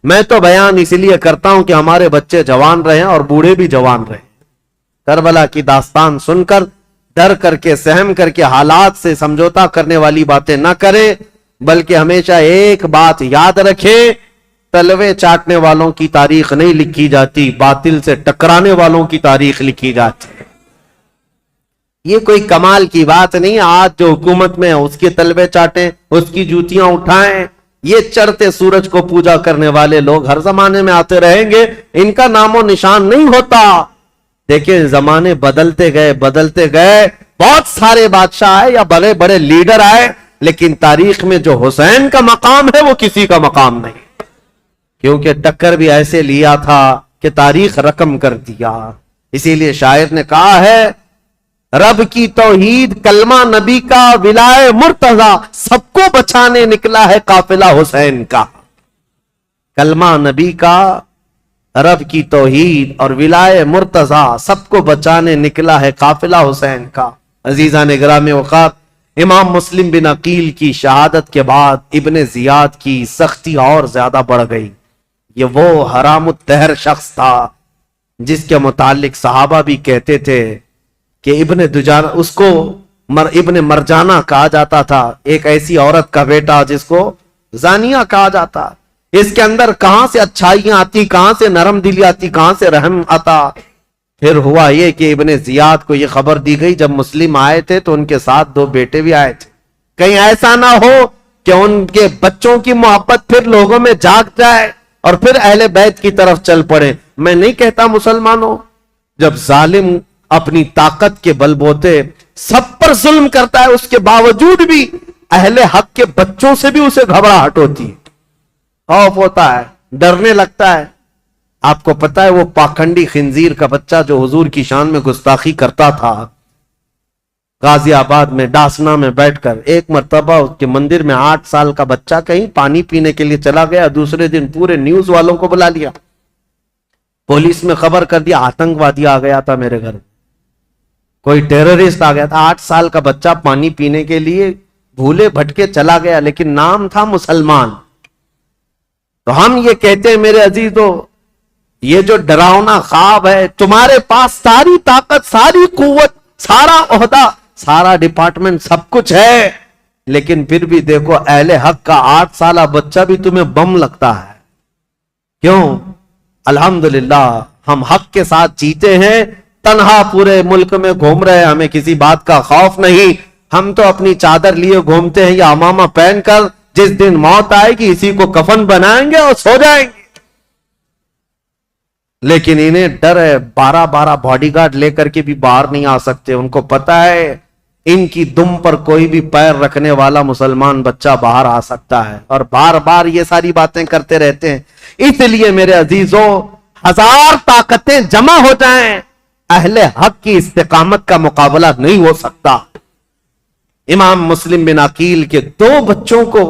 میں تو بیان اس لیے کرتا ہوں کہ ہمارے بچے جوان رہیں اور بوڑھے بھی جوان رہیں. کربلا کی داستان سن کر ڈر کر کے سہم کر کے حالات سے سمجھوتا کرنے والی باتیں نہ کریں، بلکہ ہمیشہ ایک بات یاد رکھیں، تلوے چاٹنے والوں کی تاریخ نہیں لکھی جاتی، باطل سے ٹکرانے والوں کی تاریخ لکھی جاتی. یہ کوئی کمال کی بات نہیں. آج جو حکومت میں ہے اس کے تلوے چاٹیں، اس کی جوتیاں اٹھائیں. یہ چڑھتے سورج کو پوجا کرنے والے لوگ ہر زمانے میں آتے رہیں گے، ان کا نام و نشان نہیں ہوتا. دیکھیں زمانے بدلتے گئے، بہت سارے بادشاہ آئے یا بڑے بڑے لیڈر آئے، لیکن تاریخ میں جو حسین کا مقام ہے وہ کسی کا مقام نہیں، کیونکہ ٹکر بھی ایسے لیا تھا کہ تاریخ رقم کر دیا. اسی لیے شاعر نے کہا ہے، رب کی توحید کلمہ نبی کا ولائے مرتضی، سب کو بچانے نکلا ہے قافلہ حسین کا. کلمہ نبی کا، رب کی توحید اور ولائے مرتضی، سب کو بچانے نکلا ہے قافلہ حسین کا. عزیزان گرامی اوقات، امام مسلم بن عقیل کی شہادت کے بعد ابن زیاد کی سختی اور زیادہ بڑھ گئی. یہ وہ حرام الدہر شخص تھا جس کے متعلق صحابہ بھی کہتے تھے کہ ابن دجانہ، اس کو ابن مرجانہ کہا جاتا تھا، ایک ایسی عورت کا بیٹا جس کو زانیہ کہا جاتا. اس کے اندر کہاں سے اچھائیاں آتی، کہاں سے نرم دلی آتی، کہاں سے رحم آتا. پھر ہوا یہ کہ ابن زیاد کو یہ خبر دی گئی، جب مسلم آئے تھے تو ان کے ساتھ 2 بیٹے بھی آئے تھے. کہیں ایسا نہ ہو کہ ان کے بچوں کی محبت پھر لوگوں میں جاگ جائے اور پھر اہل بیت کی طرف چل پڑے. میں نہیں کہتا مسلمانوں، جب ظالم اپنی طاقت کے بل بوتے سب پر ظلم کرتا ہے، اس کے باوجود بھی اہل حق کے بچوں سے بھی اسے گھبراہٹ ہوتی ہے، خوف ہوتا ہے، ڈرنے لگتا ہے. آپ کو پتا ہے وہ پاکھنڈی خنزیر کا بچہ جو حضور کی شان میں گستاخی کرتا تھا، غازی آباد میں ڈاسنا میں بیٹھ کر ایک مرتبہ اس کے مندر میں 8 سال کا بچہ کہیں پانی پینے کے لیے چلا گیا. دوسرے دن پورے نیوز والوں کو بلا لیا، پولیس میں خبر کر دیا آتنکوادی آ گیا تھا میرے گھر، کوئی ٹیررسٹ آ گیا تھا. 8 سال کا بچہ پانی پینے کے لیے بھولے بھٹکے چلا گیا، لیکن نام تھا مسلمان. تو ہم یہ کہتے ہیں میرے عزیزو، یہ جو ڈراؤنا خواب ہے، تمہارے پاس ساری طاقت، ساری قوت، سارا عہدہ، سارا ڈپارٹمنٹ، سب کچھ ہے، لیکن پھر بھی دیکھو اہل حق کا 8 سالہ بچہ بھی تمہیں بم لگتا ہے. کیوں؟ الحمدللہ ہم حق کے ساتھ جیتے ہیں، تنہا پورے ملک میں گھوم رہے ہیں، ہمیں کسی بات کا خوف نہیں. ہم تو اپنی چادر لیے گھومتے ہیں یا امامہ پہن کر، جس دن موت آئے گی اسی کو کفن بنائیں گے اور سو جائیں گے. لیکن انہیں ڈر ہے، 12 باڈی گارڈ لے کر کے بھی باہر نہیں آ سکتے. ان کو پتا ہے ان کی دم پر کوئی بھی پیر رکھنے والا مسلمان بچہ باہر آ سکتا ہے، اور بار بار یہ ساری باتیں کرتے رہتے ہیں. اس لیے میرے عزیزوں، 1000 طاقتیں جمع ہو جائیں، اہل حق کی استقامت کا مقابلہ نہیں ہو سکتا. امام مسلم بن عقیل کے 2 بچوں کو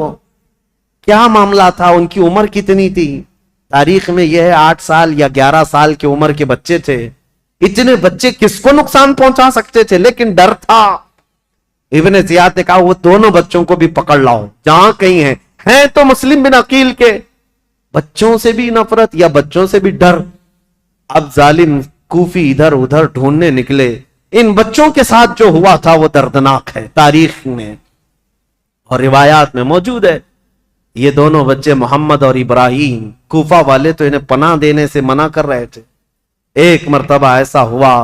کیا معاملہ تھا، ان کی عمر کتنی تھی؟ تاریخ میں یہ ہے 8 سال یا 11 سال کی عمر کے بچے تھے. اتنے بچے کس کو نقصان پہنچا سکتے تھے، لیکن ڈر تھا. ابن زیاد نے کہا وہ دونوں بچوں کو بھی پکڑ لاؤ جہاں کہیں ہیں تو مسلم بن عقیل کے. بچوں سے بھی نفرت یا بچوں سے بھی ڈر. اب ظالم کوفی ادھر ادھر ڈھونڈنے نکلے. ان بچوں کے ساتھ جو ہوا تھا وہ دردناک ہے، تاریخ میں اور روایات میں موجود ہے. یہ دونوں بچے محمد اور ابراہیم، کوفہ والے تو انہیں پناہ دینے سے منع کر رہے تھے. ایک مرتبہ ایسا ہوا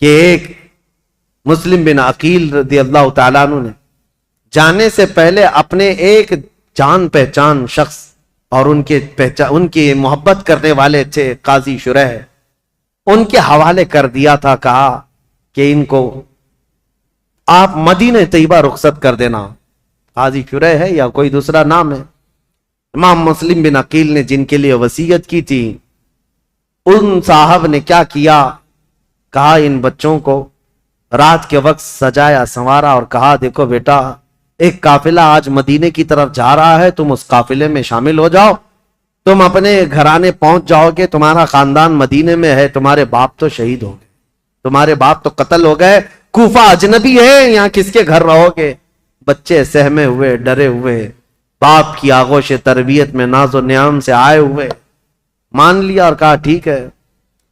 کہ ایک مسلم بن عقیل رضی اللہ تعالیٰ عنہ نے جانے سے پہلے اپنے ایک جان پہچان شخص اور ان کی محبت کرنے والے تھے قاضی شریح، ان کے حوالے کر دیا تھا. کہا کہ ان کو آپ مدینہ طیبہ رخصت کر دینا. قاضی شریح ہے یا کوئی دوسرا نام ہے. امام مسلم بن عقیل نے جن کے لیے وصیت کی تھی، ان صاحب نے کیا کیا، کہا ان بچوں کو رات کے وقت سجایا سنوارا اور کہا دیکھو بیٹا، ایک قافلہ آج مدینے کی طرف جا رہا ہے، تم اس قافلے میں شامل ہو جاؤ، تم اپنے گھرانے پہنچ جاؤ گے، تمہارا خاندان مدینے میں ہے، تمہارے باپ تو شہید ہو گئے، تمہارے باپ تو قتل ہو گئے، کوفہ اجنبی ہے، یہاں کس کے گھر رہو گے. بچے سہمے ہوئے، ڈرے ہوئے، باپ کی آغوش تربیت میں ناز و نیام سے آئے ہوئے مان لیا اور کہا ٹھیک ہے.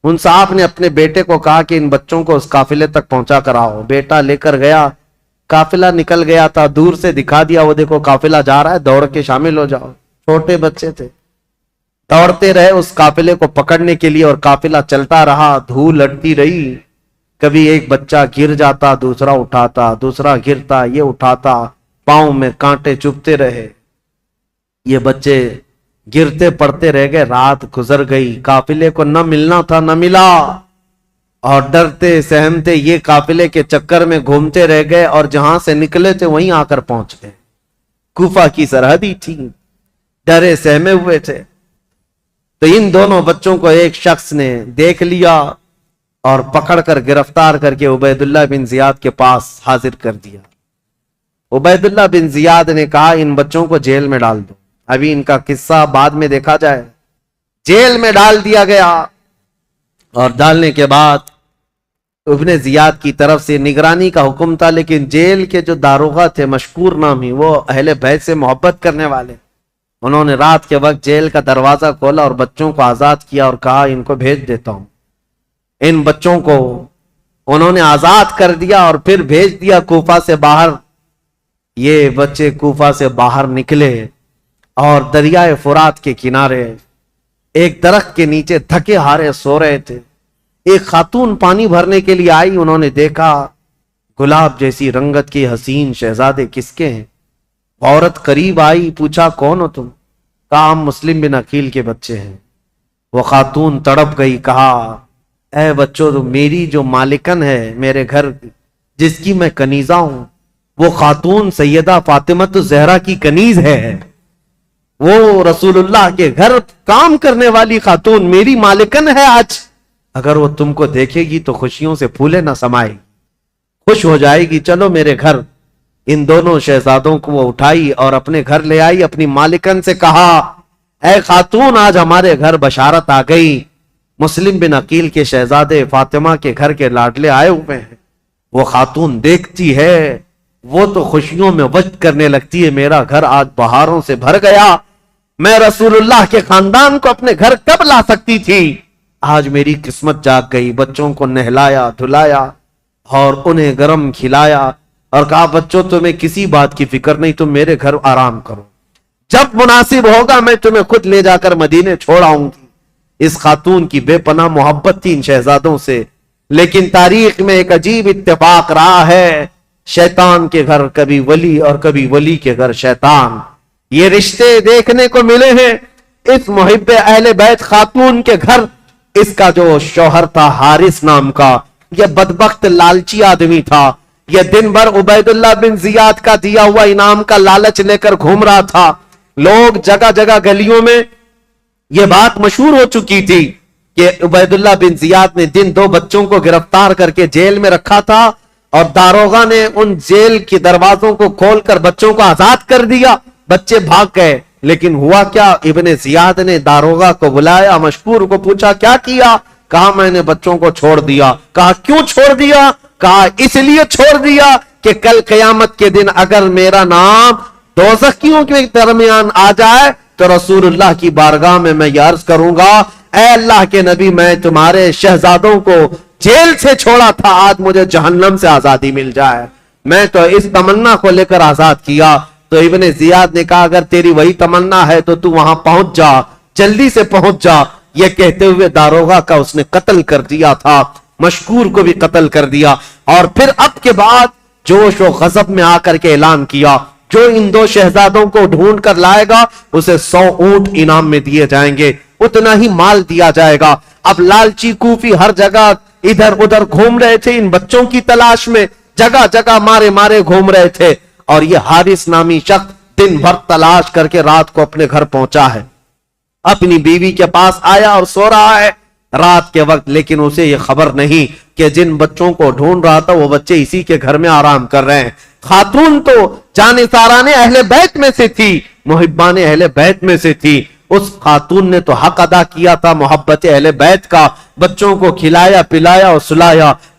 ان صاحب نے اپنے بیٹے کو کہا کہ ان بچوں کو اس قافلے تک پہنچا کر آؤ. بیٹا لے کر گیا. قافلہ نکل گیا تھا, دور سے دکھا دیا وہ دیکھو قافلہ جا رہا ہے, دوڑ کے شامل ہو جاؤ. چھوٹے بچے تھے, دوڑتے رہے اس قافلے کو پکڑنے کے لیے اور قافلہ چلتا رہا. دھول لڑتی رہی. کبھی ایک بچہ گر جاتا, دوسرا اٹھاتا, دوسرا گرتا, یہ اٹھاتا. پاؤں میں کانٹے چبھتے رہے. یہ بچے گرتے پڑتے رہ گئے. رات گزر گئی, قافلے کو نہ ملنا تھا نہ ملا, اور ڈرتے سہمتے یہ قافلے کے چکر میں گھومتے رہ گئے, اور جہاں سے نکلے تھے وہیں آ کر پہنچ گئے. کوفہ کی سرحدی تھی, ڈرے سہمے ہوئے تھے. تو ان دونوں بچوں کو ایک شخص نے دیکھ لیا اور پکڑ کر گرفتار کر کے عبید اللہ بن زیاد کے پاس حاضر کر دیا. عبید اللہ بن زیاد نے کہا ان بچوں کو جیل میں ڈال دو. ابھی ان کا قصہ بعد میں دیکھا جائے. جیل میں ڈال دیا گیا, اور ڈالنے کے بعد ابن زیاد کی طرف سے نگرانی کا حکم تھا, لیکن جیل کے جو داروغہ تھے مشکور نامی, وہ اہل بیت سے محبت کرنے والے, انہوں نے رات کے وقت جیل کا دروازہ کھولا اور بچوں کو آزاد کیا اور کہا ان کو بھیج دیتا ہوں. ان بچوں کو انہوں نے آزاد کر دیا اور پھر بھیج دیا کوفہ سے باہر. یہ بچے کوفہ سے باہر نکلے اور دریائے فرات کے کنارے ایک درخت کے نیچے تھکے ہارے سو رہے تھے. ایک خاتون پانی بھرنے کے لیے آئی. انہوں نے دیکھا گلاب جیسی رنگت کے حسین شہزادے کس کے ہیں. عورت قریب آئی, پوچھا کون ہو تم؟ کہا ہم مسلم بن عقیل کے بچے ہیں. وہ خاتون تڑپ گئی, کہا اے بچوں, تو میری جو مالکن ہے میرے گھر, جس کی میں کنیزہ ہوں, وہ خاتون سیدہ فاطمہ الزہرا کی کنیز ہے. وہ رسول اللہ کے گھر کام کرنے والی خاتون میری مالکن ہے آج. اگر وہ تم کو دیکھے گی تو خوشیوں سے پھولے نہ سمائے گی, خوش ہو جائے گی. چلو میرے گھر. ان دونوں شہزادوں کو وہ اٹھائی اور اپنے گھر لے آئی. اپنی مالکن سے کہا اے خاتون, آج ہمارے گھر بشارت آ گئی, مسلم بن عقیل کے شہزادے فاطمہ کے گھر کے لاڈلے آئے ہوئے ہیں. وہ خاتون دیکھتی ہے, وہ تو خوشیوں میں وجد کرنے لگتی ہے, میرا گھر آج بہاروں سے بھر گیا. میں رسول اللہ کے خاندان کو اپنے گھر کب لا سکتی تھی, آج میری قسمت جاگ گئی. بچوں کو نہلایا دھلایا اور انہیں گرم کھلایا اور کہا بچوں تمہیں کسی بات کی فکر نہیں, تم میرے گھر آرام کرو, جب مناسب ہوگا میں تمہیں خود لے جا کر مدینے چھوڑ آؤں گی. اس خاتون کی بے پناہ محبت تھی ان شہزادوں سے. لیکن تاریخ میں ایک عجیب اتفاق رہا ہے, شیطان کے گھر کبھی ولی اور کبھی ولی کے گھر شیطان. یہ رشتے دیکھنے کو ملے ہیں. اس محب اہل بیت خاتون کے گھر اس کا جو شوہر تھا حارث نام کا, یہ بدبخت لالچی آدمی تھا. یہ دن بھر عبید اللہ بن زیاد کا دیا ہوا انعام کا لالچ لے کر گھوم رہا تھا. لوگ جگہ جگہ گلیوں میں یہ بات مشہور ہو چکی تھی کہ عبید اللہ بن زیاد نے جن دو بچوں کو گرفتار کر کے جیل میں رکھا تھا اور داروغہ نے ان جیل کے دروازوں کو کھول کر بچوں کو آزاد کر دیا, بچے بھاگ گئے. لیکن ہوا کیا, ابن زیاد نے داروغہ کو بلایا, مشکور کو پوچھا کیا کیا, کہا میں نے بچوں کو چھوڑ دیا. کہا کیوں چھوڑ دیا, کہا اس لیے چھوڑ دیا کہ کل قیامت کے دن اگر میرا نام دوزخیوں کے درمیان آ جائے تو رسول اللہ کی بارگاہ میں یہ عرض کروں گا اے اللہ کے نبی, میں تمہارے شہزادوں کو جیل سے چھوڑا تھا, آج مجھے جہنم سے آزادی مل جائے. میں تو اس تمنا کو لے کر آزاد کیا. تو ابن زیاد نے کہا اگر تیری وہی تمنا ہے تو وہاں پہنچ جا, جلدی سے پہنچ جا. یہ کہتے ہوئے داروغہ کا اس نے قتل کر دیا تھا, مشکور کو بھی قتل کر دیا. اور پھر اب کے بعد جوش و غضب میں آ کر کے اعلان کیا جو ان دو شہزادوں کو ڈھونڈ کر لائے گا اسے 100 اونٹ انعام میں دیے جائیں گے, اتنا ہی مال دیا جائے گا. اب لالچی کوفی ہر جگہ ادھر ادھر گھوم رہے تھے ان بچوں کی تلاش میں, جگہ جگہ مارے مارے گھوم رہے تھے. اور یہ حارث نامی شخص دن بھر تلاش کر کے رات کو اپنے گھر پہنچا ہے, اپنی بیوی کے پاس آیا اور سو رہا ہے رات کے وقت. لیکن اسے یہ خبر نہیں کہ جن بچوں کو ڈھونڈ رہا تھا وہ بچے اسی کے گھر میں آرام کر رہے ہیں. خاتون تو جانثاران اہل بیت میں سے تھی, محبان اہل بیت میں سے تھی. اس خاتون نے تو حق ادا کیا تھا محبت اہل بیت کا, بچوں کو کھلایا پلایا اور سلایا.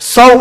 100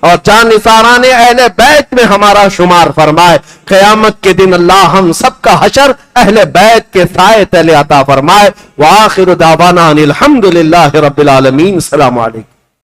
اور جانثاران اہل بیت میں ہمارا شمار فرمائے. قیامت کے دن اللہ ہم سب کا حشر اہل بیت کے سائے تلے عطا فرمائے. وآخر دعوانا ان الحمد للہ رب العالمین. السلام علیکم.